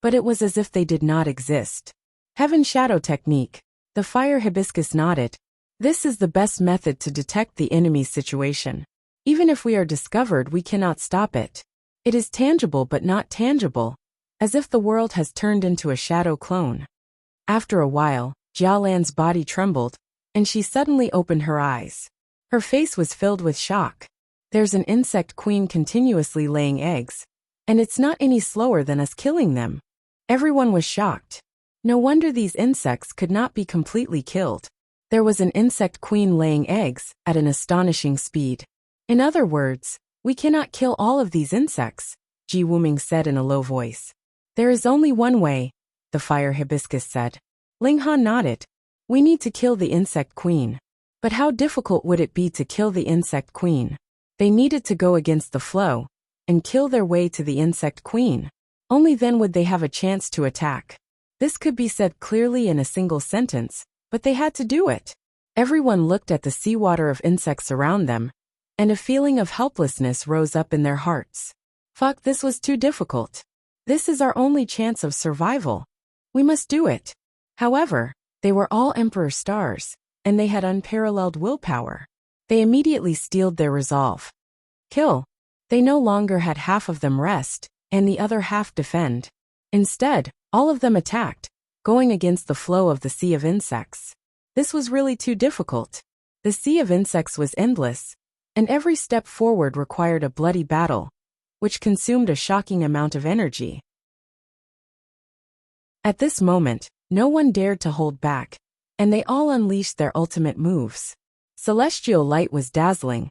but it was as if they did not exist. Heaven Shadow Technique. The fire hibiscus nodded. This is the best method to detect the enemy's situation. Even if we are discovered, we cannot stop it. It is tangible but not tangible, as if the world has turned into a shadow clone. After a while, Jialan's body trembled, and she suddenly opened her eyes. Her face was filled with shock. There's an insect queen continuously laying eggs, and it's not any slower than us killing them. Everyone was shocked. No wonder these insects could not be completely killed. There was an insect queen laying eggs at an astonishing speed. In other words, we cannot kill all of these insects, Ji Wuming said in a low voice. There is only one way, the fire hibiscus said. Ling Han nodded. We need to kill the insect queen. But how difficult would it be to kill the insect queen? They needed to go against the flow and kill their way to the insect queen. Only then would they have a chance to attack. This could be said clearly in a single sentence, but they had to do it. Everyone looked at the seawater of insects around them, and a feeling of helplessness rose up in their hearts. Fuck, this was too difficult. This is our only chance of survival. We must do it. However, they were all Emperor stars, and they had unparalleled willpower. They immediately steeled their resolve. Kill. They no longer had half of them rest, and the other half defend. Instead, all of them attacked, going against the flow of the sea of insects. This was really too difficult. The sea of insects was endless, and every step forward required a bloody battle, which consumed a shocking amount of energy. At this moment, no one dared to hold back, and they all unleashed their ultimate moves. Celestial light was dazzling,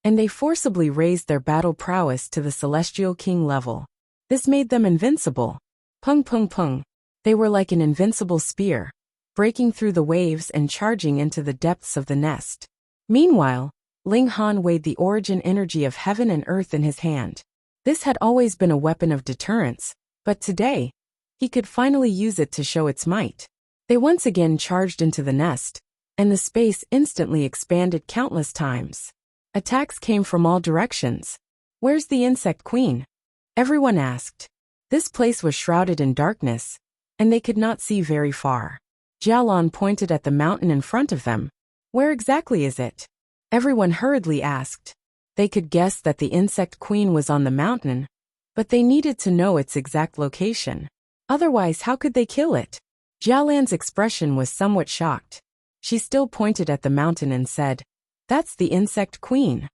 and they forcibly raised their battle prowess to the Celestial King level. This made them invincible. Pung pung pung. They were like an invincible spear, breaking through the waves and charging into the depths of the nest. Meanwhile, Ling Han weighed the origin energy of heaven and earth in his hand. This had always been a weapon of deterrence, but today, he could finally use it to show its might. They once again charged into the nest, and the space instantly expanded countless times. Attacks came from all directions. "Where's the insect queen?" everyone asked. This place was shrouded in darkness, and they could not see very far. Jialan pointed at the mountain in front of them. "Where exactly is it?" everyone hurriedly asked. They could guess that the insect queen was on the mountain, but they needed to know its exact location. Otherwise, how could they kill it? Jialan's expression was somewhat shocked. She still pointed at the mountain and said, "That's the insect queen."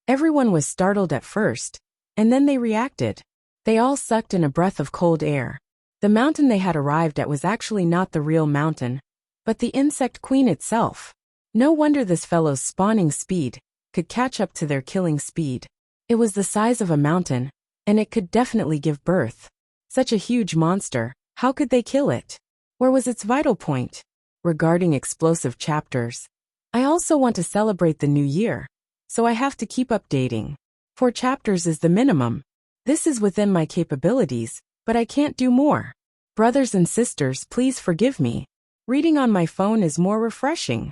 Everyone was startled at first, and then they reacted. They all sucked in a breath of cold air. The mountain they had arrived at was actually not the real mountain, but the insect queen itself. No wonder this fellow's spawning speed could catch up to their killing speed. It was the size of a mountain, and it could definitely give birth. Such a huge monster, how could they kill it? Where was its vital point? Regarding explosive chapters, I also want to celebrate the new year, so I have to keep updating. 4 chapters is the minimum. This is within my capabilities, but I can't do more. Brothers and sisters, please forgive me. Reading on my phone is more refreshing.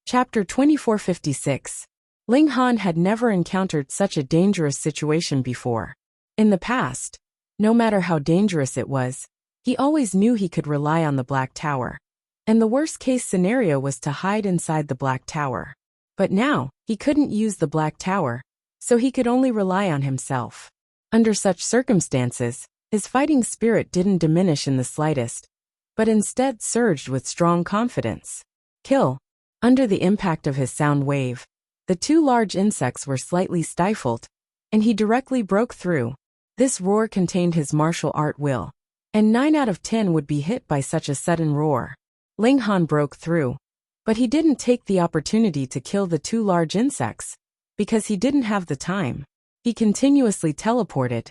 Chapter 2456. Ling Han had never encountered such a dangerous situation before. In the past, no matter how dangerous it was, he always knew he could rely on the Black Tower. And the worst-case scenario was to hide inside the Black Tower. But now, he couldn't use the Black Tower, so he could only rely on himself. Under such circumstances, his fighting spirit didn't diminish in the slightest, but instead surged with strong confidence. Kill. Under the impact of his sound wave, the 2 large insects were slightly stifled, and he directly broke through. This roar contained his martial art will, and 9 out of 10 would be hit by such a sudden roar. Ling Han broke through, but he didn't take the opportunity to kill the 2 large insects, because he didn't have the time. He continuously teleported,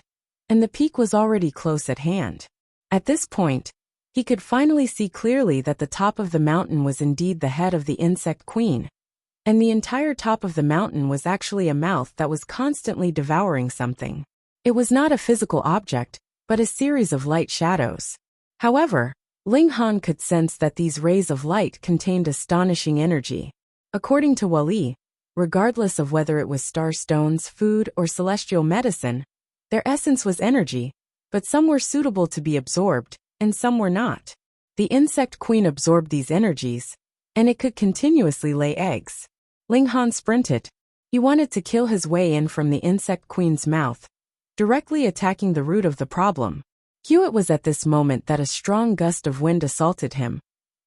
and the peak was already close at hand. At this point, he could finally see clearly that the top of the mountain was indeed the head of the insect queen, and the entire top of the mountain was actually a mouth that was constantly devouring something. It was not a physical object, but a series of light shadows. However, Ling Han could sense that these rays of light contained astonishing energy. According to Wali, regardless of whether it was star stones, food, or celestial medicine, their essence was energy, but some were suitable to be absorbed, and some were not. The insect queen absorbed these energies, and it could continuously lay eggs. Ling Han sprinted. He wanted to kill his way in from the insect queen's mouth, directly attacking the root of the problem. It was at this moment that a strong gust of wind assaulted him,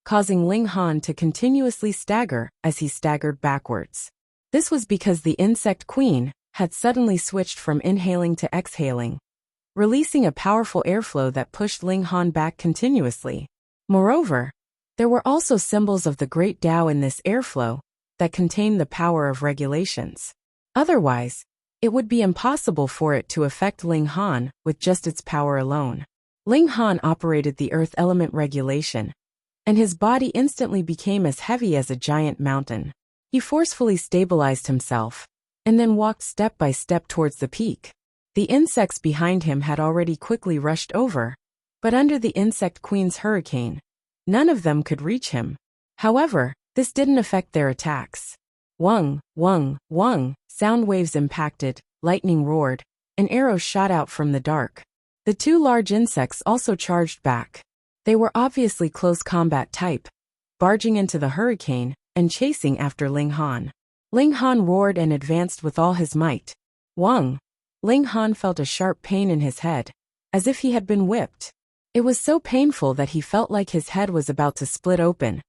causing Ling Han to continuously stagger as he staggered backwards. This was because the insect queen had suddenly switched from inhaling to exhaling, releasing a powerful airflow that pushed Ling Han back continuously. Moreover, there were also symbols of the Great Tao in this airflow that contained the power of regulations. Otherwise, it would be impossible for it to affect Ling Han with just its power alone. Ling Han operated the earth element regulation, and his body instantly became as heavy as a giant mountain. He forcefully stabilized himself, and then walked step by step towards the peak. The insects behind him had already quickly rushed over, but under the insect queen's hurricane, none of them could reach him. However, this didn't affect their attacks. Wung, wung, wung, sound waves impacted, lightning roared, and arrows shot out from the dark. The 2 large insects also charged back. They were obviously close combat type, barging into the hurricane and chasing after Ling Han. Ling Han roared and advanced with all his might. Wung! Ling Han felt a sharp pain in his head, as if he had been whipped. It was so painful that he felt like his head was about to split open,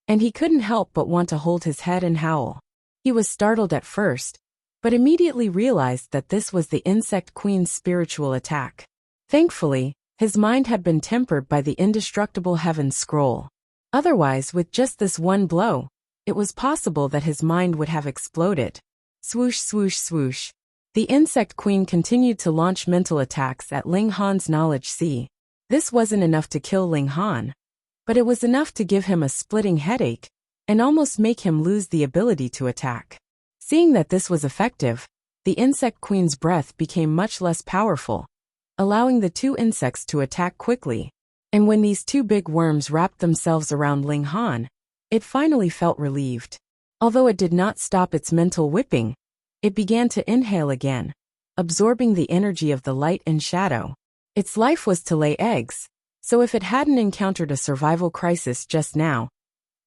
and he couldn't help but want to hold his head and howl. He was startled at first, but immediately realized that this was the insect queen's spiritual attack. Thankfully, his mind had been tempered by the indestructible Heaven's Scroll. Otherwise, with just this one blow, it was possible that his mind would have exploded. Swoosh, swoosh, swoosh. The insect queen continued to launch mental attacks at Ling Han's knowledge sea. This wasn't enough to kill Ling Han, but it was enough to give him a splitting headache and almost make him lose the ability to attack. Seeing that this was effective, the insect queen's breath became much less powerful, allowing the 2 insects to attack quickly. And when these two big worms wrapped themselves around Ling Han, it finally felt relieved. Although it did not stop its mental whipping, it began to inhale again, absorbing the energy of the light and shadow. Its life was to lay eggs, so if it hadn't encountered a survival crisis just now,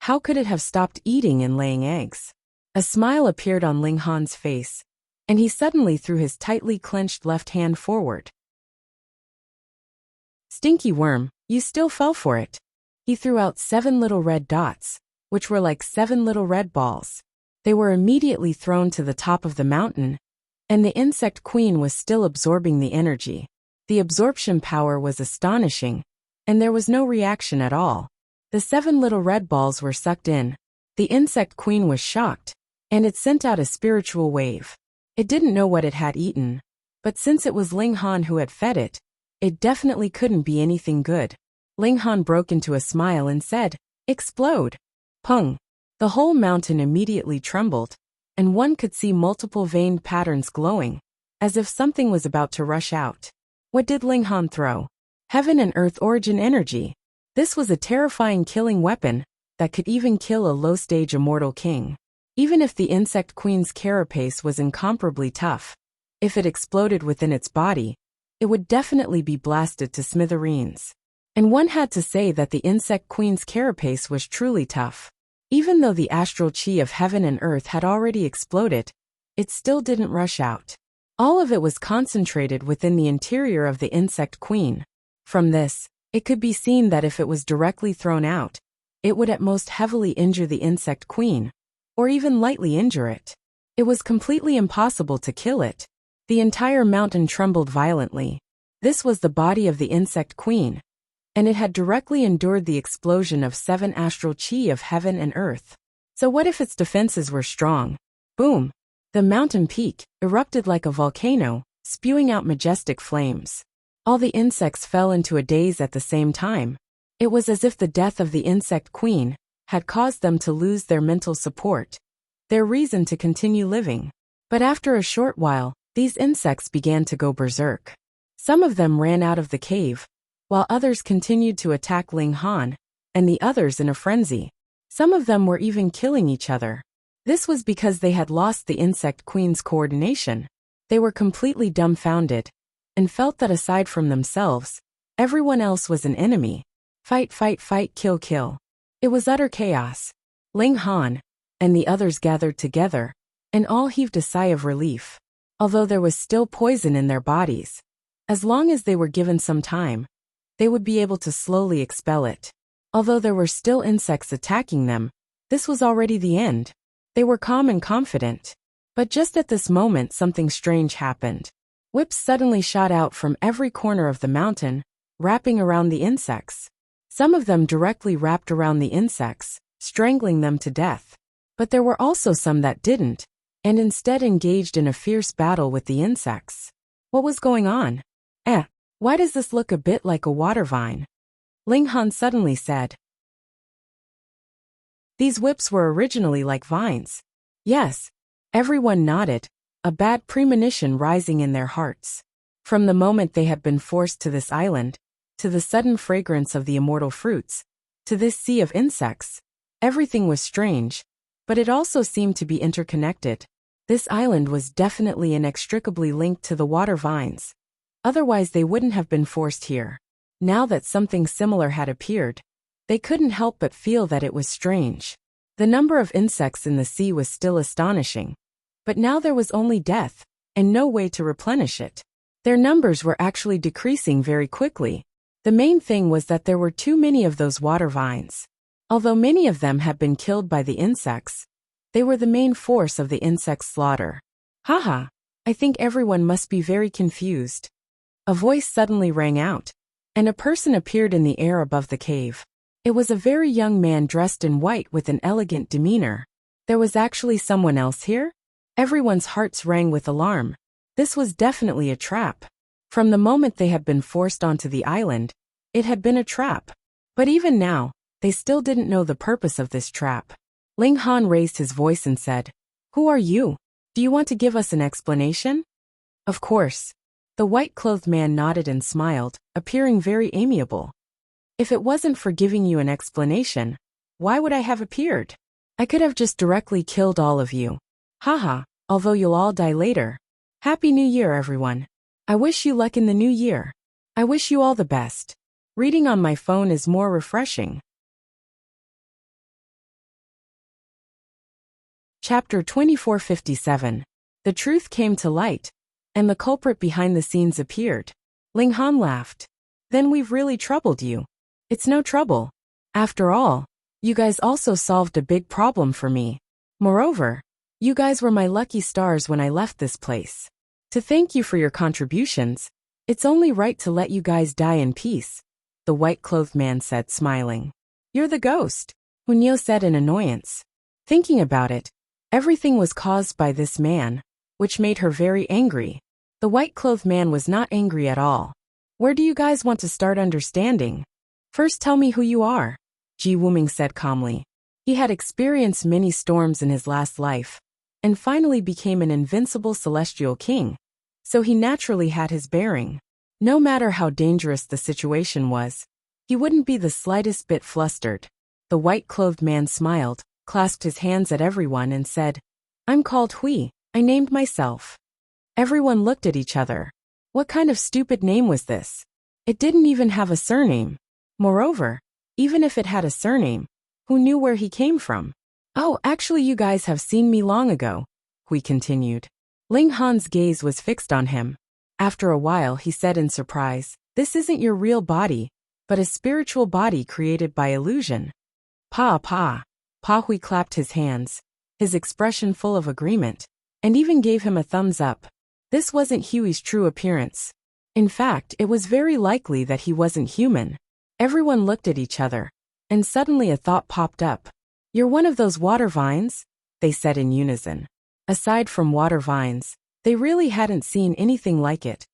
how could it have stopped eating and laying eggs? A smile appeared on Ling Han's face, and he suddenly threw his tightly clenched left hand forward. Stinky worm, you still fell for it. He threw out 7 little red dots, which were like 7 little red balls. They were immediately thrown to the top of the mountain, and the insect queen was still absorbing the energy. The absorption power was astonishing, and there was no reaction at all. The 7 little red balls were sucked in. The insect queen was shocked, and it sent out a spiritual wave. It didn't know what it had eaten, but since it was Ling Han who had fed it, it definitely couldn't be anything good. Ling Han broke into a smile and said, "Explode." Pung! The whole mountain immediately trembled, and one could see multiple veined patterns glowing, as if something was about to rush out. What did Ling Han throw? Heaven and Earth origin energy. This was a terrifying killing weapon that could even kill a low-stage immortal king. Even if the insect queen's carapace was incomparably tough, if it exploded within its body, it would definitely be blasted to smithereens. And one had to say that the insect queen's carapace was truly tough. Even though the astral chi of heaven and earth had already exploded, it still didn't rush out. All of it was concentrated within the interior of the insect queen. From this, it could be seen that if it was directly thrown out, it would at most heavily injure the insect queen, or even lightly injure it. It was completely impossible to kill it. The entire mountain trembled violently. This was the body of the insect queen, and it had directly endured the explosion of 7 astral chi of heaven and earth. So what if its defenses were strong? Boom! The mountain peak erupted like a volcano, spewing out majestic flames. All the insects fell into a daze at the same time. It was as if the death of the insect queen had caused them to lose their mental support, their reason to continue living. But after a short while, these insects began to go berserk. Some of them ran out of the cave, while others continued to attack Ling Han, and the others in a frenzy. Some of them were even killing each other. This was because they had lost the insect queen's coordination. They were completely dumbfounded, and felt that aside from themselves, everyone else was an enemy. Fight, fight, fight, kill, kill. It was utter chaos. Ling Han and the others gathered together, and all heaved a sigh of relief. Although there was still poison in their bodies, as long as they were given some time, they would be able to slowly expel it. Although there were still insects attacking them, this was already the end. They were calm and confident. But just at this moment something strange happened. Whips suddenly shot out from every corner of the mountain, wrapping around the insects. Some of them directly wrapped around the insects, strangling them to death. But there were also some that didn't, and instead engaged in a fierce battle with the insects. What was going on? Why does this look a bit like a water vine? Ling Han suddenly said. These whips were originally like vines. Yes. Everyone nodded, a bad premonition rising in their hearts. From the moment they had been forced to this island, to the sudden fragrance of the immortal fruits, to this sea of insects, everything was strange, but it also seemed to be interconnected. This island was definitely inextricably linked to the water vines. Otherwise they wouldn't have been forced here. Now that something similar had appeared, they couldn't help but feel that it was strange. The number of insects in the sea was still astonishing. But now there was only death, and no way to replenish it. Their numbers were actually decreasing very quickly. The main thing was that there were too many of those water vines. Although many of them had been killed by the insects, they were the main force of the insect slaughter. Haha, I think everyone must be very confused. A voice suddenly rang out, and a person appeared in the air above the cave. It was a very young man dressed in white with an elegant demeanor. There was actually someone else here? Everyone's hearts rang with alarm. This was definitely a trap. From the moment they had been forced onto the island, it had been a trap. But even now, they still didn't know the purpose of this trap. Ling Han raised his voice and said, "Who are you? Do you want to give us an explanation?" Of course. The white-clothed man nodded and smiled, appearing very amiable. If it wasn't for giving you an explanation, why would I have appeared? I could have just directly killed all of you. Haha, although you'll all die later. Happy New Year, everyone. I wish you luck in the new year. I wish you all the best. Reading on my phone is more refreshing. Chapter 2457. The truth came to light, and the culprit behind the scenes appeared. Ling Han laughed. Then we've really troubled you. It's no trouble. After all, you guys also solved a big problem for me. Moreover, you guys were my lucky stars when I left this place. To thank you for your contributions, it's only right to let you guys die in peace, the white-clothed man said, smiling. You're the ghost, Hunyo said in annoyance. Thinking about it, everything was caused by this man, which made her very angry. The white-clothed man was not angry at all. Where do you guys want to start understanding? First tell me who you are, Ji Wuming said calmly. He had experienced many storms in his last life, and finally became an invincible celestial king, so he naturally had his bearing. No matter how dangerous the situation was, he wouldn't be the slightest bit flustered. The white-clothed man smiled, clasped his hands at everyone and said, I'm called Hui, I named myself. Everyone looked at each other. What kind of stupid name was this? It didn't even have a surname. Moreover, even if it had a surname, who knew where he came from? Oh, actually you guys have seen me long ago, Hui continued. Ling Han's gaze was fixed on him. After a while he said in surprise, this isn't your real body, but a spiritual body created by illusion. Pa Hui clapped his hands, his expression full of agreement, and even gave him a thumbs up. This wasn't Huey's true appearance. In fact, it was very likely that he wasn't human. Everyone looked at each other, and suddenly a thought popped up. You're one of those water vines? They said in unison. Aside from water vines, they really hadn't seen anything like it.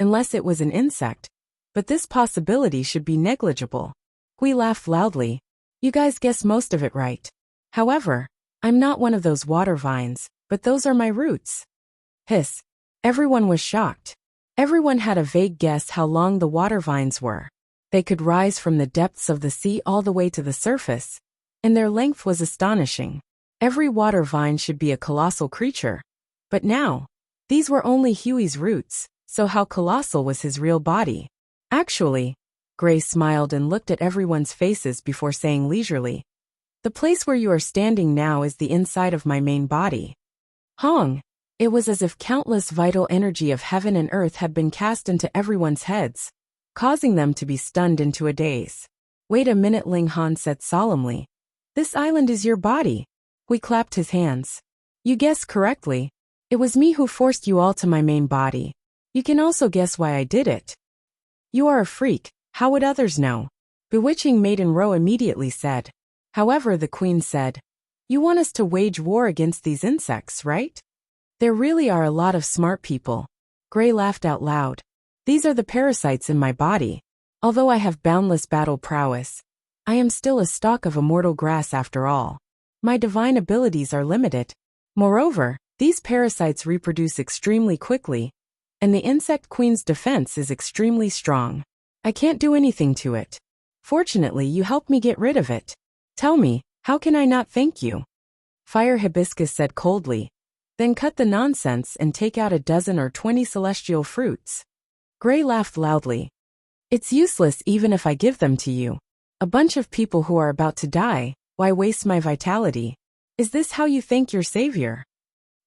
Unless it was an insect. But this possibility should be negligible. Hui laughed loudly. You guys guessed most of it right. However, I'm not one of those water vines, but those are my roots. Hiss. Everyone was shocked. Everyone had a vague guess how long the water vines were. They could rise from the depths of the sea all the way to the surface, and their length was astonishing. Every water vine should be a colossal creature. But now, these were only Huey's roots, so how colossal was his real body? Actually, Gray smiled and looked at everyone's faces before saying leisurely, the place where you are standing now is the inside of my main body. Hong! It was as if countless vital energy of heaven and earth had been cast into everyone's heads, causing them to be stunned into a daze. Wait a minute, Ling Han said solemnly. This island is your body. Hui clapped his hands. You guessed correctly. It was me who forced you all to my main body. You can also guess why I did it. You are a freak, how would others know? Bewitching Maiden Row immediately said. However, the queen said, you want us to wage war against these insects, right? There really are a lot of smart people. Gray laughed out loud. These are the parasites in my body. Although I have boundless battle prowess, I am still a stalk of immortal grass after all. My divine abilities are limited. Moreover, these parasites reproduce extremely quickly, and the insect queen's defense is extremely strong. I can't do anything to it. Fortunately, you helped me get rid of it. Tell me, how can I not thank you? Fire Hibiscus said coldly. Then cut the nonsense and take out a dozen or 20 celestial fruits. Gray laughed loudly. It's useless even if I give them to you. A bunch of people who are about to die, why waste my vitality? Is this how you thank your savior?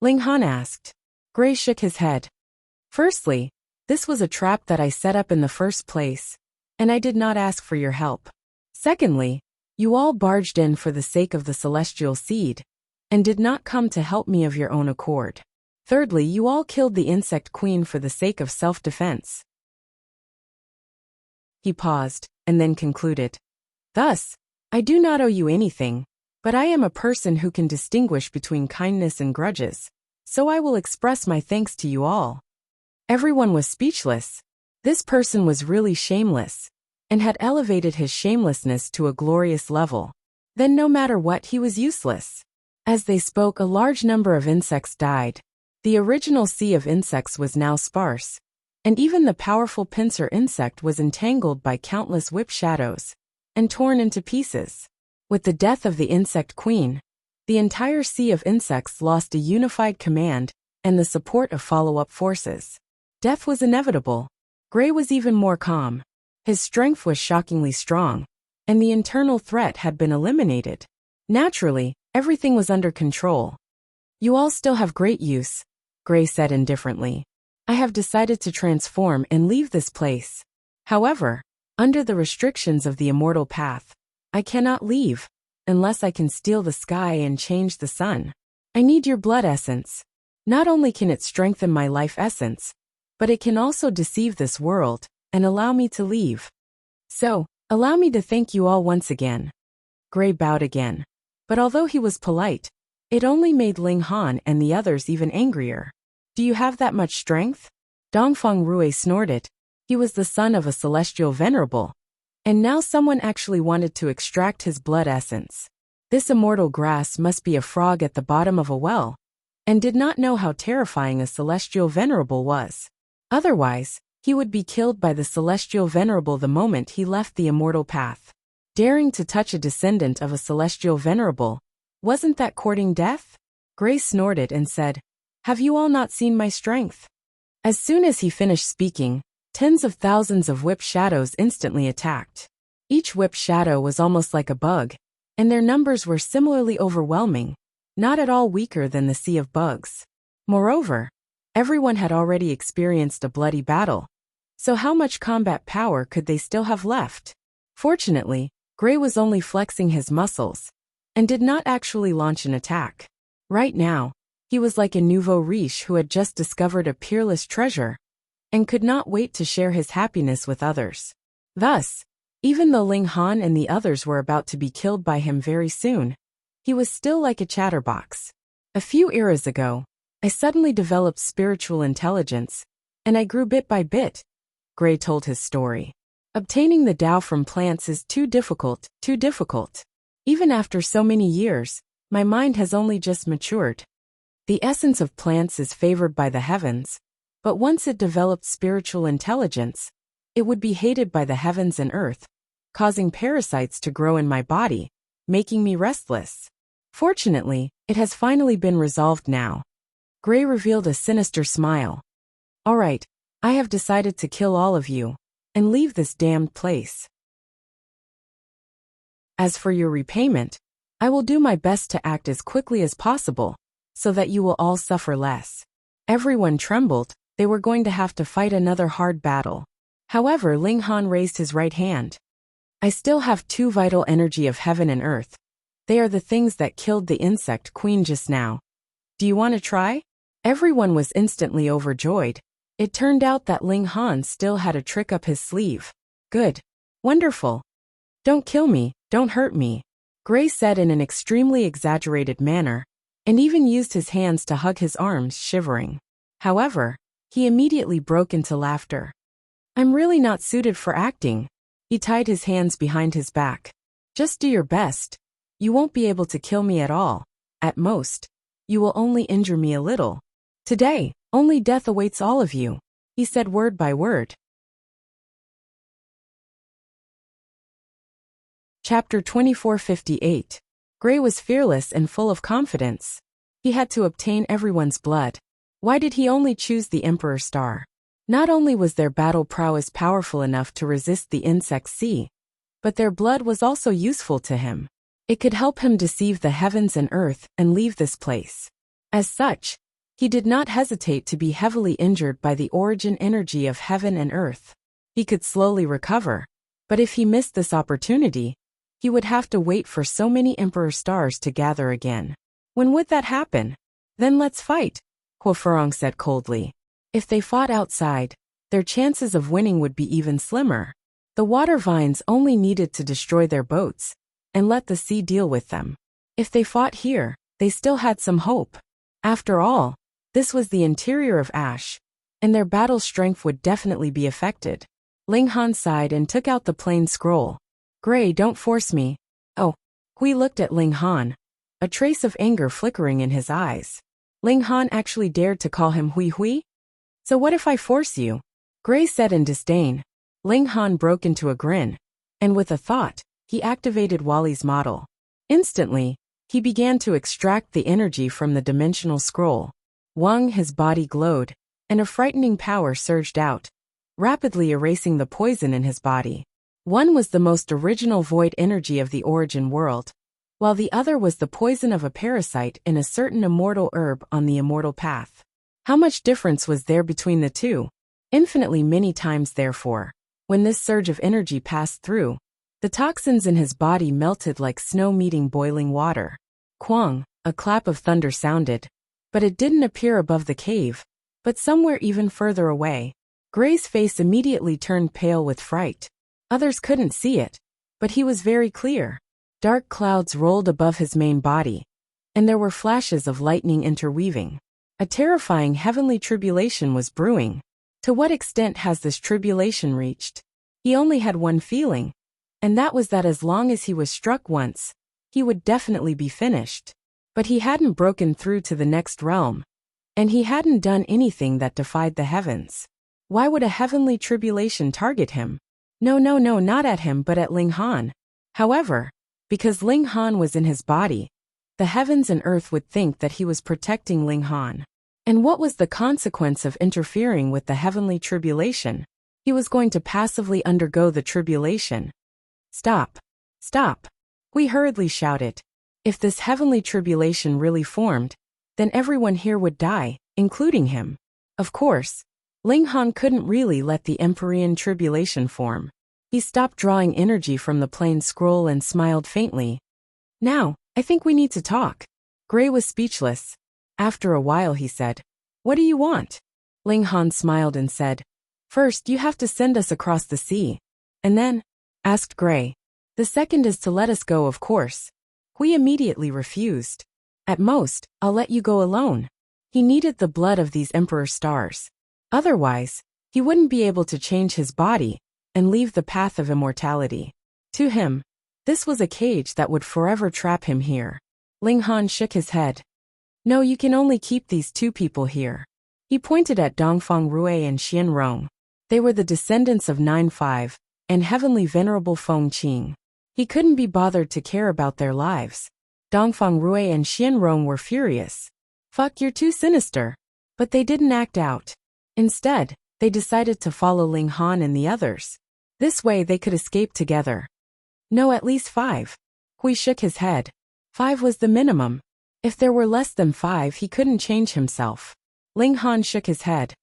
Ling Han asked. Gray shook his head. Firstly, this was a trap that I set up in the first place, and I did not ask for your help. Secondly, you all barged in for the sake of the celestial seed, and did not come to help me of your own accord. Thirdly, you all killed the insect queen for the sake of self-defense. He paused, and then concluded. Thus, I do not owe you anything, but I am a person who can distinguish between kindness and grudges, so I will express my thanks to you all. Everyone was speechless. This person was really shameless, and had elevated his shamelessness to a glorious level. Then no matter what, he was useless. As they spoke, a large number of insects died. The original sea of insects was now sparse, and even the powerful pincer insect was entangled by countless whip shadows and torn into pieces. With the death of the insect queen, the entire sea of insects lost a unified command and the support of follow-up forces. Death was inevitable. Gray was even more calm. His strength was shockingly strong, and the internal threat had been eliminated. Naturally, everything was under control. You all still have great use, Gray said indifferently. I have decided to transform and leave this place. However, under the restrictions of the immortal path, I cannot leave, unless I can steal the sky and change the sun. I need your blood essence. Not only can it strengthen my life essence, but it can also deceive this world and allow me to leave. So, allow me to thank you all once again. Gray bowed again. But although he was polite, it only made Ling Han and the others even angrier. Do you have that much strength? Dongfang Rui snorted. He was the son of a celestial venerable, and now someone actually wanted to extract his blood essence. This immortal grass must be a frog at the bottom of a well, and did not know how terrifying a celestial venerable was. Otherwise, he would be killed by the celestial venerable the moment he left the immortal path. Daring to touch a descendant of a celestial venerable, wasn't that courting death? Gray snorted and said, Have you all not seen my strength? As soon as he finished speaking, tens of thousands of whip shadows instantly attacked. Each whip shadow was almost like a bug, and their numbers were similarly overwhelming, not at all weaker than the sea of bugs. Moreover, everyone had already experienced a bloody battle, so how much combat power could they still have left? Fortunately, Gray was only flexing his muscles, and did not actually launch an attack. Right now, he was like a nouveau riche who had just discovered a peerless treasure, and could not wait to share his happiness with others. Thus, even though Ling Han and the others were about to be killed by him very soon, he was still like a chatterbox. A few eras ago, I suddenly developed spiritual intelligence, and I grew bit by bit, Gray told his story. Obtaining the Tao from plants is too difficult. Even after so many years, my mind has only just matured. The essence of plants is favored by the heavens, but once it developed spiritual intelligence, it would be hated by the heavens and earth, causing parasites to grow in my body, making me restless. Fortunately, it has finally been resolved now. Gray revealed a sinister smile. All right, I have decided to kill all of you, and leave this damned place. As for your repayment, I will do my best to act as quickly as possible, so that you will all suffer less. Everyone trembled. They were going to have to fight another hard battle. However, Ling Han raised his right hand. I still have 2 vital energy of heaven and earth. They are the things that killed the insect queen just now. Do you want to try? Everyone was instantly overjoyed. It turned out that Ling Han still had a trick up his sleeve. Good. Wonderful. Don't kill me, don't hurt me, Gray said in an extremely exaggerated manner, and even used his hands to hug his arms, shivering. However, he immediately broke into laughter. I'm really not suited for acting. He tied his hands behind his back. Just do your best. You won't be able to kill me at all. At most, you will only injure me a little. Today, only death awaits all of you, he said word by word. Chapter 2458. Gray was fearless and full of confidence. He had to obtain everyone's blood. Why did he only choose the Emperor Star? Not only was their battle prowess powerful enough to resist the insect sea, but their blood was also useful to him. It could help him deceive the heavens and earth and leave this place. As such, he did not hesitate to be heavily injured by the origin energy of heaven and earth. He could slowly recover, but if he missed this opportunity, he would have to wait for so many Emperor Stars to gather again. When would that happen? Then let's fight, Huo Furong said coldly. If they fought outside, their chances of winning would be even slimmer. The water vines only needed to destroy their boats, and let the sea deal with them. If they fought here, they still had some hope. After all, this was the interior of Ash, and their battle strength would definitely be affected. Ling Han sighed and took out the plain scroll. Gray, don't force me. Oh. Hui looked at Ling Han, a trace of anger flickering in his eyes. Ling Han actually dared to call him Hui Hui? So what if I force you? Gray said in disdain. Ling Han broke into a grin, and with a thought, he activated Wally's model. Instantly, he began to extract the energy from the dimensional scroll. Wang, his body glowed, and a frightening power surged out, rapidly erasing the poison in his body. One was the most original void energy of the origin world, while the other was the poison of a parasite in a certain immortal herb on the immortal path. How much difference was there between the two? Infinitely many times therefore. When this surge of energy passed through, the toxins in his body melted like snow meeting boiling water. Quang, a clap of thunder sounded, but it didn't appear above the cave, but somewhere even further away. Gray's face immediately turned pale with fright. Others couldn't see it, but he was very clear. Dark clouds rolled above his main body, and there were flashes of lightning interweaving. A terrifying heavenly tribulation was brewing. To what extent has this tribulation reached? He only had one feeling, and that was that as long as he was struck once, he would definitely be finished. But he hadn't broken through to the next realm, and he hadn't done anything that defied the heavens. Why would a heavenly tribulation target him? No, not at him but at Ling Han. However, because Ling Han was in his body, the heavens and earth would think that he was protecting Ling Han. And what was the consequence of interfering with the heavenly tribulation? He was going to passively undergo the tribulation. Stop! Stop! We hurriedly shouted. If this heavenly tribulation really formed, then everyone here would die, including him. Of course, Ling Han couldn't really let the Empyrean tribulation form. He stopped drawing energy from the plain scroll and smiled faintly. Now, I think we need to talk. Gray was speechless. After a while he said, "What do you want?" Ling Han smiled and said, "First you have to send us across the sea." "And then?" asked Gray. "The second is to let us go, of course." We immediately refused. "At most, I'll let you go alone." He needed the blood of these emperor stars. Otherwise, he wouldn't be able to change his body and leave the path of immortality. To him, this was a cage that would forever trap him here. Ling Han shook his head. "No, you can only keep these two people here." He pointed at Dongfang Rue and Xian Rong. They were the descendants of 9-5 and heavenly venerable Feng Qing. He couldn't be bothered to care about their lives. Dongfang Rue and Xian Rong were furious. "Fuck, you're too sinister." But they didn't act out. Instead, they decided to follow Ling Han and the others. This way they could escape together. "No, at least 5. Hui shook his head. 5 was the minimum. If there were less than 5, he couldn't change himself. Ling Han shook his head.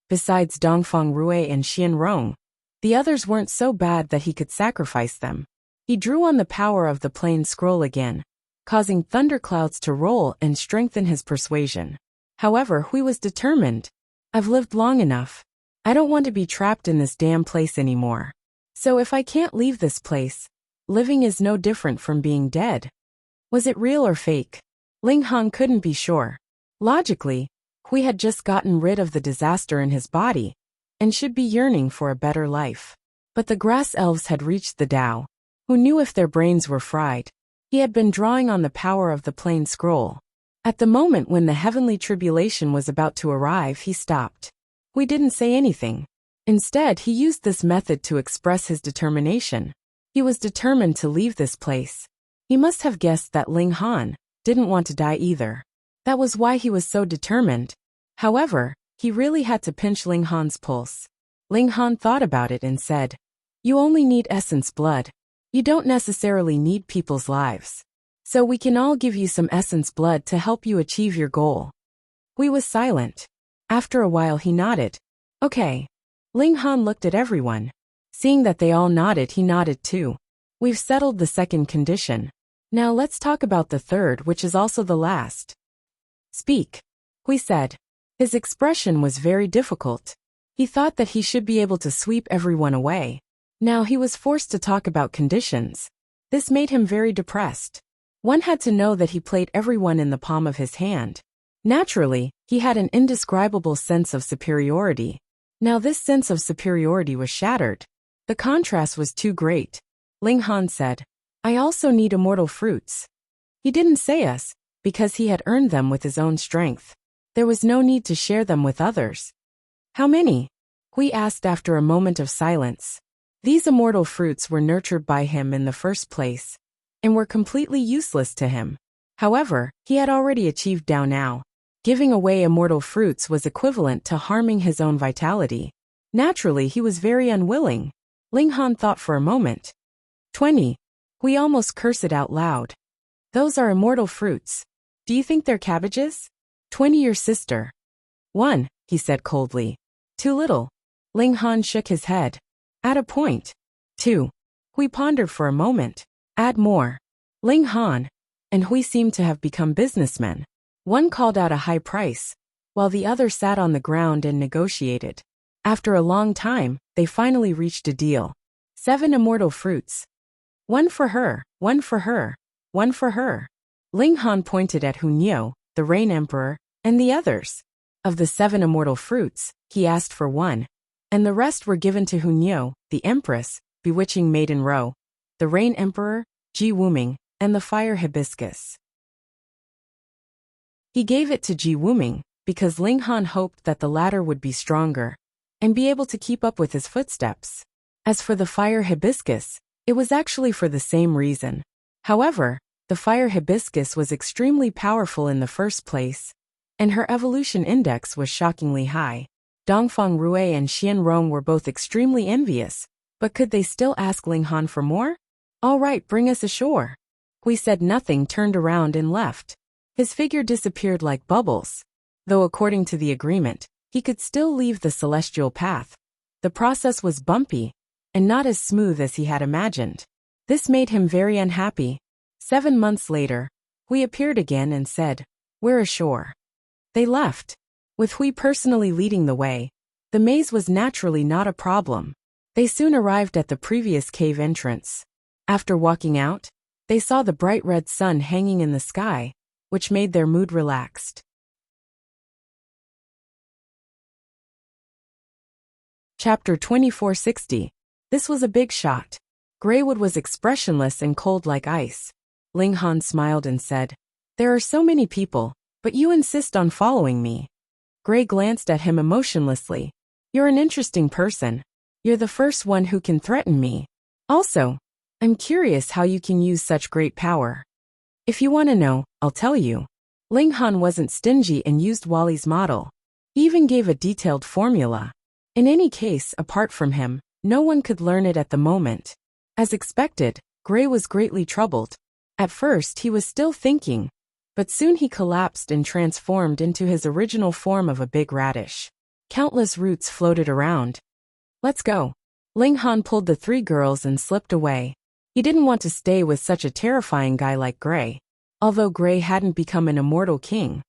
Besides Dongfang Rue and Xian Rong, the others weren't so bad that he could sacrifice them. He drew on the power of the plain scroll again, causing thunderclouds to roll and strengthen his persuasion. However, Hui was determined. "I've lived long enough. I don't want to be trapped in this damn place anymore. So if I can't leave this place, living is no different from being dead." Was it real or fake? Ling Han couldn't be sure. Logically, Hui had just gotten rid of the disaster in his body, and should be yearning for a better life. But the grass elves had reached the Tao. Who knew if their brains were fried? He had been drawing on the power of the plain scroll. At the moment when the heavenly tribulation was about to arrive, he stopped. Hui didn't say anything. Instead, he used this method to express his determination. He was determined to leave this place. He must have guessed that Ling Han didn't want to die either. That was why he was so determined. However, he really had to pinch Ling Han's pulse. Ling Han thought about it and said, "You only need essence blood. You don't necessarily need people's lives. So we can all give you some essence blood to help you achieve your goal." Hui was silent. After a while he nodded. "Okay." Ling Han looked at everyone. Seeing that they all nodded, he nodded too. "We've settled the second condition. Now let's talk about the third, which is also the last." "Speak," Hui said. His expression was very difficult. He thought that he should be able to sweep everyone away. Now he was forced to talk about conditions. This made him very depressed. One had to know that he played everyone in the palm of his hand. Naturally, he had an indescribable sense of superiority. Now this sense of superiority was shattered. The contrast was too great. Ling Han said, "I also need immortal fruits." He didn't say us, because he had earned them with his own strength. There was no need to share them with others. How many? Hui asked after a moment of silence. These immortal fruits were nurtured by him in the first place, and were completely useless to him. However, he had already achieved Dao now. Giving away immortal fruits was equivalent to harming his own vitality. Naturally, he was very unwilling. Ling Han thought for a moment. 20. Hui almost cursed it out loud. Those are immortal fruits. Do you think they're cabbages? 20 your sister. 1, he said coldly. Too little. Ling Han shook his head. Add a point. 2. Hui pondered for a moment. Add more. Ling Han and Hui seemed to have become businessmen. One called out a high price, while the other sat on the ground and negotiated. After a long time, they finally reached a deal. 7 immortal fruits. 1 for her, 1 for her, 1 for her. Ling Han pointed at Hunyo, the Rain Emperor, and the others. Of the 7 immortal fruits, he asked for 1, and the rest were given to Hunyo, the Empress, Bewitching Maiden Ro, the Rain Emperor, Ji Wuming, and the Fire Hibiscus. He gave it to Ji Wuming because Ling Han hoped that the latter would be stronger and be able to keep up with his footsteps. As for the Fire Hibiscus, it was actually for the same reason. However, the Fire Hibiscus was extremely powerful in the first place, and her evolution index was shockingly high. Dongfang Rui and Xian Rong were both extremely envious, but could they still ask Ling Han for more? All right, bring us ashore. Hui said nothing, turned around and left. His figure disappeared like bubbles. Though according to the agreement, he could still leave the celestial path. The process was bumpy, and not as smooth as he had imagined. This made him very unhappy. 7 months later, Hui appeared again and said, "We're ashore." They left. With Hui personally leading the way, the maze was naturally not a problem. They soon arrived at the previous cave entrance. After walking out, they saw the bright red sun hanging in the sky, which made their mood relaxed. Chapter 2460. This was a big shot. Greywood was expressionless and cold like ice. Ling Han smiled and said, "There are so many people, but you insist on following me." Grey glanced at him emotionlessly. "You're an interesting person. You're the first one who can threaten me. Also, I'm curious how you can use such great power. If you want to know, I'll tell you." Ling Han wasn't stingy and used Wally's model. He even gave a detailed formula. In any case, apart from him, no one could learn it at the moment. As expected, Grey was greatly troubled. At first he was still thinking, but soon he collapsed and transformed into his original form of a big radish. Countless roots floated around. "Let's go." Ling Han pulled the 3 girls and slipped away. He didn't want to stay with such a terrifying guy like Grey. Although Grey hadn't become an immortal king,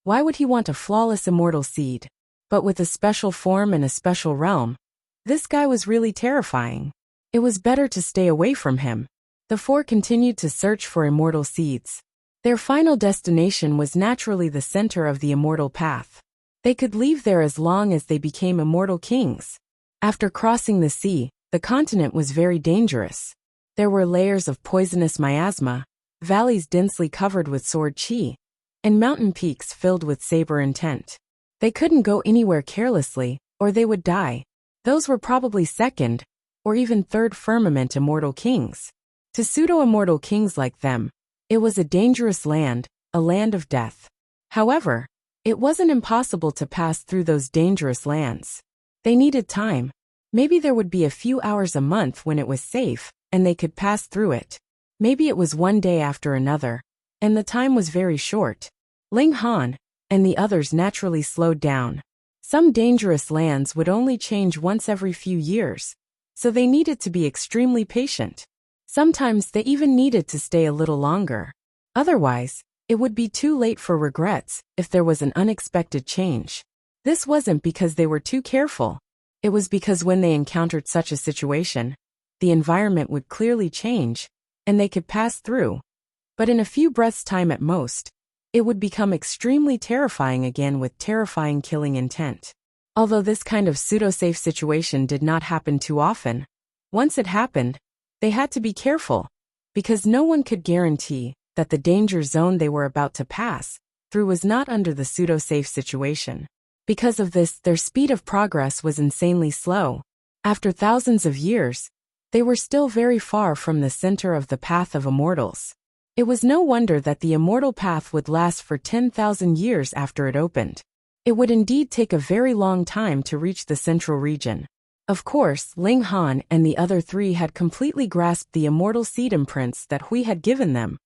why would he want a flawless immortal seed? But with a special form and a special realm, this guy was really terrifying. It was better to stay away from him. The 4 continued to search for immortal seeds. Their final destination was naturally the center of the immortal path. They could leave there as long as they became immortal kings. After crossing the sea, the continent was very dangerous. There were layers of poisonous miasma, valleys densely covered with sword chi, and mountain peaks filled with saber intent. They couldn't go anywhere carelessly, or they would die. Those were probably second, or even third firmament immortal kings. To pseudo-immortal kings like them, it was a dangerous land, a land of death. However, it wasn't impossible to pass through those dangerous lands. They needed time. Maybe there would be a few hours a month when it was safe, and they could pass through it. Maybe it was one day after another, and the time was very short. Ling Han and the others naturally slowed down. Some dangerous lands would only change once every few years, so they needed to be extremely patient. Sometimes they even needed to stay a little longer. Otherwise, it would be too late for regrets if there was an unexpected change. This wasn't because they were too careful. It was because when they encountered such a situation, the environment would clearly change, and they could pass through. But in a few breaths' time at most, it would become extremely terrifying again with terrifying killing intent. Although this kind of pseudo-safe situation did not happen too often, once it happened, they had to be careful, because no one could guarantee that the danger zone they were about to pass through was not under the pseudo-safe situation. Because of this, their speed of progress was insanely slow. After thousands of years, they were still very far from the center of the path of immortals. It was no wonder that the immortal path would last for 10,000 years after it opened. It would indeed take a very long time to reach the central region. Of course, Ling Han and the other three had completely grasped the immortal seed imprints that Hui had given them,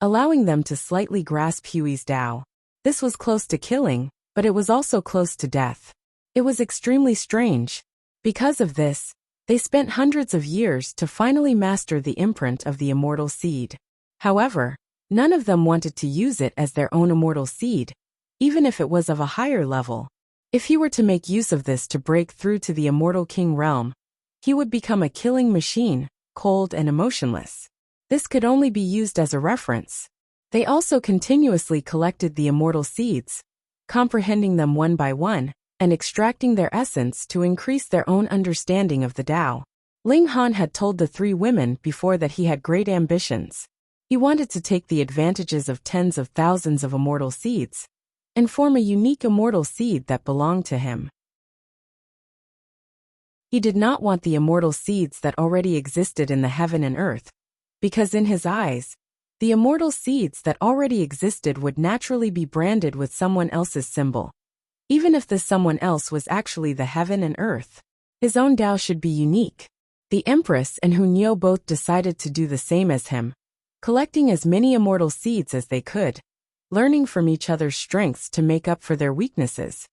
allowing them to slightly grasp Hui's Tao. This was close to killing, but it was also close to death. It was extremely strange. Because of this, they spent hundreds of years to finally master the imprint of the immortal seed. However, none of them wanted to use it as their own immortal seed, even if it was of a higher level. If he were to make use of this to break through to the immortal king realm, he would become a killing machine, cold and emotionless. This could only be used as a reference. They also continuously collected the immortal seeds, comprehending them one by one, and extracting their essence to increase their own understanding of the Tao. Ling Han had told the three women before that he had great ambitions. He wanted to take the advantages of tens of thousands of immortal seeds and form a unique immortal seed that belonged to him. He did not want the immortal seeds that already existed in the heaven and earth, because in his eyes, the immortal seeds that already existed would naturally be branded with someone else's symbol. Even if this someone else was actually the heaven and earth, his own Tao should be unique. The Empress and Hunyeo both decided to do the same as him, collecting as many immortal seeds as they could, learning from each other's strengths to make up for their weaknesses,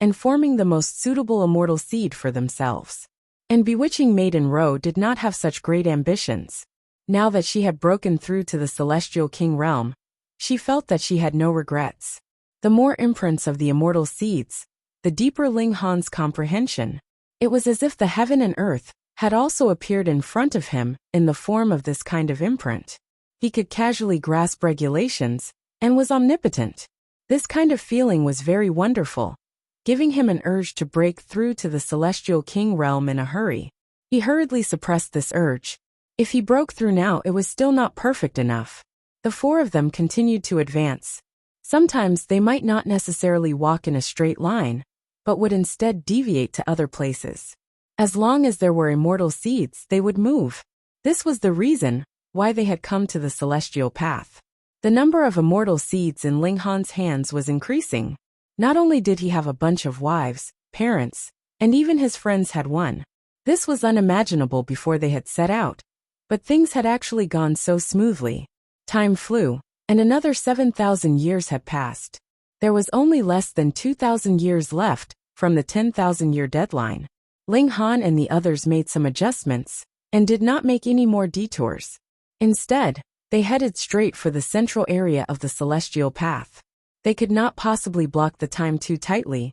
and forming the most suitable immortal seed for themselves. And bewitching Maiden Ro did not have such great ambitions. Now that she had broken through to the Celestial King realm, she felt that she had no regrets. The more imprints of the immortal seeds, the deeper Ling Han's comprehension. It was as if the heaven and earth had also appeared in front of him in the form of this kind of imprint. He could casually grasp regulations and was omnipotent. This kind of feeling was very wonderful, giving him an urge to break through to the Celestial King realm in a hurry. He hurriedly suppressed this urge. If he broke through now, it was still not perfect enough. The four of them continued to advance. Sometimes they might not necessarily walk in a straight line, but would instead deviate to other places. As long as there were immortal seeds, they would move. This was the reason why they had come to the celestial path. The number of immortal seeds in Ling Han's hands was increasing. Not only did he have a bunch of wives, parents, and even his friends had one. This was unimaginable before they had set out, but things had actually gone so smoothly. Time flew, and another 7,000 years had passed. There was only less than 2,000 years left from the 10,000-year deadline. Ling Han and the others made some adjustments and did not make any more detours. Instead, they headed straight for the central area of the celestial path. They could not possibly block the time too tightly,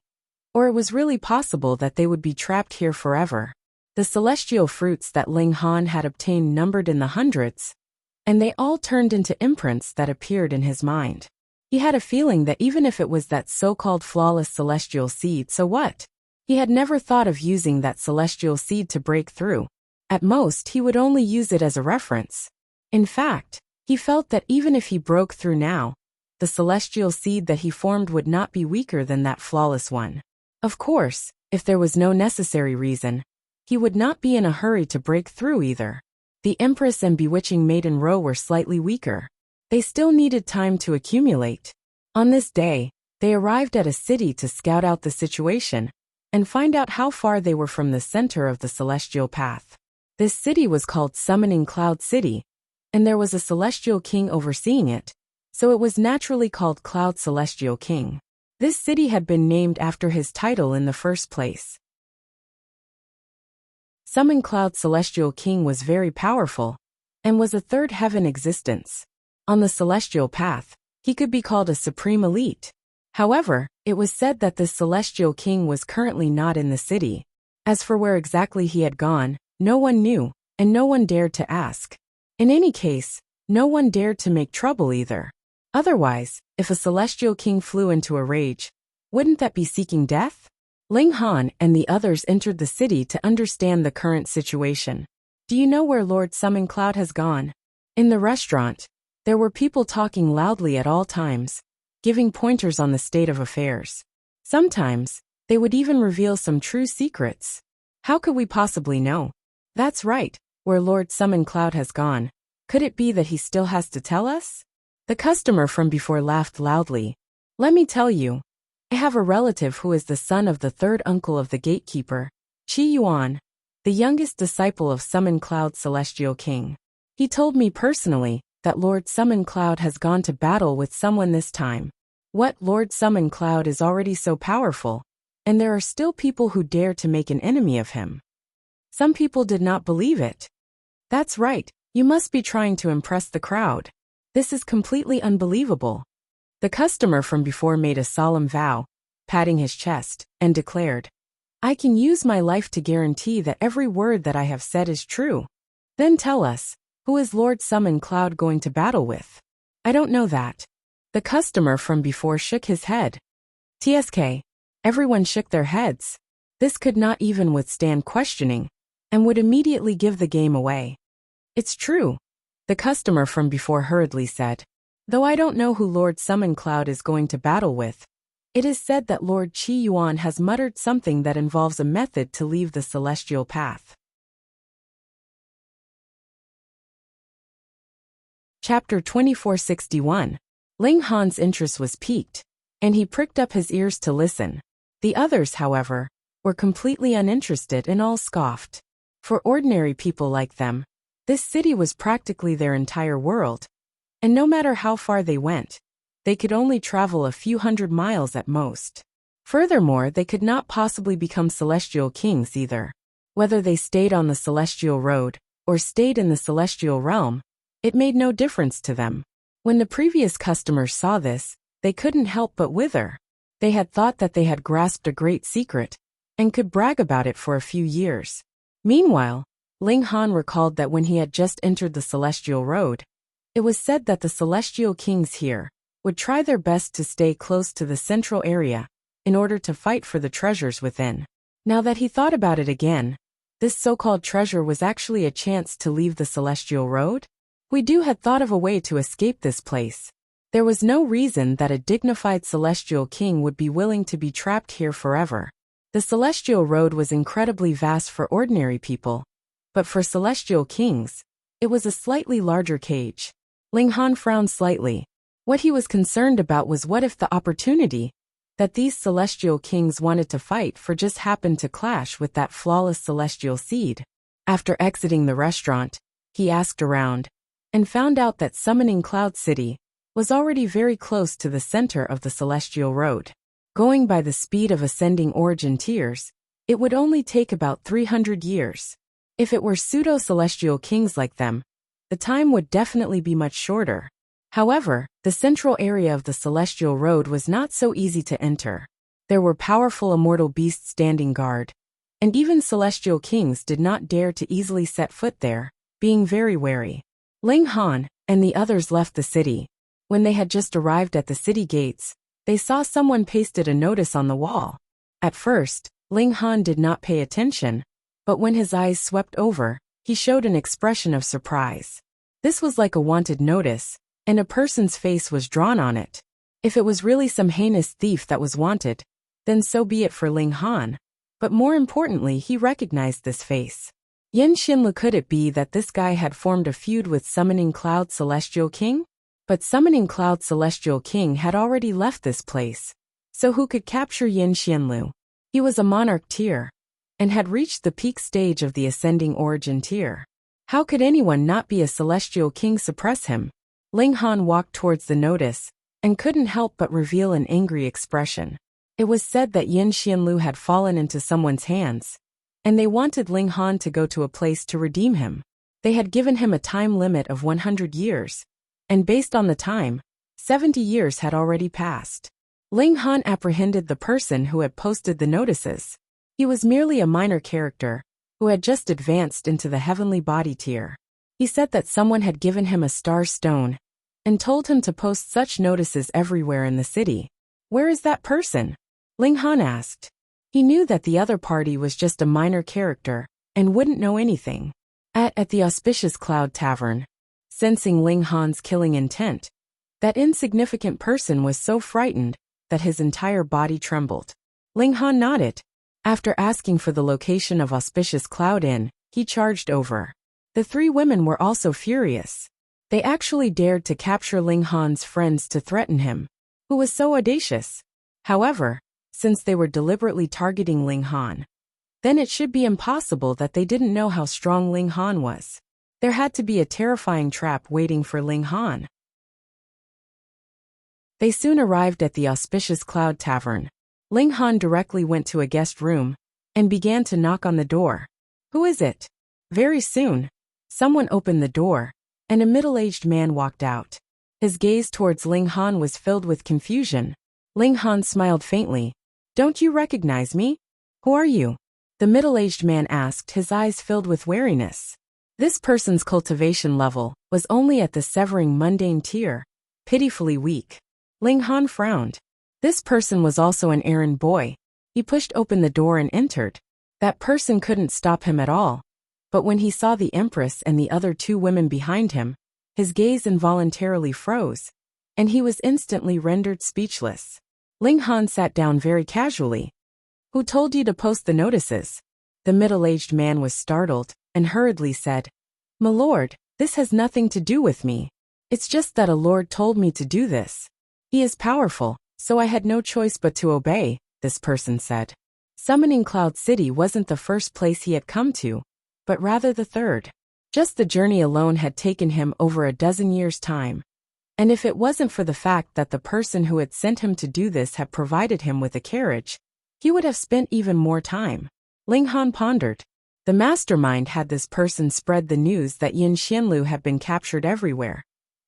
or it was really possible that they would be trapped here forever. The celestial fruits that Ling Han had obtained numbered in the hundreds, and they all turned into imprints that appeared in his mind. He had a feeling that even if it was that so-called flawless celestial seed, so what? He had never thought of using that celestial seed to break through. At most, he would only use it as a reference. In fact, he felt that even if he broke through now, the celestial seed that he formed would not be weaker than that flawless one. Of course, if there was no necessary reason, he would not be in a hurry to break through either. The Empress and bewitching Maiden Ro were slightly weaker. They still needed time to accumulate. On this day, they arrived at a city to scout out the situation and find out how far they were from the center of the celestial path. This city was called Summoning Cloud City, and there was a celestial king overseeing it, so it was naturally called Cloud Celestial King. This city had been named after his title in the first place. Summon Cloud Celestial King was very powerful, and was a third heaven existence. On the celestial path, he could be called a supreme elite. However, it was said that the celestial king was currently not in the city. As for where exactly he had gone, no one knew, and no one dared to ask. In any case, no one dared to make trouble either. Otherwise, if a celestial king flew into a rage, wouldn't that be seeking death? Ling Han and the others entered the city to understand the current situation. Do you know where Lord Summon Cloud has gone? In the restaurant, there were people talking loudly at all times, giving pointers on the state of affairs. Sometimes, They would even reveal some true secrets. How could we possibly know? That's right, where Lord Summon Cloud has gone. Could it be that he still has to tell us? The customer from before laughed loudly. Let me tell you. I have a relative who is the son of the third uncle of the gatekeeper, Qi Yuan, the youngest disciple of Summon Cloud's celestial king. He told me personally that Lord Summon Cloud has gone to battle with someone this time. What, Lord Summon Cloud is already so powerful, and there are still people who dare to make an enemy of him. Some people did not believe it. That's right, you must be trying to impress the crowd. This is completely unbelievable. The customer from before made a solemn vow, patting his chest, and declared, I can use my life to guarantee that every word that I have said is true. Then tell us, who is Lord Summon Cloud going to battle with? I don't know that. The customer from before shook his head. TSK. Everyone shook their heads. This could not even withstand questioning, and would immediately give the game away. It's true, the customer from before hurriedly said. Though I don't know who Lord Summon Cloud is going to battle with, it is said that Lord Qi Yuan has muttered something that involves a method to leave the celestial path. Chapter 2461. Ling Han's interest was piqued, and he pricked up his ears to listen. The others, however, were completely uninterested and all scoffed. For ordinary people like them, this city was practically their entire world, and no matter how far they went, they could only travel a few hundred miles at most. Furthermore, they could not possibly become celestial kings either. Whether they stayed on the celestial road, or stayed in the celestial realm, it made no difference to them. When the previous customers saw this, they couldn't help but wither. They had thought that they had grasped a great secret, and could brag about it for a few years. Meanwhile, Ling Han recalled that when he had just entered the celestial road, it was said that the celestial kings here would try their best to stay close to the central area in order to fight for the treasures within. Now that he thought about it again, this so-called treasure was actually a chance to leave the celestial road? Wedu had thought of a way to escape this place. There was no reason that a dignified celestial king would be willing to be trapped here forever. The celestial road was incredibly vast for ordinary people, but for celestial kings, it was a slightly larger cage. Ling Han frowned slightly. What he was concerned about was what if the opportunity that these celestial kings wanted to fight for just happened to clash with that flawless celestial seed. After exiting the restaurant, he asked around, and found out that Summoning Cloud City was already very close to the center of the celestial road. Going by the speed of ascending origin tiers, it would only take about 300 years. If it were pseudo-celestial kings like them, the time would definitely be much shorter. However, the central area of the celestial road was not so easy to enter. There were powerful immortal beasts standing guard, and even celestial kings did not dare to easily set foot there, being very wary. Ling Han and the others left the city. When they had just arrived at the city gates, they saw someone pasted a notice on the wall. At first, Ling Han did not pay attention, but when his eyes swept over, he showed an expression of surprise. This was like a wanted notice, and a person's face was drawn on it. If it was really some heinous thief that was wanted, then so be it for Ling Han. But more importantly, he recognized this face. Yin Xinlu, could it be that this guy had formed a feud with Summoning Cloud Celestial King? But Summoning Cloud Celestial King had already left this place. So who could capture Yin Xinlu? He was a monarch tier, and had reached the peak stage of the ascending origin tier. How could anyone not be a celestial king suppress him? Ling Han walked towards the notice, and couldn't help but reveal an angry expression. It was said that Yin Xinlu had fallen into someone's hands, and they wanted Ling Han to go to a place to redeem him. They had given him a time limit of 100 years, and based on the time, 70 years had already passed. Ling Han apprehended the person who had posted the notices. He was merely a minor character, who had just advanced into the heavenly body tier. He said that someone had given him a star stone, and told him to post such notices everywhere in the city. Where is that person? Ling Han asked. He knew that the other party was just a minor character, and wouldn't know anything. At the auspicious Cloud Tavern, sensing Ling Han's killing intent, that insignificant person was so frightened that his entire body trembled. Ling Han nodded. After asking for the location of Auspicious Cloud Inn, he charged over. The three women were also furious. They actually dared to capture Ling Han's friends to threaten him, who was so audacious. However, since they were deliberately targeting Ling Han, then it should be impossible that they didn't know how strong Ling Han was. There had to be a terrifying trap waiting for Ling Han. They soon arrived at the Auspicious Cloud Tavern. Ling Han directly went to a guest room and began to knock on the door. Who is it? Very soon, someone opened the door, and a middle-aged man walked out. His gaze towards Ling Han was filled with confusion. Ling Han smiled faintly. Don't you recognize me? Who are you? The middle-aged man asked, his eyes filled with wariness. This person's cultivation level was only at the severing mundane tier, pitifully weak. Ling Han frowned. This person was also an errand boy. He pushed open the door and entered. That person couldn't stop him at all. But when he saw the Empress and the other two women behind him, his gaze involuntarily froze, and he was instantly rendered speechless. Ling Han sat down very casually. Who told you to post the notices? The middle-aged man was startled and hurriedly said, My lord, this has nothing to do with me. It's just that a lord told me to do this. He is powerful, so I had no choice but to obey, this person said. Summoning Cloud City wasn't the first place he had come to, but rather the third. Just the journey alone had taken him over a dozen years' time. And if it wasn't for the fact that the person who had sent him to do this had provided him with a carriage, he would have spent even more time. Ling Han pondered. The mastermind had this person spread the news that Yin Xianlu had been captured everywhere.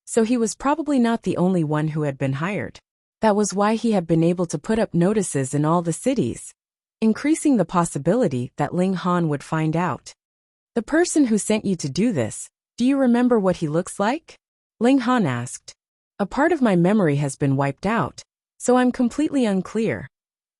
So he was probably not the only one who had been hired. That was why he had been able to put up notices in all the cities, increasing the possibility that Ling Han would find out. The person who sent you to do this, do you remember what he looks like? Ling Han asked. A part of my memory has been wiped out, so I'm completely unclear,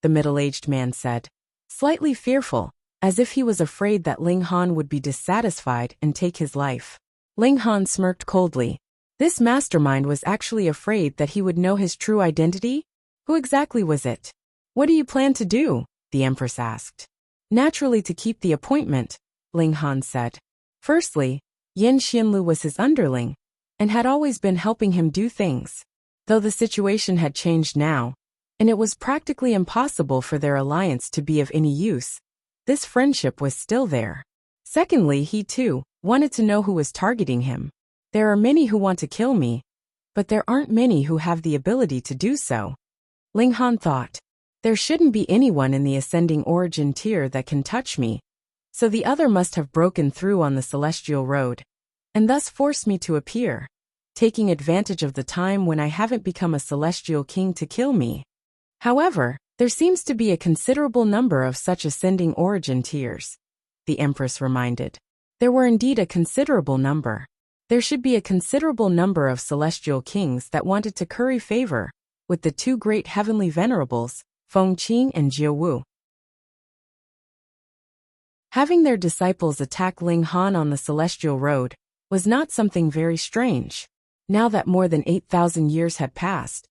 the middle-aged man said, slightly fearful, as if he was afraid that Ling Han would be dissatisfied and take his life. Ling Han smirked coldly. This mastermind was actually afraid that he would know his true identity? Who exactly was it? What do you plan to do? The Empress asked. Naturally to keep the appointment, Ling Han said. Firstly, Yin Xianlu was his underling, and had always been helping him do things. Though the situation had changed now, and it was practically impossible for their alliance to be of any use, this friendship was still there. Secondly, he too wanted to know who was targeting him. There are many who want to kill me, but there aren't many who have the ability to do so. Ling Han thought, there shouldn't be anyone in the ascending origin tier that can touch me, so the other must have broken through on the celestial road, and thus forced me to appear, taking advantage of the time when I haven't become a celestial king to kill me. However, there seems to be a considerable number of such ascending origin tiers, the Empress reminded. There were indeed a considerable number. There should be a considerable number of celestial kings that wanted to curry favor with the two great heavenly venerables, Feng Qing and Jiu Wu. Having their disciples attack Ling Han on the celestial road was not something very strange. Now that more than 8,000 years had passed,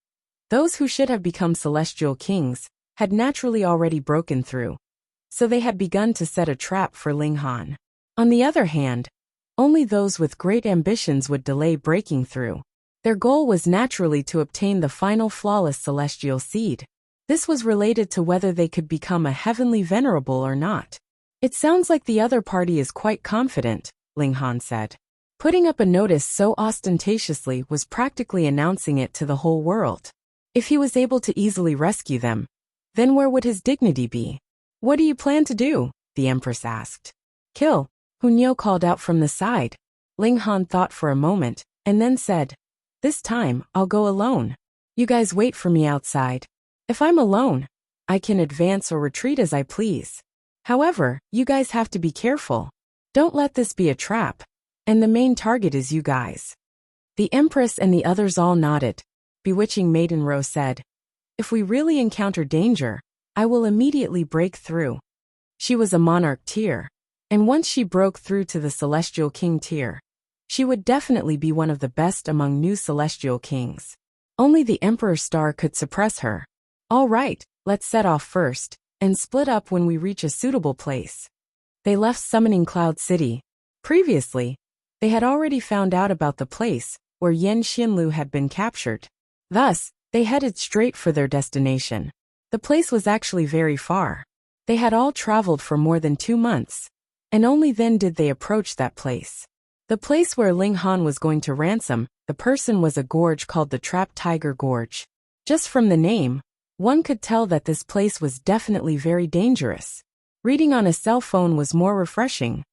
those who should have become celestial kings had naturally already broken through, so they had begun to set a trap for Ling Han. On the other hand, only those with great ambitions would delay breaking through. Their goal was naturally to obtain the final flawless celestial seed. This was related to whether they could become a heavenly venerable or not. It sounds like the other party is quite confident, Ling Han said. Putting up a notice so ostentatiously was practically announcing it to the whole world. If he was able to easily rescue them, then where would his dignity be? What do you plan to do? The Empress asked. Kill, Hunyo called out from the side. Ling Han thought for a moment, and then said, This time, I'll go alone. You guys wait for me outside. If I'm alone, I can advance or retreat as I please. However, you guys have to be careful. Don't let this be a trap. And the main target is you guys. The Empress and the others all nodded. Bewitching Maiden Rose said, If we really encounter danger, I will immediately break through. She was a monarch tier, and once she broke through to the celestial king tier, she would definitely be one of the best among new celestial kings. Only the Emperor Star could suppress her. All right, let's set off first, and split up when we reach a suitable place. They left Summoning Cloud City. Previously, they had already found out about the place where Yen Xianlu had been captured. Thus, they headed straight for their destination. The place was actually very far. They had all traveled for more than 2 months, and only then did they approach that place. The place where Ling Han was going to ransom the person was a gorge called the Trapped Tiger Gorge. Just from the name, one could tell that this place was definitely very dangerous. Reading on a cell phone was more refreshing.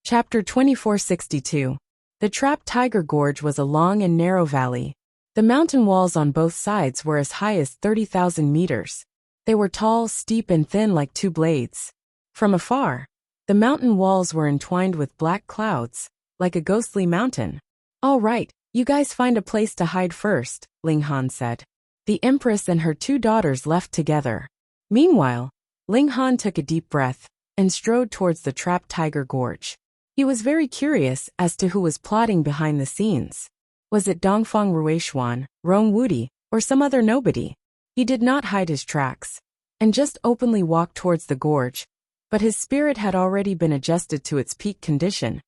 Chapter 2462. The Trapped Tiger Gorge was a long and narrow valley. The mountain walls on both sides were as high as 30,000 meters. They were tall, steep, and thin like 2 blades. From afar, the mountain walls were entwined with black clouds, like a ghostly mountain. "All right, you guys find a place to hide first," Ling Han said. The Empress and her 2 daughters left together. Meanwhile, Ling Han took a deep breath and strode towards the Trapped Tiger Gorge. He was very curious as to who was plotting behind the scenes. Was it Dongfang Ruishuan, Rong Wudi, or some other nobody? He did not hide his tracks, and just openly walked towards the gorge, but his spirit had already been adjusted to its peak condition,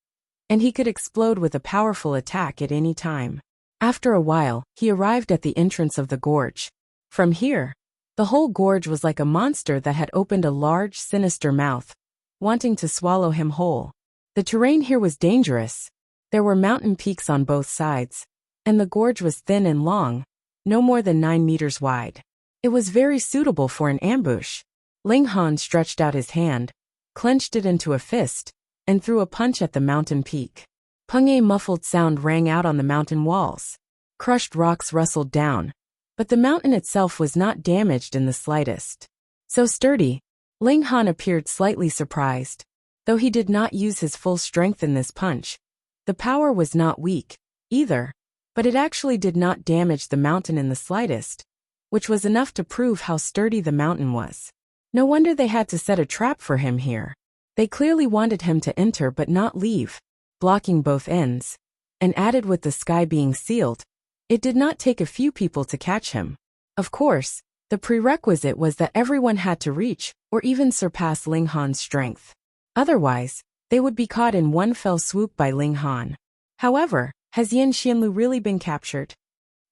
and he could explode with a powerful attack at any time. After a while, he arrived at the entrance of the gorge. From here, the whole gorge was like a monster that had opened a large, sinister mouth, wanting to swallow him whole. The terrain here was dangerous. There were mountain peaks on both sides, and the gorge was thin and long, no more than 9 meters wide. It was very suitable for an ambush. Ling Han stretched out his hand, clenched it into a fist, and threw a punch at the mountain peak. Pung, a muffled sound rang out on the mountain walls. Crushed rocks rustled down, but the mountain itself was not damaged in the slightest. So sturdy, Ling Han appeared slightly surprised. Though he did not use his full strength in this punch, the power was not weak, either, but it actually did not damage the mountain in the slightest, which was enough to prove how sturdy the mountain was. No wonder they had to set a trap for him here. They clearly wanted him to enter but not leave, blocking both ends, and added with the sky being sealed, it did not take a few people to catch him. Of course, the prerequisite was that everyone had to reach or even surpass Ling Han's strength. Otherwise, they would be caught in one fell swoop by Ling Han. However, has Yen Xianlu really been captured?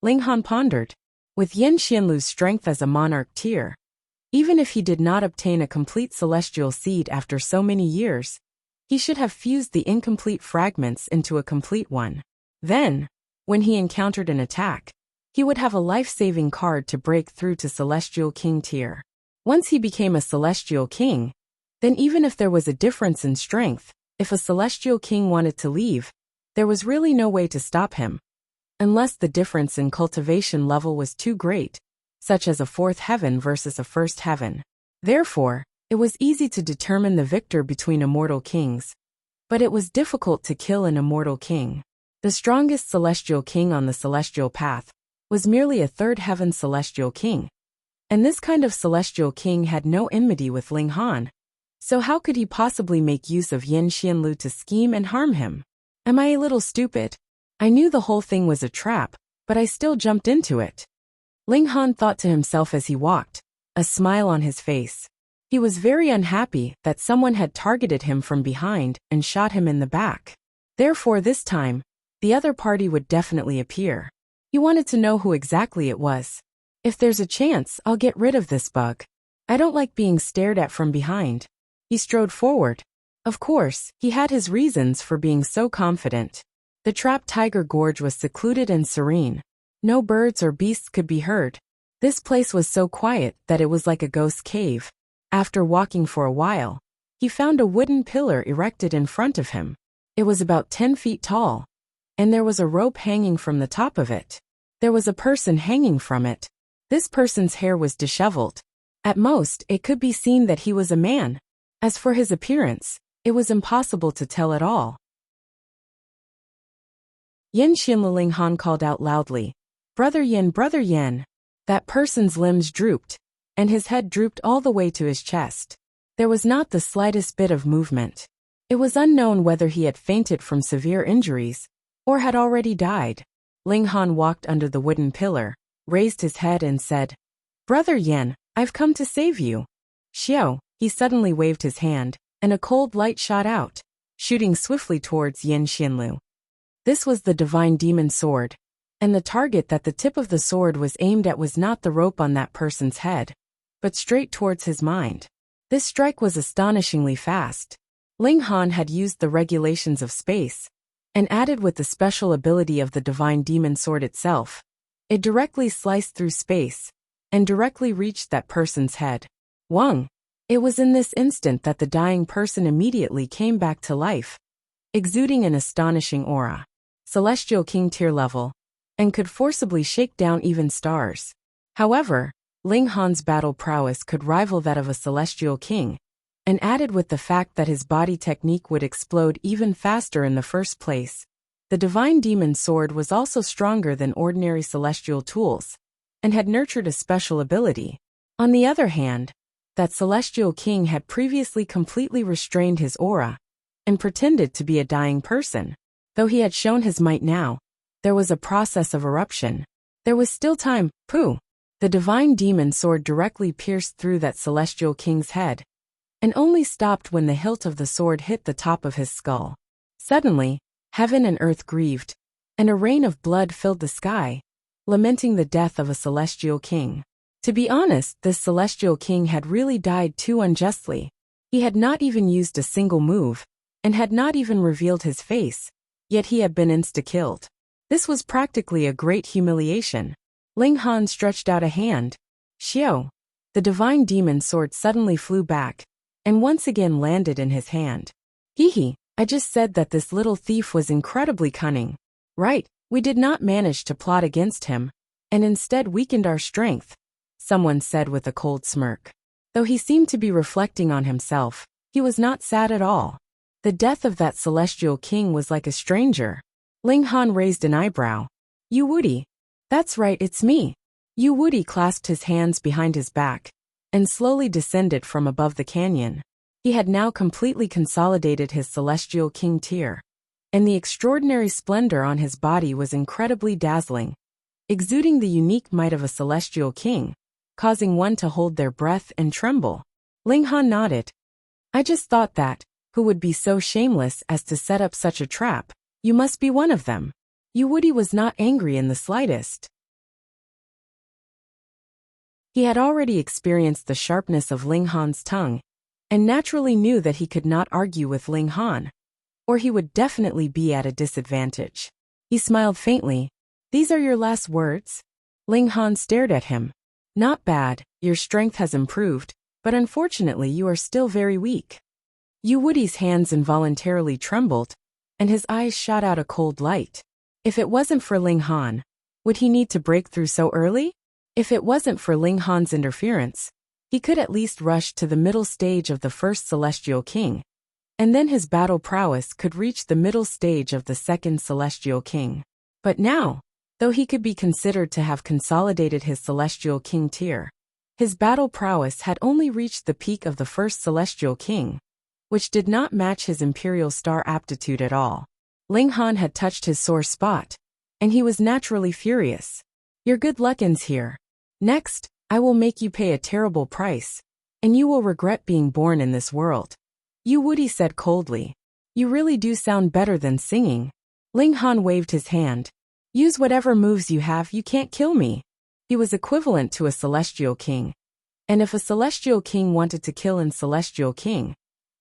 Ling Han pondered. With Yen Xianlu's strength as a monarch tier, even if he did not obtain a complete celestial seed after so many years, he should have fused the incomplete fragments into a complete one. Then, when he encountered an attack, he would have a life-saving card to break through to Celestial King tier. Once he became a Celestial King, then even if there was a difference in strength, if a Celestial King wanted to leave, there was really no way to stop him. Unless the difference in cultivation level was too great, such as a 4th heaven versus a 1st heaven. Therefore, it was easy to determine the victor between immortal kings. But it was difficult to kill an immortal king. The strongest Celestial King on the celestial path was merely a 3rd heaven Celestial King. And this kind of Celestial King had no enmity with Ling Han. So how could he possibly make use of Yen Xianlu to scheme and harm him? Am I a little stupid? I knew the whole thing was a trap, but I still jumped into it. Ling Han thought to himself as he walked, a smile on his face. He was very unhappy that someone had targeted him from behind and shot him in the back. Therefore this time, the other party would definitely appear. He wanted to know who exactly it was. If there's a chance, I'll get rid of this bug. I don't like being stared at from behind. He strode forward. Of course, he had his reasons for being so confident. The Trapped Tiger Gorge was secluded and serene. No birds or beasts could be heard. This place was so quiet that it was like a ghost cave. After walking for a while, he found a wooden pillar erected in front of him. It was about 10 feet tall, and there was a rope hanging from the top of it. There was a person hanging from it. This person's hair was disheveled. At most, it could be seen that he was a man. As for his appearance, it was impossible to tell at all. Yen Xianlu, Ling Han called out loudly, Brother Yen, Brother Yen." That person's limbs drooped, and his head drooped all the way to his chest. There was not the slightest bit of movement. It was unknown whether he had fainted from severe injuries, or had already died. Ling Han walked under the wooden pillar, raised his head and said, "Brother Yan, I've come to save you." Xiao, he suddenly waved his hand, and a cold light shot out, shooting swiftly towards Yin Xianlu. This was the divine demon sword, and the target that the tip of the sword was aimed at was not the rope on that person's head, but straight towards his mind. This strike was astonishingly fast. Ling Han had used the regulations of space, and added with the special ability of the divine demon sword itself. It directly sliced through space, and directly reached that person's head. Wang! It was in this instant that the dying person immediately came back to life, exuding an astonishing aura. Celestial King tier level, and could forcibly shake down even stars. However, Ling Han's battle prowess could rival that of a Celestial King, and added with the fact that his body technique would explode even faster in the first place. The divine demon sword was also stronger than ordinary celestial tools, and had nurtured a special ability. On the other hand, that Celestial King had previously completely restrained his aura, and pretended to be a dying person. Though he had shown his might now, there was a process of eruption. There was still time. Pooh! The divine demon sword directly pierced through that Celestial King's head, and only stopped when the hilt of the sword hit the top of his skull. Suddenly, heaven and earth grieved, and a rain of blood filled the sky, lamenting the death of a Celestial King. To be honest, this Celestial King had really died too unjustly. He had not even used a single move, and had not even revealed his face, yet he had been insta-killed. This was practically a great humiliation. Ling Han stretched out a hand. Xiao! The divine demon sword suddenly flew back, and once again landed in his hand. Hee, I just said that this little thief was incredibly cunning. Right, we did not manage to plot against him, and instead weakened our strength, someone said with a cold smirk. Though he seemed to be reflecting on himself, he was not sad at all. The death of that Celestial King was like a stranger. Ling Han raised an eyebrow. You Woody. That's right, it's me. Yu Woody clasped his hands behind his back, and slowly descended from above the canyon. He had now completely consolidated his Celestial King tier, and the extraordinary splendor on his body was incredibly dazzling, exuding the unique might of a Celestial King, causing one to hold their breath and tremble. Ling Han nodded. I just thought that, who would be so shameless as to set up such a trap? You must be one of them. Yu Woody was not angry in the slightest. He had already experienced the sharpness of Ling Han's tongue, and naturally knew that he could not argue with Ling Han, or he would definitely be at a disadvantage. He smiled faintly. These are your last words? Ling Han stared at him. Not bad, your strength has improved, but unfortunately you are still very weak. Yu Woody's hands involuntarily trembled, and his eyes shot out a cold light. If it wasn't for Ling Han, would he need to break through so early? If it wasn't for Ling Han's interference, he could at least rush to the middle stage of the first Celestial King, and then his battle prowess could reach the middle stage of the second Celestial King. But now, though he could be considered to have consolidated his Celestial King tier, his battle prowess had only reached the peak of the first Celestial King, which did not match his Imperial Star aptitude at all. Ling Han had touched his sore spot, and he was naturally furious. Your good luck ends here. Next, I will make you pay a terrible price, and you will regret being born in this world. Yu Woody said coldly. You really do sound better than singing. Ling Han waved his hand. Use whatever moves you have, you can't kill me. He was equivalent to a Celestial King. And if a Celestial King wanted to kill an Celestial King,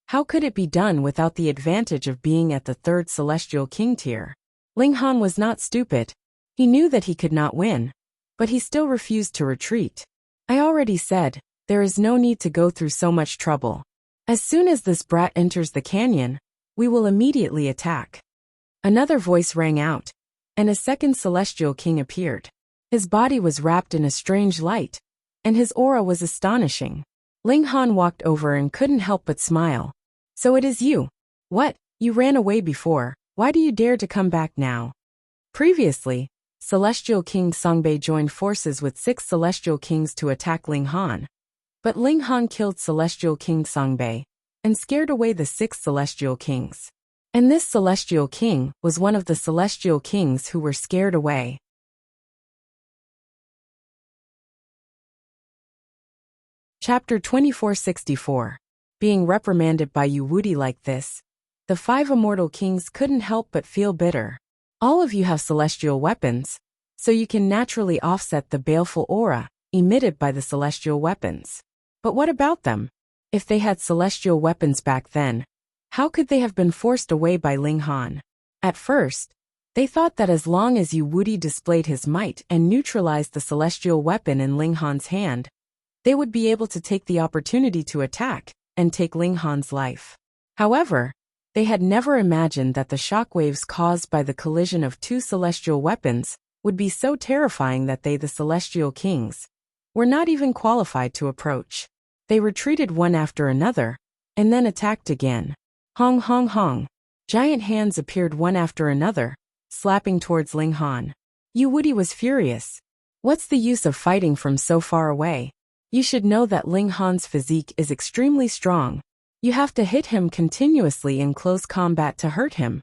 how could it be done without the advantage of being at the third Celestial King tier? Ling Han was not stupid. He knew that he could not win, but he still refused to retreat. I already said, there is no need to go through so much trouble. As soon as this brat enters the canyon, we will immediately attack. Another voice rang out, and a second Celestial King appeared. His body was wrapped in a strange light, and his aura was astonishing. Ling Han walked over and couldn't help but smile. So it is you. What? You ran away before, why do you dare to come back now? Previously, Celestial King Songbei joined forces with 6 Celestial Kings to attack Ling Han. But Ling Han killed Celestial King Songbei, and scared away the 6 Celestial Kings. And this Celestial King was one of the Celestial Kings who were scared away. Chapter 2464. Being reprimanded by Wuxia like this, the 5 immortal kings couldn't help but feel bitter. All of you have celestial weapons, so you can naturally offset the baleful aura emitted by the celestial weapons. But what about them? If they had celestial weapons back then, how could they have been forced away by Ling Han? At first, they thought that as long as Wuxia displayed his might and neutralized the celestial weapon in Ling Han's hand, they would be able to take the opportunity to attack and take Ling Han's life. However, they had never imagined that the shockwaves caused by the collision of 2 celestial weapons would be so terrifying that they, the celestial kings, were not even qualified to approach. They retreated one after another, and then attacked again. Hong hong hong. Giant hands appeared one after another, slapping towards Ling Han. Wuxia was furious. What's the use of fighting from so far away? You should know that Ling Han's physique is extremely strong. You have to hit him continuously in close combat to hurt him.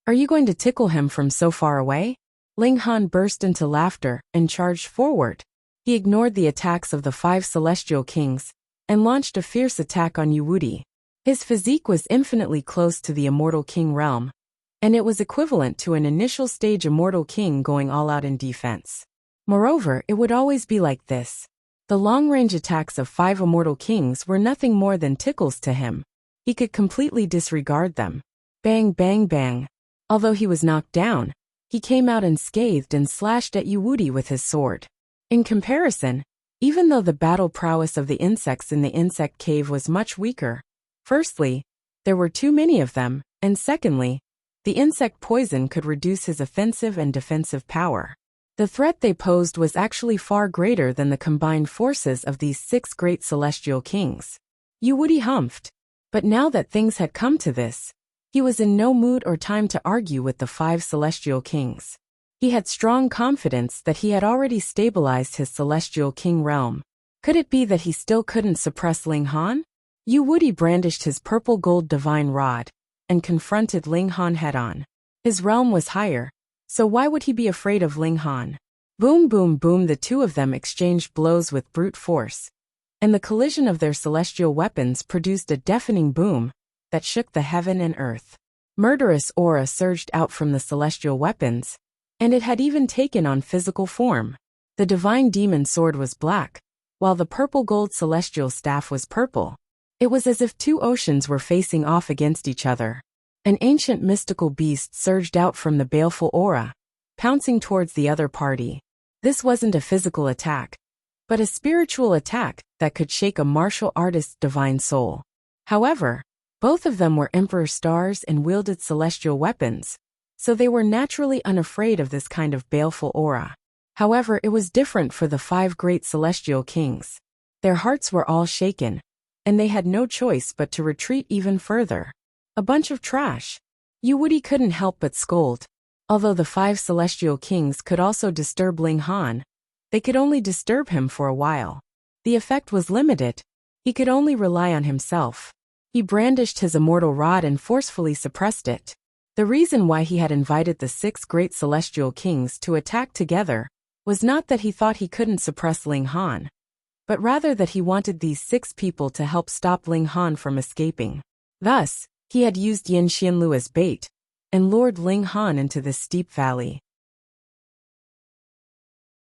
Are you going to tickle him from so far away? Ling Han burst into laughter and charged forward. He ignored the attacks of the 5 celestial kings and launched a fierce attack on Wuxia. His physique was infinitely close to the immortal king realm, and it was equivalent to an initial stage immortal king going all out in defense. Moreover, it would always be like this. The long-range attacks of 5 immortal kings were nothing more than tickles to him. He could completely disregard them. Bang bang bang. Although he was knocked down, he came out unscathed and slashed at Wuxia with his sword. In comparison, even though the battle prowess of the insects in the insect cave was much weaker, firstly, there were too many of them, and secondly, the insect poison could reduce his offensive and defensive power. The threat they posed was actually far greater than the combined forces of these 6 great celestial kings. Wuxia humphed. But now that things had come to this, he was in no mood or time to argue with the 5 celestial kings. He had strong confidence that he had already stabilized his celestial king realm. Could it be that he still couldn't suppress Ling Han? Wuxia brandished his purple gold divine rod and confronted Ling Han head-on. His realm was higher, so why would he be afraid of Ling Han? Boom boom boom, the 2 of them exchanged blows with brute force, and the collision of their celestial weapons produced a deafening boom that shook the heaven and earth. Murderous aura surged out from the celestial weapons, and it had even taken on physical form. The divine demon sword was black, while the purple gold celestial staff was purple. It was as if 2 oceans were facing off against each other. An ancient mystical beast surged out from the baleful aura, pouncing towards the other party. This wasn't a physical attack, but a spiritual attack that could shake a martial artist's divine soul. However, both of them were emperor stars and wielded celestial weapons, so they were naturally unafraid of this kind of baleful aura. However, it was different for the 5 great celestial kings. Their hearts were all shaken, and they had no choice but to retreat even further. A bunch of trash. Wuxia couldn't help but scold. Although the 5 celestial kings could also disturb Ling Han, they could only disturb him for a while. The effect was limited. He could only rely on himself. He brandished his immortal rod and forcefully suppressed it. The reason why he had invited the 6 great celestial kings to attack together was not that he thought he couldn't suppress Ling Han, but rather that he wanted these 6 people to help stop Ling Han from escaping. Thus, he had used Yin Xianlu as bait and lured Ling Han into this steep valley.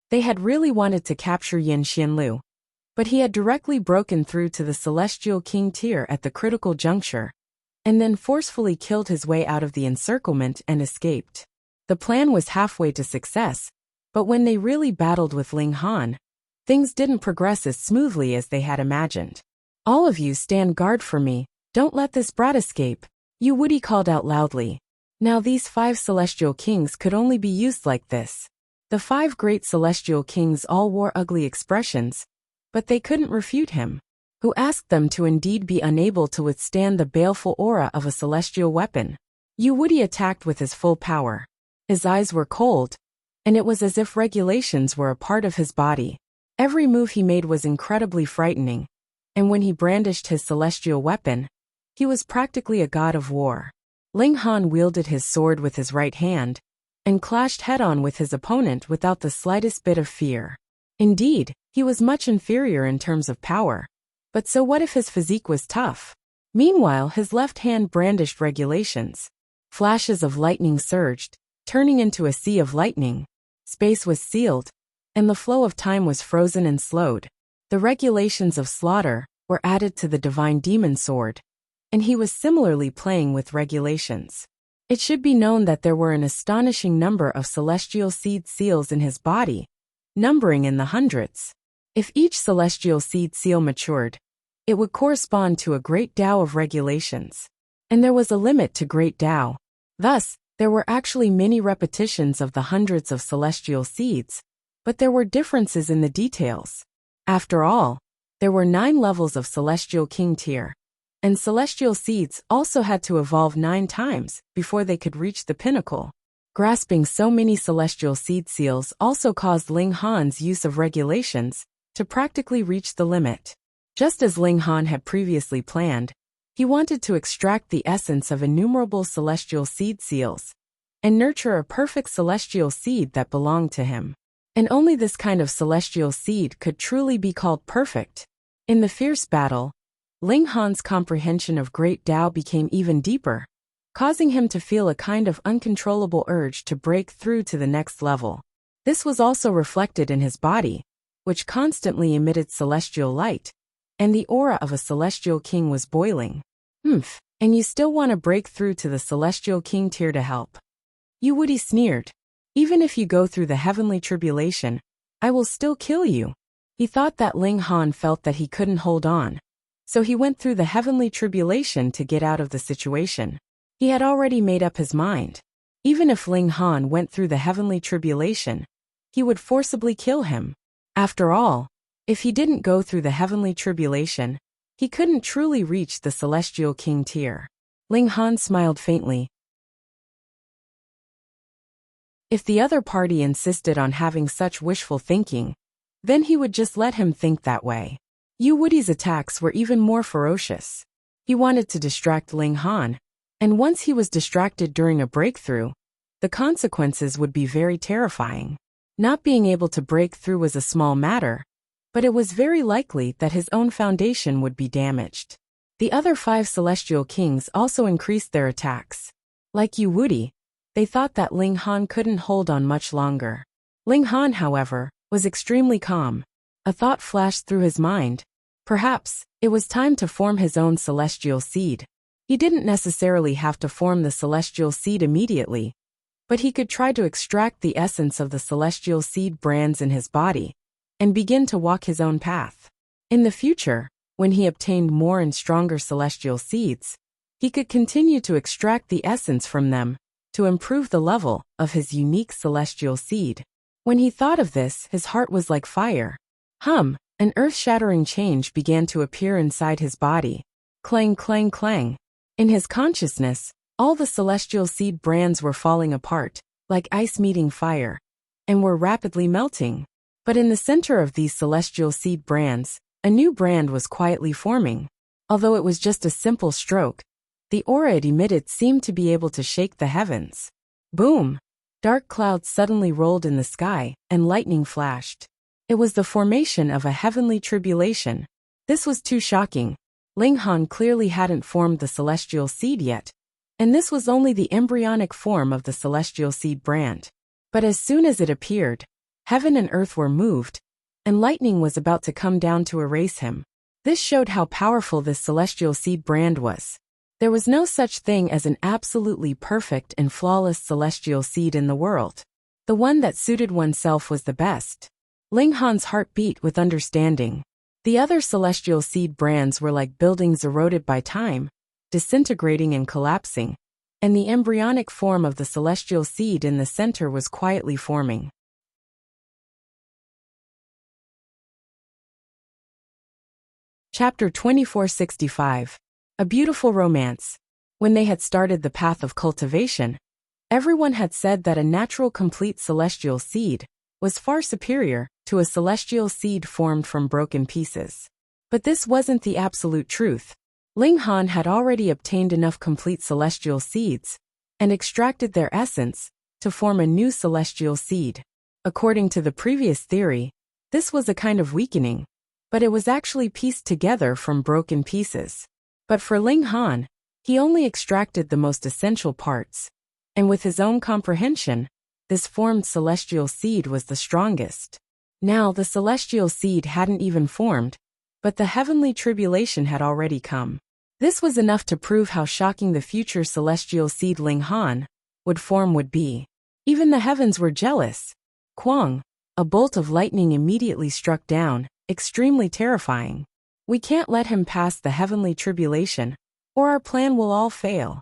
They had really wanted to capture Yin Xianlu, but he had directly broken through to the celestial king tier at the critical juncture, and then forcefully killed his way out of the encirclement and escaped. The plan was halfway to success, but when they really battled with Ling Han, things didn't progress as smoothly as they had imagined. All of you stand guard for me. Don't let this brat escape, Wuxia called out loudly. Now these 5 celestial kings could only be used like this. The 5 great celestial kings all wore ugly expressions, but they couldn't refute him, who asked them to indeed be unable to withstand the baleful aura of a celestial weapon. Wuxia attacked with his full power. His eyes were cold, and it was as if regulations were a part of his body. Every move he made was incredibly frightening, and when he brandished his celestial weapon, he was practically a god of war. Ling Han wielded his sword with his right hand and clashed head-on with his opponent without the slightest bit of fear. Indeed, he was much inferior in terms of power, But so what if his physique was tough? Meanwhile, his left hand brandished regulations. Flashes of lightning surged, turning into a sea of lightning. Space was sealed, and the flow of time was frozen and slowed. The regulations of slaughter were added to the divine demon sword, and he was similarly playing with regulations. It should be known that there were an astonishing number of celestial seed seals in his body, numbering in the hundreds. If each celestial seed seal matured, it would correspond to a great Tao of regulations. And there was a limit to great Tao. Thus, there were actually many repetitions of the hundreds of celestial seeds, but there were differences in the details. After all, there were 9 levels of celestial king tier, and celestial seeds also had to evolve 9 times before they could reach the pinnacle. Grasping so many celestial seed seals also caused Ling Han's use of regulations to practically reach the limit. Just as Ling Han had previously planned, he wanted to extract the essence of innumerable celestial seed seals and nurture a perfect celestial seed that belonged to him. And only this kind of celestial seed could truly be called perfect. In the fierce battle, Ling Han's comprehension of great Tao became even deeper, causing him to feel a kind of uncontrollable urge to break through to the next level. This was also reflected in his body, which constantly emitted celestial light, and the aura of a celestial king was boiling. And you still want to break through to the celestial king tier to help? Wuxia sneered. Even if you go through the heavenly tribulation, I will still kill you. He thought that Ling Han felt that he couldn't hold on, so he went through the heavenly tribulation to get out of the situation. He had already made up his mind. Even if Ling Han went through the heavenly tribulation, he would forcibly kill him. After all, if he didn't go through the heavenly tribulation, he couldn't truly reach the celestial king tier. Ling Han smiled faintly. If the other party insisted on having such wishful thinking, then he would just let him think that way. Wuxia's attacks were even more ferocious. He wanted to distract Ling Han, and once he was distracted during a breakthrough, the consequences would be very terrifying. Not being able to break through was a small matter, but it was very likely that his own foundation would be damaged. The other 5 celestial kings also increased their attacks. Like Wuxia, they thought that Ling Han couldn't hold on much longer. Ling Han, however, was extremely calm. A thought flashed through his mind. Perhaps it was time to form his own celestial seed. He didn't necessarily have to form the celestial seed immediately, but he could try to extract the essence of the celestial seed brands in his body and begin to walk his own path. In the future, when he obtained more and stronger celestial seeds, he could continue to extract the essence from them to improve the level of his unique celestial seed. When he thought of this, his heart was like fire. An earth-shattering change began to appear inside his body. Clang, clang, clang. In his consciousness, all the celestial seed brands were falling apart, like ice meeting fire, and were rapidly melting. But in the center of these celestial seed brands, a new brand was quietly forming. Although it was just a simple stroke, the aura it emitted seemed to be able to shake the heavens. Boom! Dark clouds suddenly rolled in the sky, and lightning flashed. It was the formation of a heavenly tribulation. This was too shocking. Ling Han clearly hadn't formed the celestial seed yet, and this was only the embryonic form of the celestial seed brand. But as soon as it appeared, heaven and earth were moved, and lightning was about to come down to erase him. This showed how powerful this celestial seed brand was. There was no such thing as an absolutely perfect and flawless celestial seed in the world. The one that suited oneself was the best. Ling Han's heart beat with understanding. The other celestial seed brands were like buildings eroded by time, disintegrating and collapsing, and the embryonic form of the celestial seed in the center was quietly forming. Chapter 2465. A Beautiful Romance. When they had started the path of cultivation, everyone had said that a natural complete celestial seed was far superior to a celestial seed formed from broken pieces. But this wasn't the absolute truth. Ling Han had already obtained enough complete celestial seeds and extracted their essence to form a new celestial seed. According to the previous theory, this was a kind of weakening, but it was actually pieced together from broken pieces. But for Ling Han, he only extracted the most essential parts, and with his own comprehension, this formed celestial seed was the strongest. Now the celestial seed hadn't even formed, but the heavenly tribulation had already come. This was enough to prove how shocking the future celestial seed Ling Han would form would be. Even the heavens were jealous. Quang, a bolt of lightning immediately struck down, extremely terrifying. We can't let him pass the heavenly tribulation, or our plan will all fail.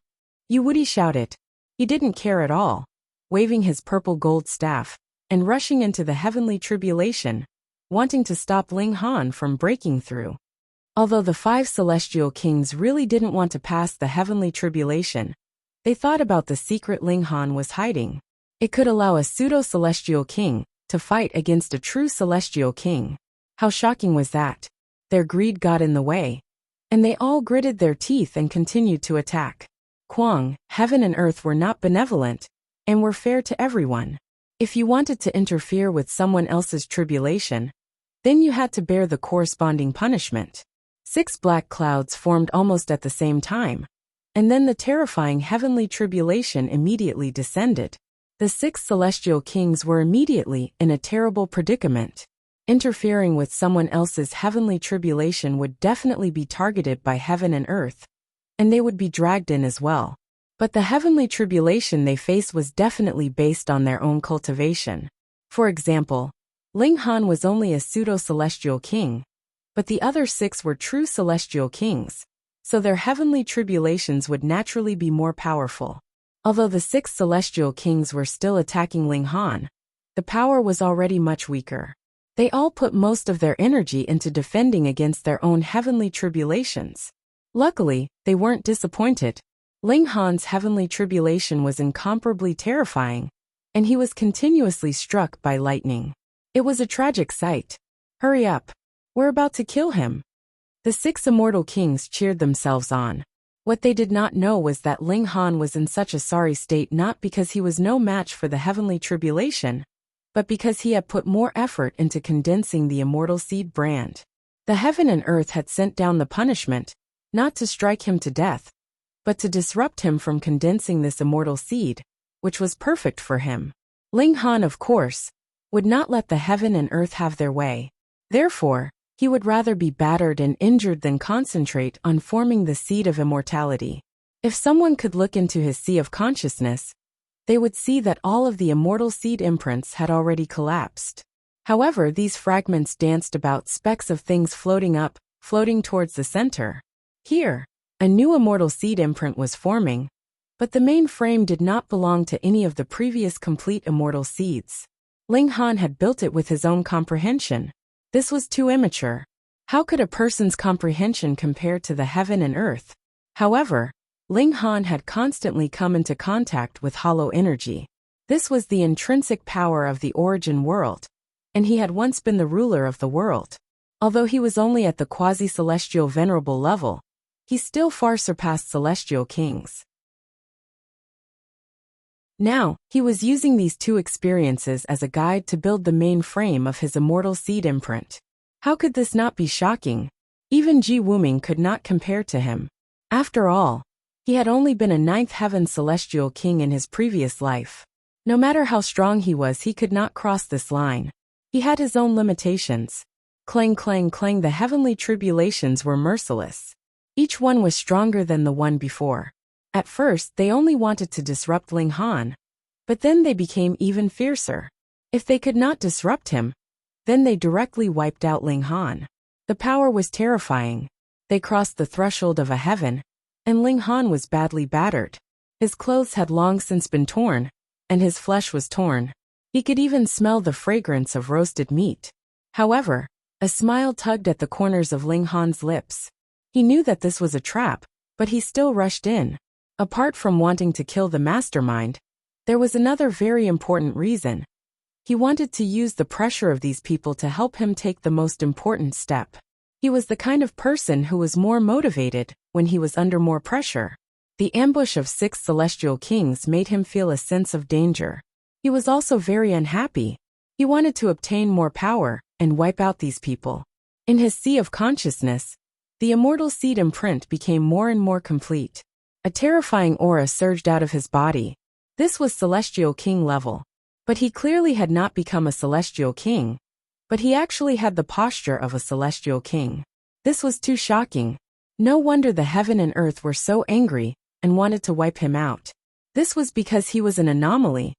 Wuxia shouted. He didn't care at all, waving his purple gold staff, and rushing into the heavenly tribulation, wanting to stop Ling Han from breaking through. Although the 5 celestial kings really didn't want to pass the heavenly tribulation, they thought about the secret Ling Han was hiding. It could allow a pseudo-celestial king to fight against a true celestial king. How shocking was that? Their greed got in the way, and they all gritted their teeth and continued to attack. Quang, heaven and earth were not benevolent, and were fair to everyone. If you wanted to interfere with someone else's tribulation, then you had to bear the corresponding punishment. 6 black clouds formed almost at the same time, and then the terrifying heavenly tribulation immediately descended. The 6 celestial kings were immediately in a terrible predicament. Interfering with someone else's heavenly tribulation would definitely be targeted by heaven and earth, and they would be dragged in as well. But the heavenly tribulation they faced was definitely based on their own cultivation. For example, Ling Han was only a pseudo-celestial king, but the other 6 were true celestial kings, so their heavenly tribulations would naturally be more powerful. Although the 6 celestial kings were still attacking Ling Han, the power was already much weaker. They all put most of their energy into defending against their own heavenly tribulations. Luckily, they weren't disappointed. Ling Han's heavenly tribulation was incomparably terrifying, and he was continuously struck by lightning. It was a tragic sight. Hurry up. We're about to kill him. The 6 immortal kings cheered themselves on. What they did not know was that Ling Han was in such a sorry state not because he was no match for the heavenly tribulation, but because he had put more effort into condensing the immortal seed brand. The heaven and earth had sent down the punishment, not to strike him to death, but to disrupt him from condensing this immortal seed, which was perfect for him. Ling Han, of course, would not let the heaven and earth have their way. Therefore, he would rather be battered and injured than concentrate on forming the seed of immortality. If someone could look into his sea of consciousness, they would see that all of the immortal seed imprints had already collapsed. However, these fragments danced about specks of things floating towards the center. Here, a new immortal seed imprint was forming, but the main frame did not belong to any of the previous complete immortal seeds. Ling Han had built it with his own comprehension. This was too immature. How could a person's comprehension compare to the heaven and earth? However, Ling Han had constantly come into contact with hollow energy. This was the intrinsic power of the origin world, and he had once been the ruler of the world. Although he was only at the quasi-celestial venerable level, he still far surpassed celestial kings. Now, he was using these 2 experiences as a guide to build the main frame of his immortal seed imprint. How could this not be shocking? Even Ji Wuming could not compare to him. After all, he had only been a 9th heaven celestial king in his previous life. No matter how strong he was, he could not cross this line. He had his own limitations. Clang, clang, clang, the heavenly tribulations were merciless. Each one was stronger than the one before. At first, they only wanted to disrupt Ling Han, but then they became even fiercer. If they could not disrupt him, then they directly wiped out Ling Han. The power was terrifying. They crossed the threshold of a heaven, and Ling Han was badly battered. His clothes had long since been torn, and his flesh was torn. He could even smell the fragrance of roasted meat. However, a smile tugged at the corners of Ling Han's lips. He knew that this was a trap, but he still rushed in. Apart from wanting to kill the mastermind, there was another very important reason. He wanted to use the pressure of these people to help him take the most important step. He was the kind of person who was more motivated when he was under more pressure. The ambush of 6 celestial kings made him feel a sense of danger. He was also very unhappy. He wanted to obtain more power and wipe out these people. In his sea of consciousness, the immortal seed imprint became more and more complete. A terrifying aura surged out of his body. This was Celestial King level. But he clearly had not become a Celestial King, but he actually had the posture of a Celestial King. This was too shocking. No wonder the heaven and earth were so angry and wanted to wipe him out. This was because he was an anomaly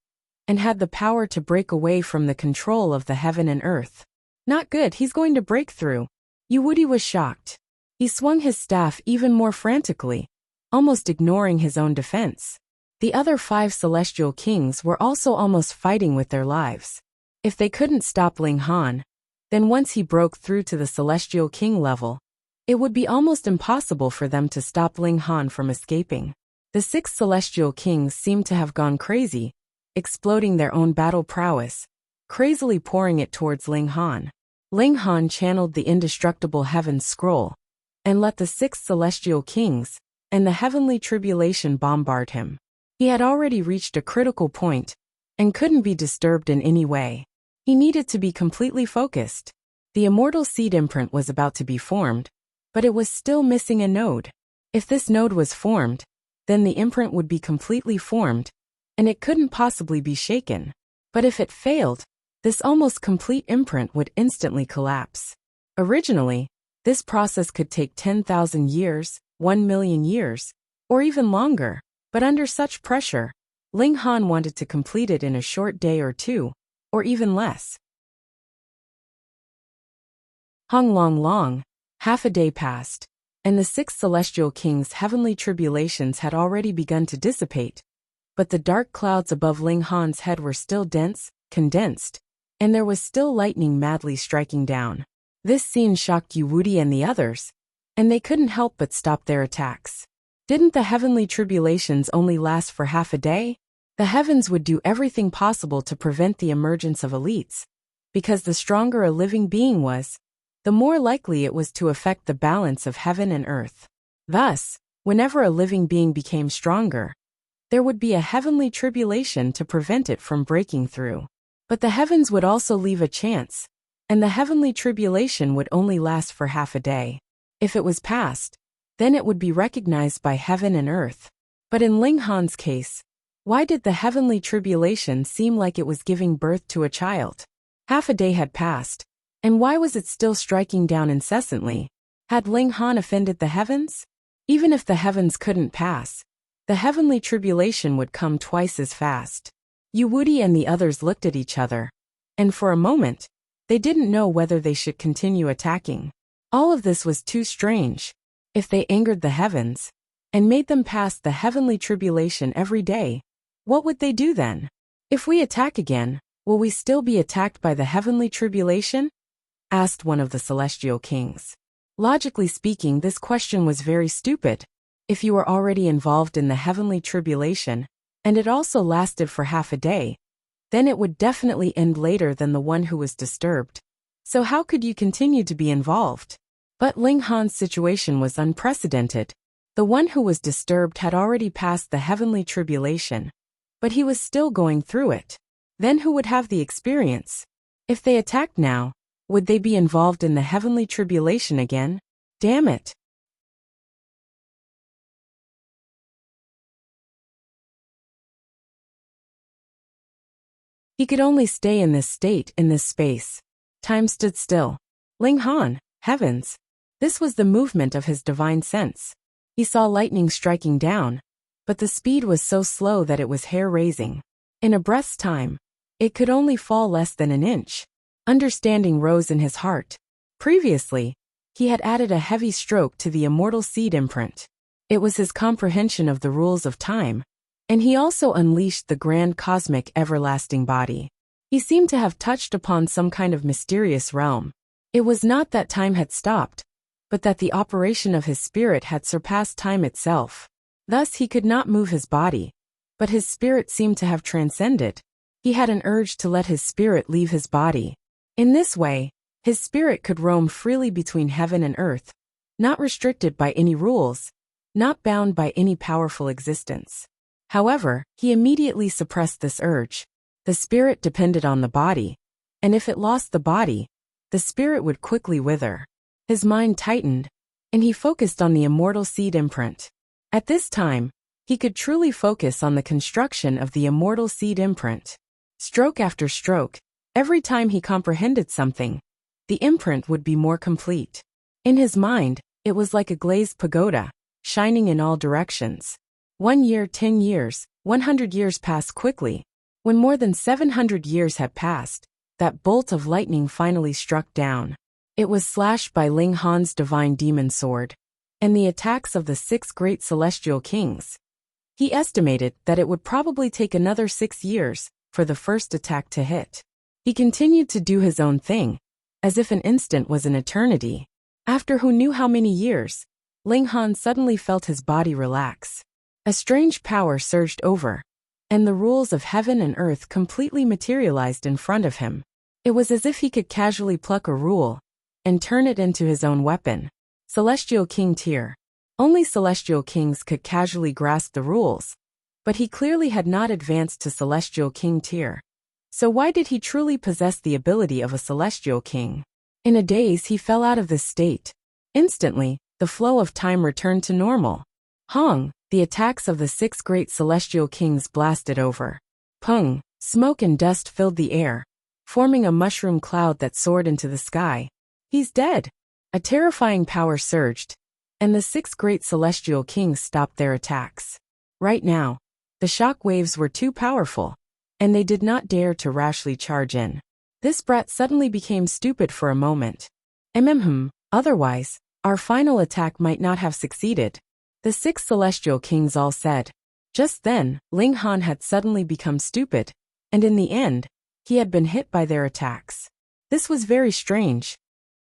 and had the power to break away from the control of the heaven and earth. Not good, he's going to break through. Wuxia was shocked. He swung his staff even more frantically, almost ignoring his own defense. The other 5 Celestial Kings were also almost fighting with their lives. If they couldn't stop Ling Han, then once he broke through to the Celestial King level, it would be almost impossible for them to stop Ling Han from escaping. The 6 Celestial Kings seemed to have gone crazy, exploding their own battle prowess, crazily pouring it towards Ling Han. Ling Han channeled the indestructible Heaven's Scroll and let the 6 Celestial Kings and the heavenly tribulation bombard him. He had already reached a critical point and couldn't be disturbed in any way. He needed to be completely focused. The immortal seed imprint was about to be formed, but it was still missing a node. If this node was formed, then the imprint would be completely formed, and it couldn't possibly be shaken. But if it failed, this almost complete imprint would instantly collapse. Originally, this process could take 10,000 years, 1,000,000 years, or even longer, but under such pressure, Ling Han wanted to complete it in a short day or 2, or even less. Hung long, half a day passed, and the 6 Celestial Kings' heavenly tribulations had already begun to dissipate, but the dark clouds above Ling Han's head were still dense, condensed, and there was still lightning madly striking down. This scene shocked Wuxia and the others, and they couldn't help but stop their attacks. Didn't the heavenly tribulations only last for half a day? The heavens would do everything possible to prevent the emergence of elites, because the stronger a living being was, the more likely it was to affect the balance of heaven and earth. Thus, whenever a living being became stronger, there would be a heavenly tribulation to prevent it from breaking through. But the heavens would also leave a chance, and the heavenly tribulation would only last for half a day. If it was passed, then it would be recognized by heaven and earth. But in Ling Han's case, why did the heavenly tribulation seem like it was giving birth to a child? Half a day had passed, and why was it still striking down incessantly? Had Ling Han offended the heavens? Even if the heavens couldn't pass, the heavenly tribulation would come twice as fast. Wuxia and the others looked at each other, and for a moment, they didn't know whether they should continue attacking. All of this was too strange. If they angered the heavens and made them pass the heavenly tribulation every day, what would they do then? If we attack again, will we still be attacked by the heavenly tribulation? Asked one of the Celestial Kings. Logically speaking, this question was very stupid. If you were already involved in the heavenly tribulation, and it also lasted for half a day, then it would definitely end later than the one who was disturbed. So how could you continue to be involved? But Ling Han's situation was unprecedented. The one who was disturbed had already passed the heavenly tribulation, but he was still going through it. Then who would have the experience? If they attacked now, would they be involved in the heavenly tribulation again? Damn it. He could only stay in this state, in this space. Time stood still. Ling Han, heavens. This was the movement of his divine sense. He saw lightning striking down, but the speed was so slow that it was hair-raising. In a breath's time, it could only fall less than an inch. Understanding rose in his heart. Previously, he had added a heavy stroke to the immortal seed imprint. It was his comprehension of the rules of time, and he also unleashed the grand cosmic everlasting body. He seemed to have touched upon some kind of mysterious realm. It was not that time had stopped, but that the operation of his spirit had surpassed time itself. Thus he could not move his body, but his spirit seemed to have transcended. He had an urge to let his spirit leave his body. In this way, his spirit could roam freely between heaven and earth, not restricted by any rules, not bound by any powerful existence. However, he immediately suppressed this urge. The spirit depended on the body, and if it lost the body, the spirit would quickly wither. His mind tightened, and he focused on the immortal seed imprint. At this time, he could truly focus on the construction of the immortal seed imprint. Stroke after stroke, every time he comprehended something, the imprint would be more complete. In his mind, it was like a glazed pagoda, shining in all directions. 1 year, 10 years, 100 years passed quickly. When more than 700 years had passed, that bolt of lightning finally struck down. It was slashed by Ling Han's divine demon sword, and the attacks of the 6 great celestial kings. He estimated that it would probably take another 6 years for the first attack to hit. He continued to do his own thing, as if an instant was an eternity. After who knew how many years, Ling Han suddenly felt his body relax. A strange power surged over, and the rules of heaven and earth completely materialized in front of him. It was as if he could casually pluck a rule and turn it into his own weapon. Celestial King tier. Only celestial kings could casually grasp the rules, but he clearly had not advanced to celestial king tier. So why did he truly possess the ability of a celestial king? In a daze he fell out of this state. Instantly, the flow of time returned to normal. Hong, the attacks of the 6 great celestial kings blasted over. Pung, smoke and dust filled the air, forming a mushroom cloud that soared into the sky. He's dead. A terrifying power surged, and the 6 great celestial kings stopped their attacks. Right now, the shock waves were too powerful, and they did not dare to rashly charge in. This brat suddenly became stupid for a moment. Otherwise, our final attack might not have succeeded, the 6 celestial kings all said. Just then, Ling Han had suddenly become stupid, and in the end, he had been hit by their attacks. This was very strange.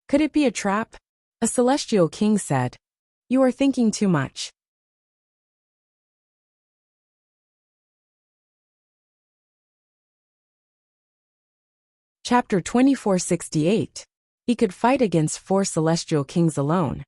Could it be a trap? A celestial king said. You are thinking too much. Chapter 2468. He could fight against 4 celestial kings alone.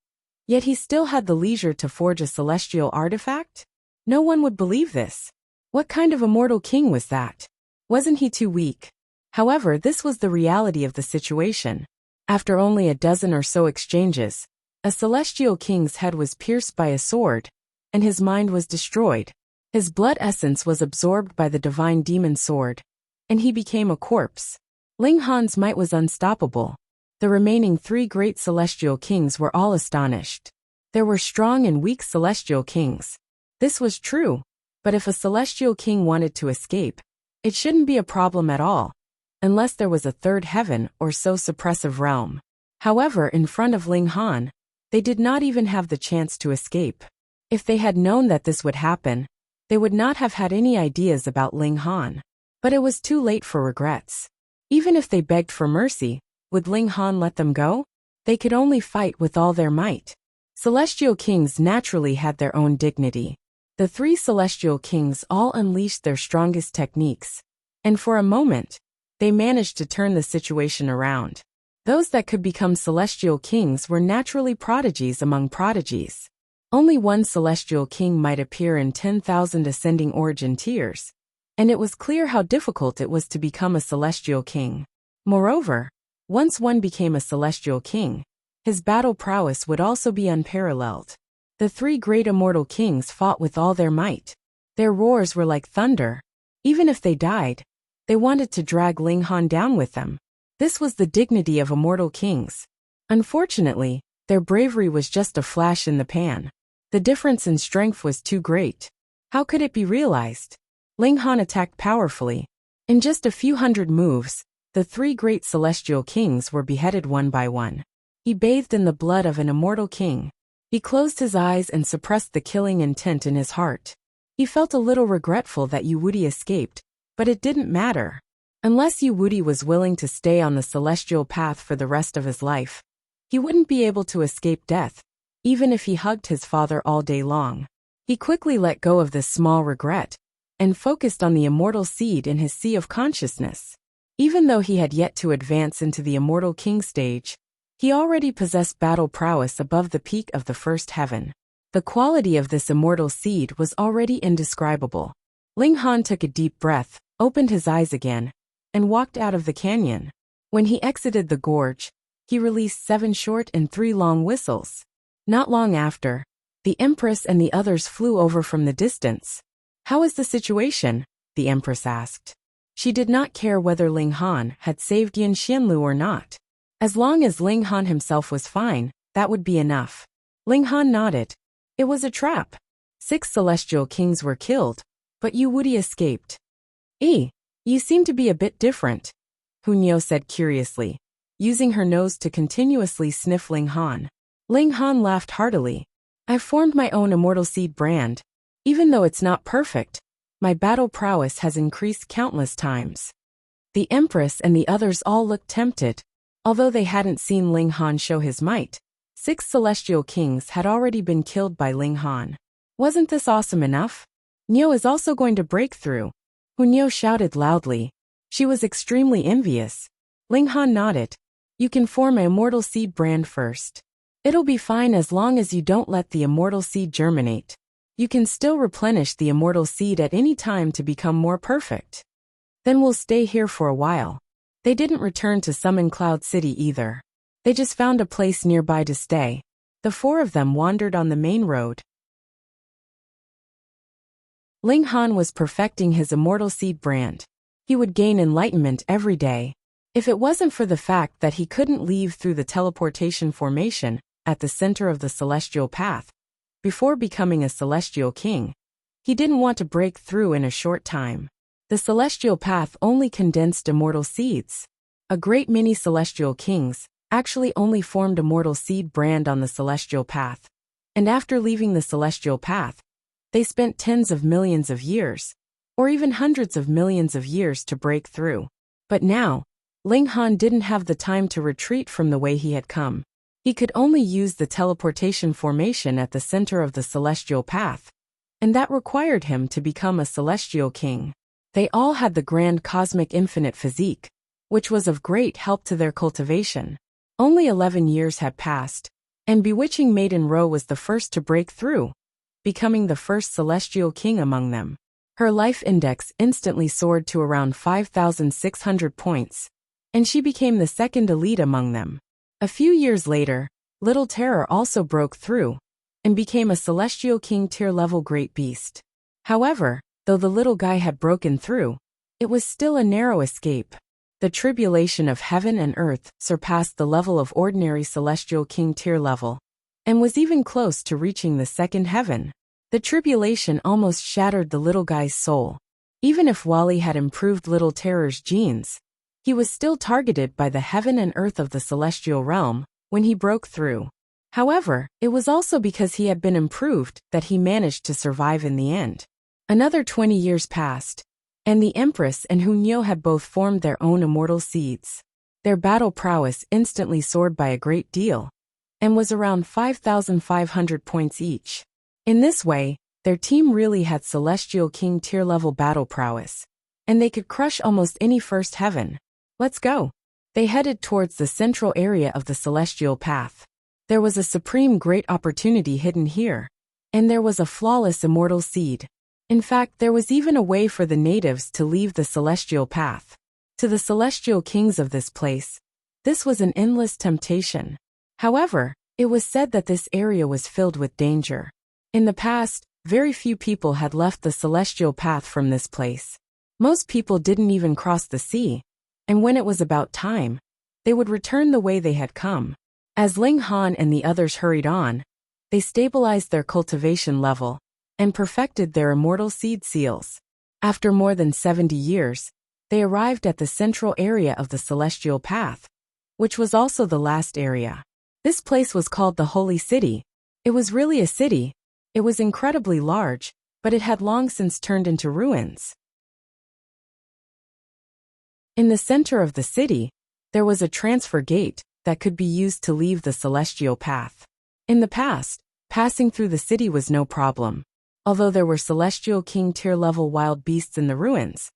Yet he still had the leisure to forge a celestial artifact? No one would believe this. What kind of immortal king was that? Wasn't he too weak? However, this was the reality of the situation. After only a dozen or so exchanges, a celestial king's head was pierced by a sword, and his mind was destroyed. His blood essence was absorbed by the divine demon sword, and he became a corpse. Ling Han's might was unstoppable. The remaining 3 great celestial kings were all astonished. There were strong and weak celestial kings. This was true, but if a celestial king wanted to escape, it shouldn't be a problem at all, unless there was a 3rd heaven or so suppressive realm. However, in front of Ling Han, they did not even have the chance to escape. If they had known that this would happen, they would not have had any ideas about Ling Han. But it was too late for regrets. Even if they begged for mercy, would Ling Han let them go? They could only fight with all their might. Celestial kings naturally had their own dignity. The 3 celestial kings all unleashed their strongest techniques, and for a moment, they managed to turn the situation around. Those that could become celestial kings were naturally prodigies among prodigies. Only one celestial king might appear in 10,000 ascending origin tiers, and it was clear how difficult it was to become a celestial king. Moreover, once one became a celestial king, his battle prowess would also be unparalleled. The 3 great immortal kings fought with all their might. Their roars were like thunder. Even if they died, they wanted to drag Ling Han down with them. This was the dignity of immortal kings. Unfortunately, their bravery was just a flash in the pan. The difference in strength was too great. How could it be realized? Ling Han attacked powerfully. In just a few hundred moves, the 3 great celestial kings were beheaded one by one. He bathed in the blood of an immortal king. He closed his eyes and suppressed the killing intent in his heart. He felt a little regretful that Wuxia escaped, but it didn't matter. Unless Wuxia was willing to stay on the celestial path for the rest of his life, he wouldn't be able to escape death, even if he hugged his father all day long. He quickly let go of this small regret, and focused on the immortal seed in his sea of consciousness. Even though he had yet to advance into the immortal king stage, he already possessed battle prowess above the peak of the 1st heaven. The quality of this immortal seed was already indescribable. Ling Han took a deep breath, opened his eyes again, and walked out of the canyon. When he exited the gorge, he released 7 short and 3 long whistles. Not long after, the Empress and the others flew over from the distance. "How is the situation?" the Empress asked. She did not care whether Ling Han had saved Yin Xianlu or not. As long as Ling Han himself was fine, that would be enough. Ling Han nodded. It was a trap. 6 celestial kings were killed, but Yu Wuti escaped. You seem to be a bit different, Hunyao said curiously, using her nose to continuously sniff Ling Han. Ling Han laughed heartily. I've formed my own immortal seed brand. Even though it's not perfect, my battle prowess has increased countless times. The Empress and the others all looked tempted. Although they hadn't seen Ling Han show his might, 6 celestial kings had already been killed by Ling Han. Wasn't this awesome enough? Niu is also going to break through. Hunyao shouted loudly. She was extremely envious. Ling Han nodded. You can form an immortal seed brand first. It'll be fine as long as you don't let the immortal seed germinate. You can still replenish the immortal seed at any time to become more perfect. Then we'll stay here for a while. They didn't return to Summon Cloud City either. They just found a place nearby to stay. The 4 of them wandered on the main road. Ling Han was perfecting his immortal seed brand. He would gain enlightenment every day. If it wasn't for the fact that he couldn't leave through the teleportation formation at the center of the celestial path before becoming a celestial king, he didn't want to break through in a short time. The celestial path only condensed immortal seeds. A great many celestial kings actually only formed immortal seed brand on the celestial path. And after leaving the celestial path, they spent tens of millions of years, or even hundreds of millions of years to break through. But now, Ling Han didn't have the time to retreat from the way he had come. He could only use the teleportation formation at the center of the celestial path, and that required him to become a celestial king. They all had the grand cosmic infinite physique, which was of great help to their cultivation. Only 11 years had passed, and bewitching Maiden Ro was the first to break through, becoming the first celestial king among them. Her life index instantly soared to around 5,600 points, and she became the second elite among them. A few years later, Little Terror also broke through, and became a celestial king tier-level great beast. However, though the little guy had broken through, it was still a narrow escape. The tribulation of heaven and earth surpassed the level of ordinary celestial king tier level, and was even close to reaching the second heaven. The tribulation almost shattered the little guy's soul. Even if Wally had improved Little Terror's genes, he was still targeted by the heaven and earth of the celestial realm when he broke through. However, it was also because he had been improved that he managed to survive in the end. Another 20 years passed, and the Empress and Hunyao had both formed their own immortal seeds. Their battle prowess instantly soared by a great deal, and was around 5,500 points each. In this way, their team really had celestial king tier-level battle prowess, and they could crush almost any first heaven. Let's go. They headed towards the central area of the celestial path. There was a supreme great opportunity hidden here, and there was a flawless immortal seed. In fact, there was even a way for the natives to leave the celestial path. To the celestial kings of this place, this was an endless temptation. However, it was said that this area was filled with danger. In the past, very few people had left the celestial path from this place. Most people didn't even cross the sea, and when it was about time, they would return the way they had come. As Ling Han and the others hurried on, they stabilized their cultivation level and perfected their immortal seed seals. After more than 70 years, they arrived at the central area of the celestial path, which was also the last area. This place was called the Holy City. It was really a city. It was incredibly large, but it had long since turned into ruins. In the center of the city, there was a transfer gate that could be used to leave the celestial path. In the past, passing through the city was no problem. Although there were celestial king tier-level wild beasts in the ruins,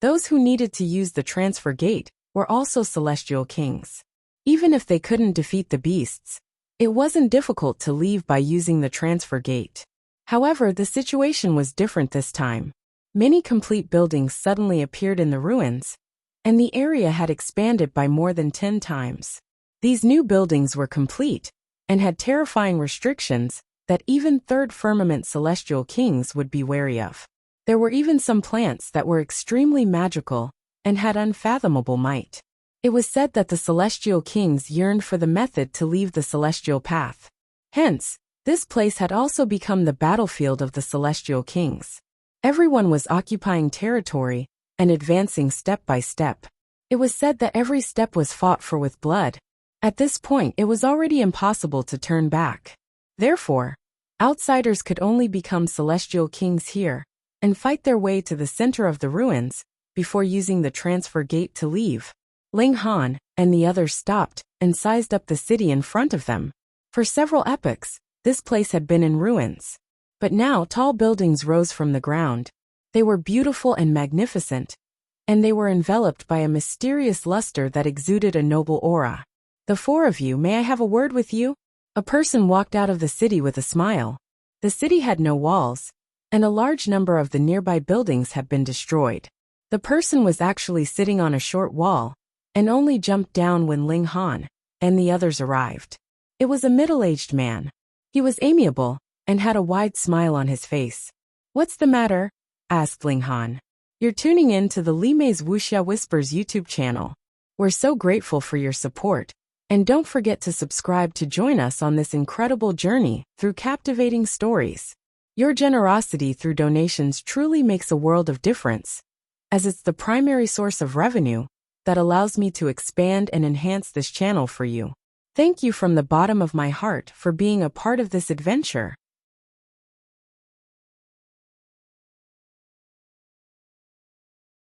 those who needed to use the transfer gate were also celestial kings. Even if they couldn't defeat the beasts, it wasn't difficult to leave by using the transfer gate. However, the situation was different this time. Many complete buildings suddenly appeared in the ruins, and the area had expanded by more than 10 times. These new buildings were complete and had terrifying restrictions that even third firmament celestial kings would be wary of. There were even some plants that were extremely magical and had unfathomable might. It was said that the celestial kings yearned for the method to leave the celestial path. Hence, this place had also become the battlefield of the celestial kings. Everyone was occupying territory and advancing step by step. It was said that every step was fought for with blood. At this point, it was already impossible to turn back. Therefore, outsiders could only become celestial kings here and fight their way to the center of the ruins before using the transfer gate to leave. Ling Han and the others stopped and sized up the city in front of them. For several epochs, this place had been in ruins. But now tall buildings rose from the ground. They were beautiful and magnificent, and they were enveloped by a mysterious luster that exuded a noble aura. "The four of you, may I have a word with you?" A person walked out of the city with a smile. The city had no walls, and a large number of the nearby buildings had been destroyed. The person was actually sitting on a short wall, and only jumped down when Ling Han and the others arrived. It was a middle-aged man. He was amiable and had a wide smile on his face. "What's the matter?" asked Ling Han. "You're tuning in to the Li Mei's Wuxia Whispers YouTube channel. We're so grateful for your support, and don't forget to subscribe to join us on this incredible journey through captivating stories. Your generosity through donations truly makes a world of difference, as it's the primary source of revenue that allows me to expand and enhance this channel for you. Thank you from the bottom of my heart for being a part of this adventure.